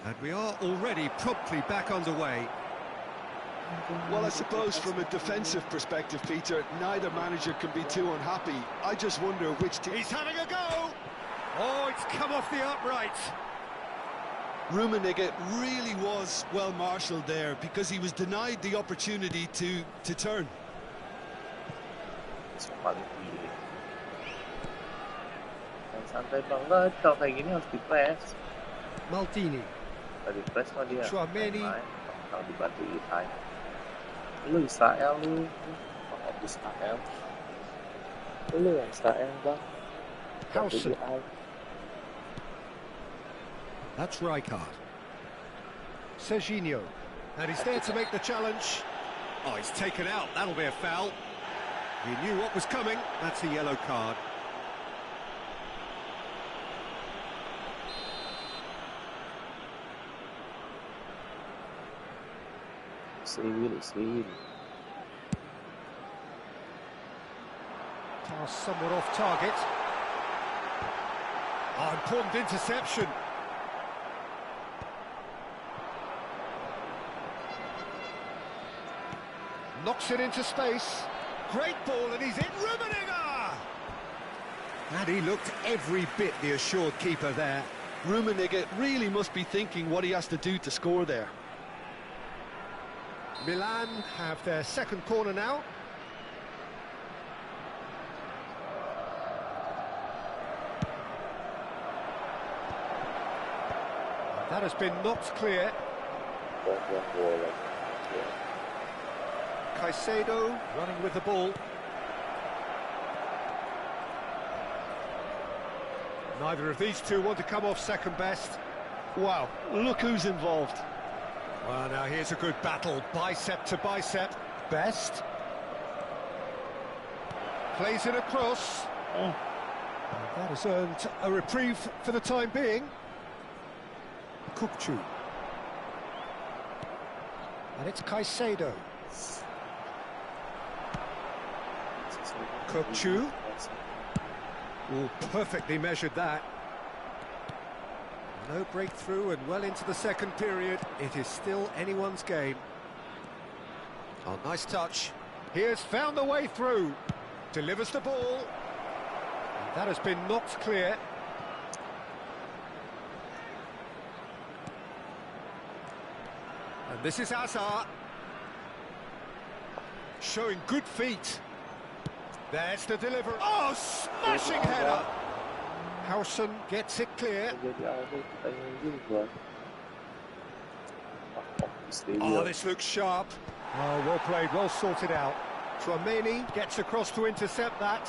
And we are already promptly back underway. Well, I suppose from a defensive perspective, Peter, neither manager can be too unhappy. I just wonder which team... He's having a go! Oh, it's come off the upright. Rummenigge really was well marshalled there because he was denied the opportunity to turn. Santai banget, kalau kayak gini harus di-press. Maldini. Tadi press mah dia. Tchouaméni. Kalau dibantu Itai. Lu Israel lu. Oh, Israel. Lu yang Israel bang. Howson. That's Rijkaard. Serginho. And he's there to make the challenge. Oh, he's taken out. That'll be a foul. He knew what was coming. That's a yellow card. Sriwil. Pass somewhat off target. Oh, important interception. Knocks it into space. Great ball, and he's in. Rummenigge! And he looked every bit the assured keeper there. Rummenigge really must be thinking what he has to do to score there. Milan have their second corner now. That has been knocked clear. Caicedo running with the ball. Neither of these two want to come off second best. Wow, look who's involved. Well, now here's a good battle, bicep to bicep. Best. Plays it across. And that has earned a reprieve for the time being. Kukçu. And it's Caicedo. Kukçu. Oh, perfectly measured that. No breakthrough and well into the second period. It is still anyone's game. Oh, nice touch. He has found the way through. Delivers the ball. And that has been knocked clear. And this is Hazard. Showing good feet. There's the delivery. Oh, smashing header. Howson gets it clear. Oh, this looks sharp. Oh, well played, well sorted out. Chouameni gets across to intercept that.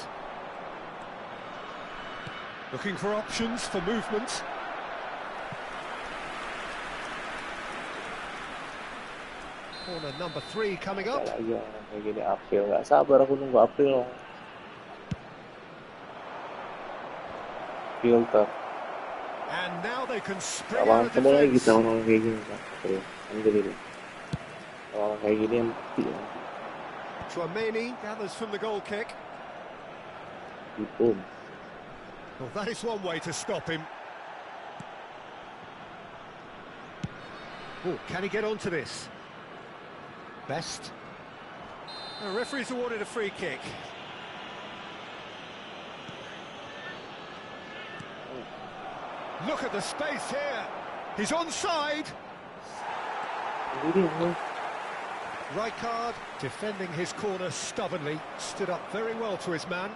Looking for options for movement. Corner number 3 coming up. Kayak gini April, nggak sabar aku nunggu April. Filter. And now they can spring Kalau out of ketemu lagi defense. kita orang kayak gini, Pak. April. Alhamdulillah. Orang kayak gini yang mati. Chouameni gathers from the goal kick. Boom. Well, that is one way to stop him. Oh, can he get onto this? Best. The referee's awarded a free kick. Look at the space here. He's onside. Rijkaard defending his corner stubbornly, stood up very well to his man.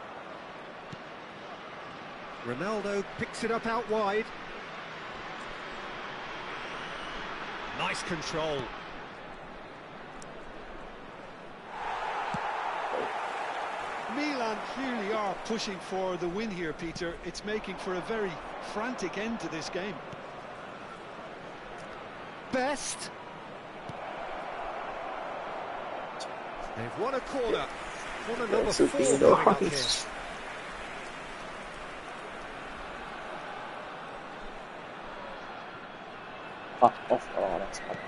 Ronaldo picks it up out wide. Nice control. Milan clearly are pushing for the win here, Peter. It's making for a very frantic end to this game. Best. They've won a corner. Corner number 4 coming up here.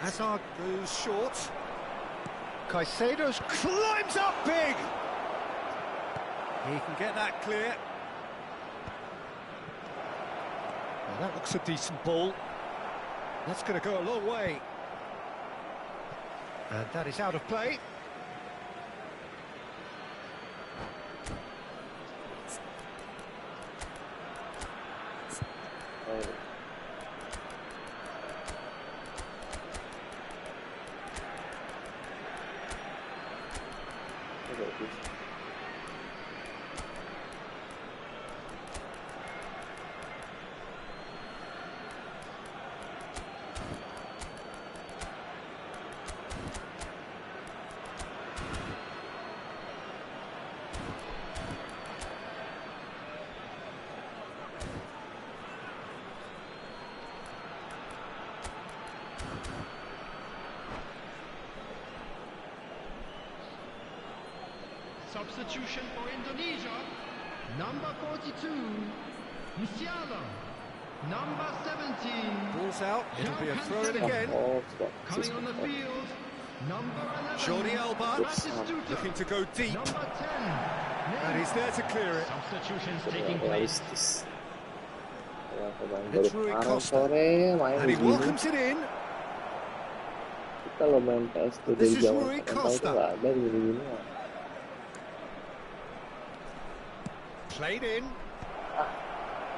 Hazard goes short. Caicedo climbs up big. He can get that clear. Well, that looks a decent ball. That's going to go a long way. And that is out of play. Substitution for Indonesia. Number 42, Musiala. Number 17. Ball's out, it'll be a throw in again. Coming on the field, number 11. Jordi Alba looking to go deep. Number 10. And he's there to clear it. Substitutions taking place. It's Rui Costa. And he welcomes it in. Kalau main PS tuh dari zaman sekarang tuh nggak ada gini-gini. Played in.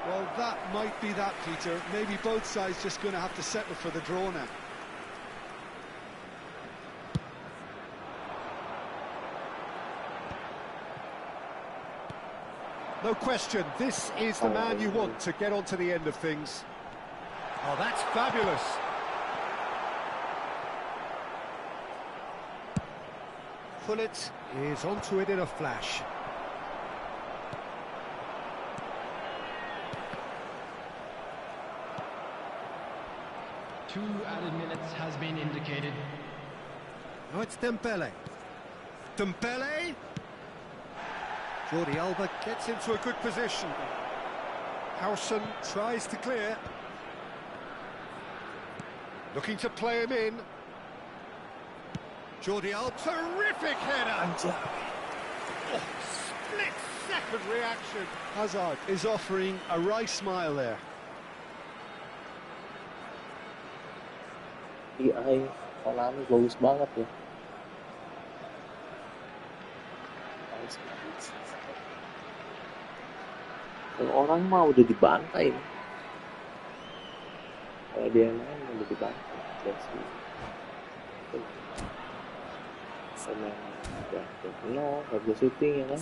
Well, that might be that, Peter. Maybe both sides just going to have to settle for the draw now. No question, this is the man you want to get onto the end of things. Oh, that's fabulous. Pullet is onto it in a flash. Two added minutes has been indicated. Oh, it's Dembele. Dembele. Jordi Alba gets into a good position. Howson tries to clear. Looking to play him in. Jordi Alba, terrific header! Oh, split-second reaction. Hazard is offering a wry smile there. AI Konami bagus banget ya. Bagus banget. Kalau orang mah udah dibantai nih. Kalau dia main udah dibantai. Dan si pemain no, nggak bisa syuting ya kan.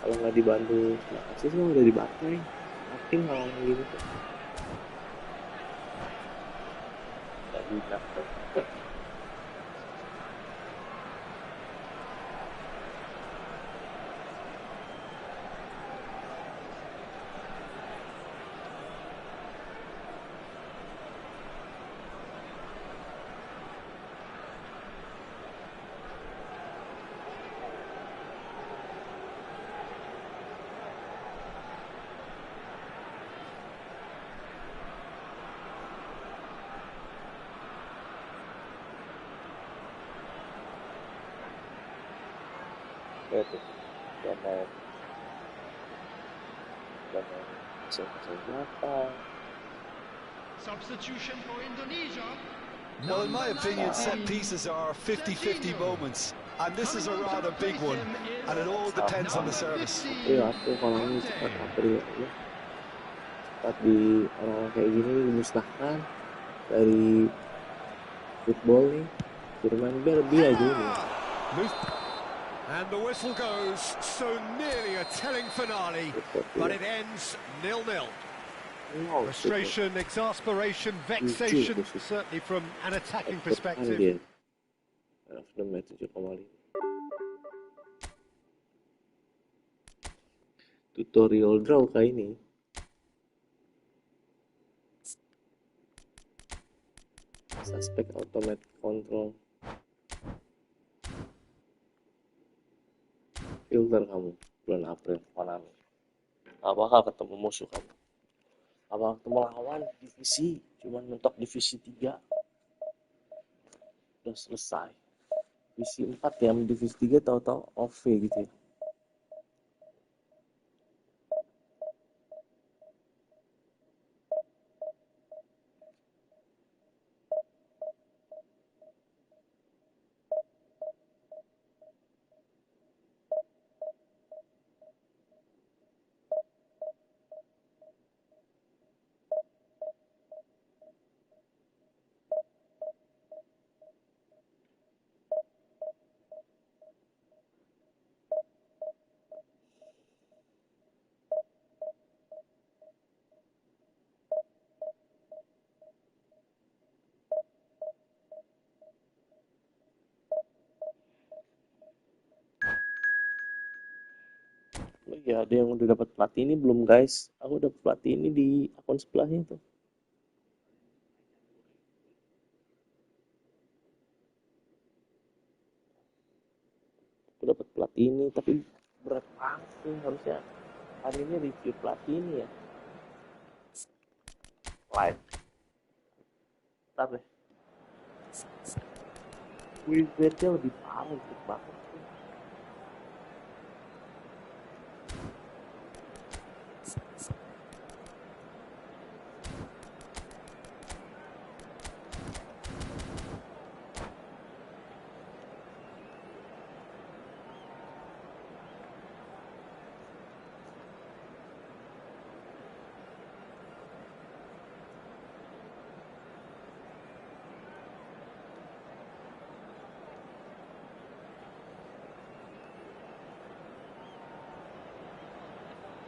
Kalau nggak dibantu sama asis mah udah dibantai. Makin hal yang gitu tuh. Nggak bisa. Itu dan belakang. Substitution for Indonesia. Well, in my opinion, set pieces are 50-50 moments, and this is a rather big one, and it all depends on the service. Iya, aku kalau ini cepat April ya. Cepat di orang-orang kayak gini dimusnahkan dari football nih. Jerman lebih aja ini. And the whistle goes, so nearly a telling finale, but it ends 0-0. Frustration, exasperation, vexation, certainly from an attacking perspective. Tutorial draw kayak ini. Suspect automatic control. Filter kamu bulan April Konami. Apakah ketemu musuh kamu? Apakah ketemu lawan divisi cuman mentok divisi 3? Udah selesai. Divisi 4 ya, divisi 3 tahu-tahu OV gitu ya. Oh iya, ada yang udah dapat pelatih ini belum guys? Aku dapat pelatih ini di akun sebelahnya tuh. Aku dapat pelatih ini, tapi berat banget sih, harusnya hari ini review pelatih ini ya. Live. Ntar deh. Wizardnya lebih parah gitu banget.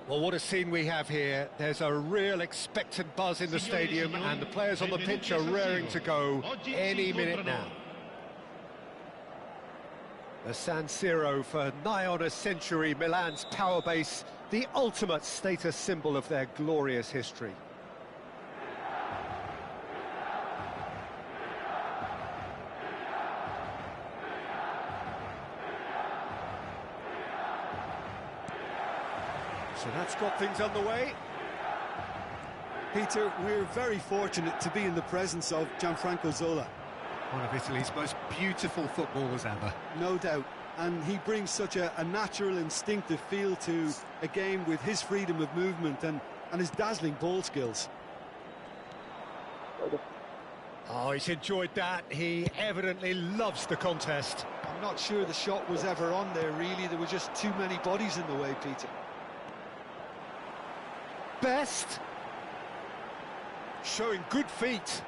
Well, what a scene we have here. There's a real expectant buzz in the stadium, and the players on the pitch are raring to go any minute now. The San Siro, for nigh on a century, Milan's power base, the ultimate status symbol of their glorious history. So that's got things underway. Peter, we're very fortunate to be in the presence of Gianfranco Zola. One of Italy's most beautiful footballers ever. No doubt. And he brings such a natural, instinctive feel to a game with his freedom of movement and his dazzling ball skills. Oh, he's enjoyed that. He evidently loves the contest. I'm not sure the shot was ever on there, really. There were just too many bodies in the way, Peter. Best. Showing good feet.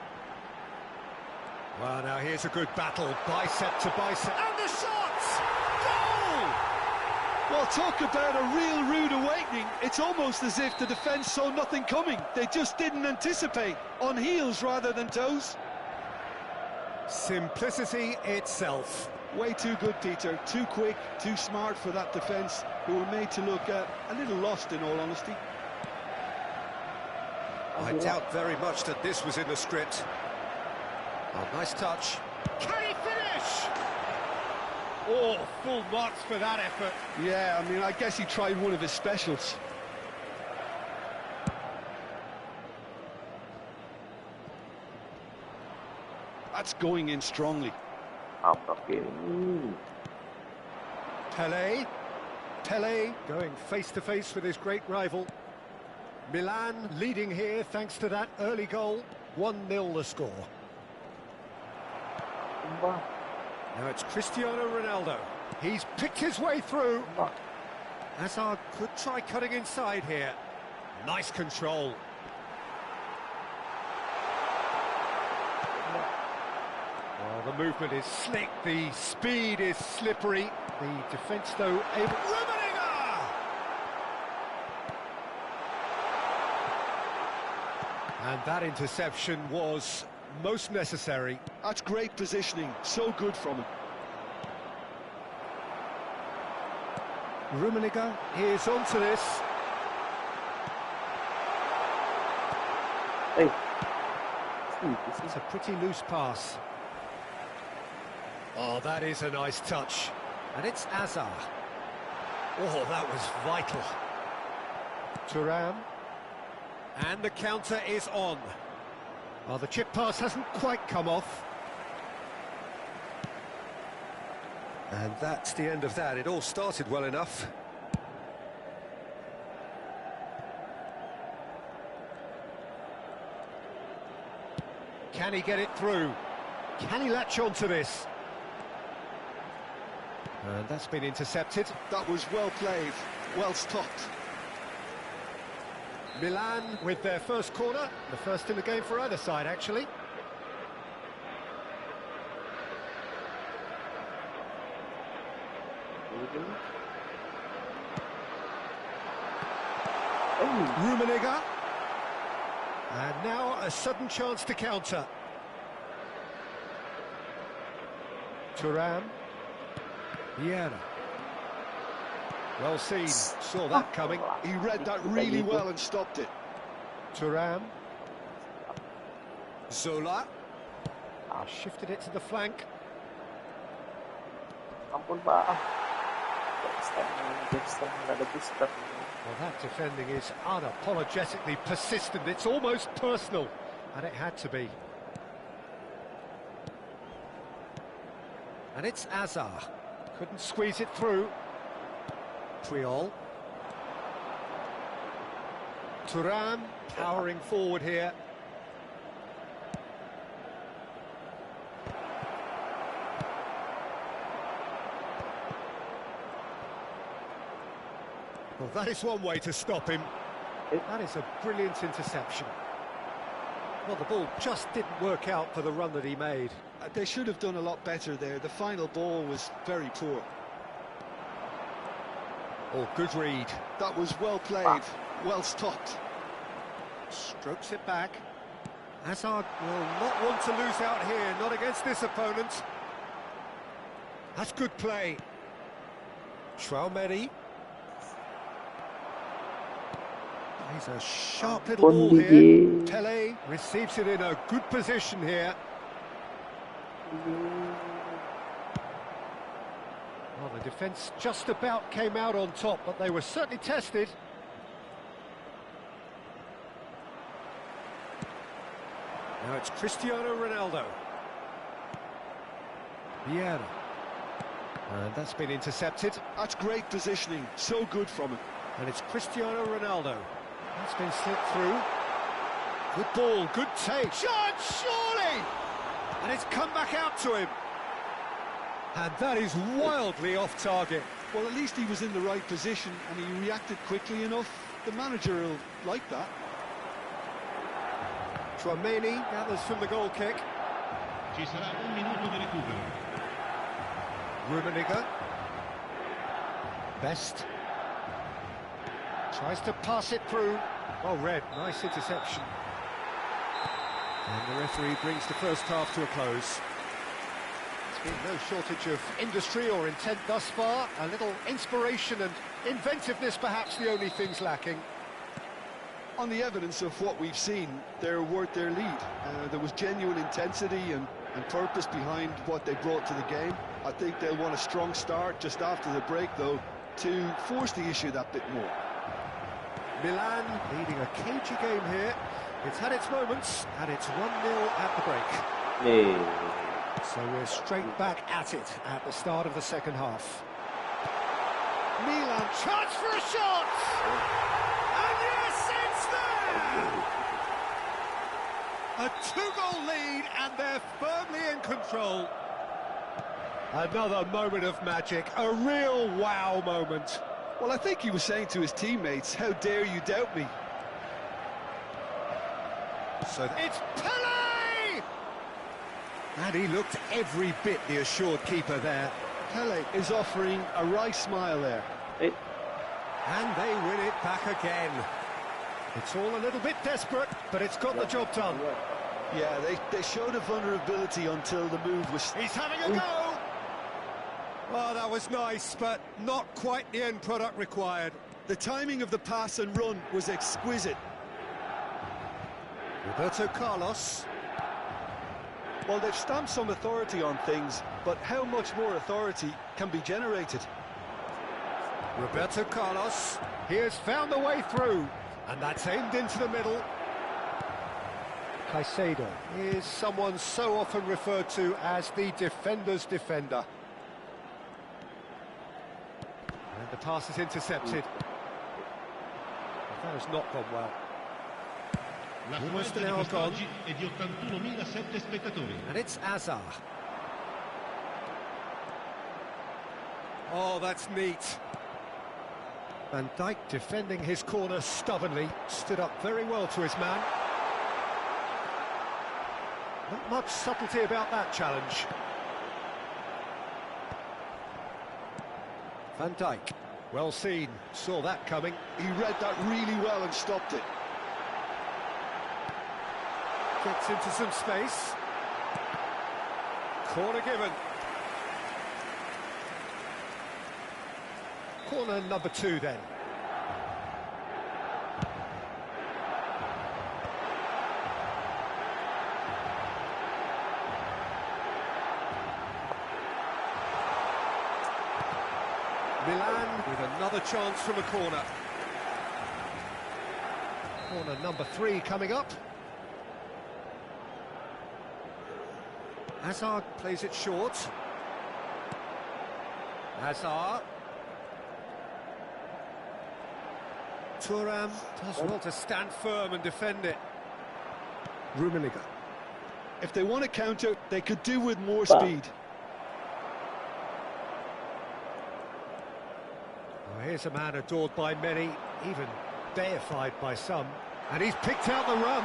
Well, now here's a good battle. Bicep to bicep. And the shot! Goal! Well, talk about a real rude awakening. It's almost as if the defence saw nothing coming. They just didn't anticipate. On heels rather than toes. Simplicity itself. Way too good, Peter. Too quick, too smart for that defence, who were made to look a little lost, in all honesty. I doubt very much that this was in the script. Oh, nice touch. Can he finish? Oh, full marks for that effort. Yeah, I mean, I guess he tried one of his specials. That's going in strongly. Pele going face-to-face with his great rival. Milan leading here thanks to that early goal. 1-0 the score. Now it's Cristiano Ronaldo. He's picked his way through. Hazard could try cutting inside here. Nice control. Well, the movement is slick, the speed is slippery. The defence, though, able... Rummenigge! And that interception was most necessary. That's great positioning, so good from him. Rummenigge is onto this. Hey. It's a pretty loose pass. Oh, that is a nice touch. And it's Hazard. Oh, that was vital. Thuram. And the counter is on. Well, the chip pass hasn't quite come off. And that's the end of that. It all started well enough. Can he get it through? Can he latch onto this? And that's been intercepted. That was well played, well stopped. Milan with their first corner, the first in the game for either side, actually. Rummenigge. And now a sudden chance to counter. Thuram. Vieira. Well seen, saw that coming. He read that really well and stopped it. Thuram. Zola. Shifted it to the flank. Ampun Pak. Well, that defending is unapologetically persistent. It's almost personal, and it had to be. And it's Hazard. Couldn't squeeze it through. Triol. Thuram powering forward here. Well, that is one way to stop him. That is a brilliant interception. Well, the ball just didn't work out for the run that he made. They should have done a lot better there. The final ball was very poor. Oh, good read. That was well played, well stopped. Strokes it back. Hazard will not want to lose out here, not against this opponent. That's good play. Traumeri. He's a sharp little ball here. Pele receives it in a good position here. Well, the defence just about came out on top, but they were certainly tested. Now it's Cristiano Ronaldo. Vieira. And that's been intercepted. That's great positioning, so good from him. And it's Cristiano Ronaldo. That's been slipped through. Good ball, good take. Shot, surely! And it's come back out to him. And that is wildly off target. Well, at least he was in the right position and he reacted quickly enough. The manager will like that. Chouameni gathers from the goal kick. Ci sarà un minuto di recupero. Rummenigge. Best. Tries to pass it through. Well read, nice interception. And the referee brings the first half to a close. There's been no shortage of industry or intent thus far. A little inspiration and inventiveness perhaps the only things lacking. On the evidence of what we've seen, they're worth their lead. There was genuine intensity and purpose behind what they brought to the game. I think they'll want a strong start just after the break, though, to force the issue that bit more. Milan leading a cagey game here. It's had its moments, and it's 1-0 at the break. Nih, So we're straight back at it at the start of the second half. Milan, chance for a shot! And yes, it's there! A 2-goal lead, and they're firmly in control. Another moment of magic, a real wow moment. Well, I think he was saying to his teammates, how dare you doubt me? So it's Pele! And he looked every bit the assured keeper there. Pele is offering a wry smile there. And they win it back again. It's all a little bit desperate, but it's got the job done. Yeah, they showed a vulnerability until the move was... He's having a go! Well, that was nice, but not quite the end product required. The timing of the pass and run was exquisite. Roberto Carlos. Well, they've stamped some authority on things, but how much more authority can be generated? Roberto Carlos. He has found a way through, and that's aimed into the middle. Caicedo is someone so often referred to as the defender's defender. And the pass is intercepted. That has not gone well. La Almost frequenza an di hour gone. quest'oggi è di 81.007 spettatori. And it's Azar. Oh, that's neat. Van Dijk defending his corner stubbornly, stood up very well to his man. Not much subtlety about that challenge. Van Dijk, well seen, saw that coming. He read that really well and stopped it. Gets into some space. Corner given. Corner number 2 then. Milan with another chance from a corner. Corner number 3 coming up. Hazard plays it short. Hazard. Thuram does well to stand firm and defend it. Rummenigge. If they want to counter, they could do with more speed. Oh, here's a man adored by many, even deified by some. And he's picked out the run.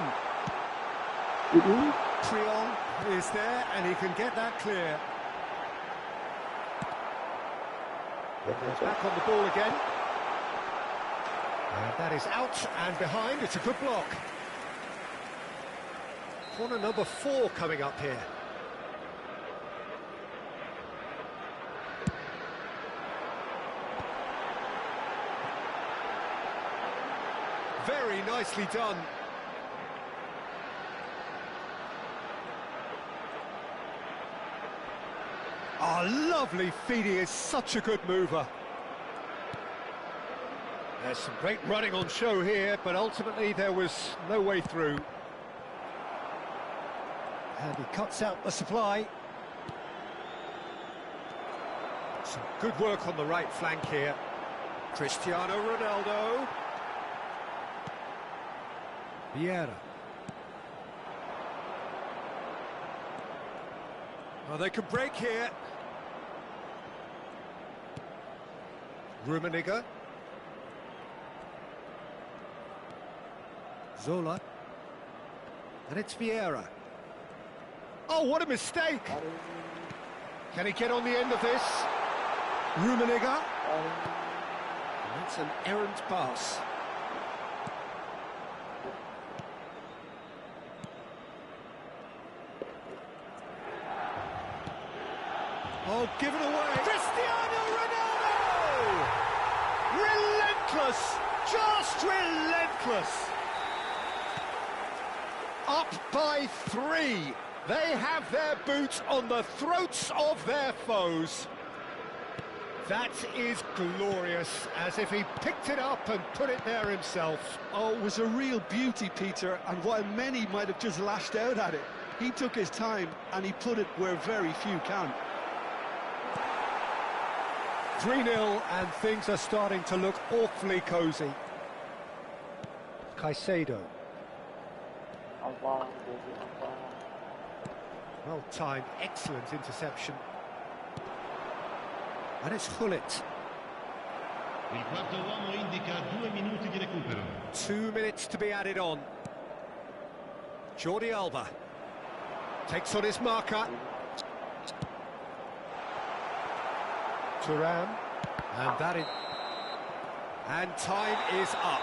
Trion is there, and he can get that clear. He's back on the ball again. And that is out and behind. It's a good block. Corner number 4 coming up here. Very nicely done. Oh, lovely feed. He is such a good mover. There's some great running on show here, but ultimately there was no way through. And he cuts out the supply. Some good work on the right flank here. Cristiano Ronaldo. Vieira. Oh, they could break here. Rummenigge. Zola. And it's Vieira. Oh, what a mistake! Can he get on the end of this? Rummenigge. That's an errant pass. Oh, given away. Cristiano Ronaldo! Relentless! Just relentless! Up by 3. They have their boots on the throats of their foes. That is glorious, as if he picked it up and put it there himself. Oh, it was a real beauty, Peter, and while many might have just lashed out at it, he took his time and he put it where very few can. 3-0, and things are starting to look awfully cosy. Caicedo. Well-timed, excellent interception. And it's Hullet. Il quarto uomo indica 2 minuti di recupero. 2 minutes to be added on. Jordi Alba takes on his marker. Thuram, and time is up.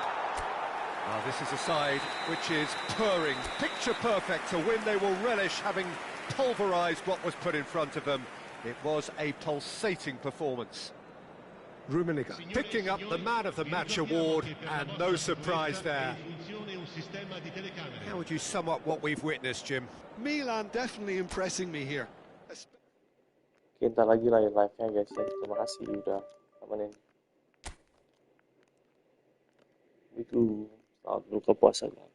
Now this is a side which is purring, picture perfect, a win they will relish, having pulverised what was put in front of them. It was a pulsating performance. Rummenigge picking up the Man of the Match award, and no surprise there. How would you sum up what we've witnessed, Jim? Milan definitely impressing me here. Kita lagi live-nya guys ya. Terima kasih udah temenin. Itu selamat berbuka puasa guys.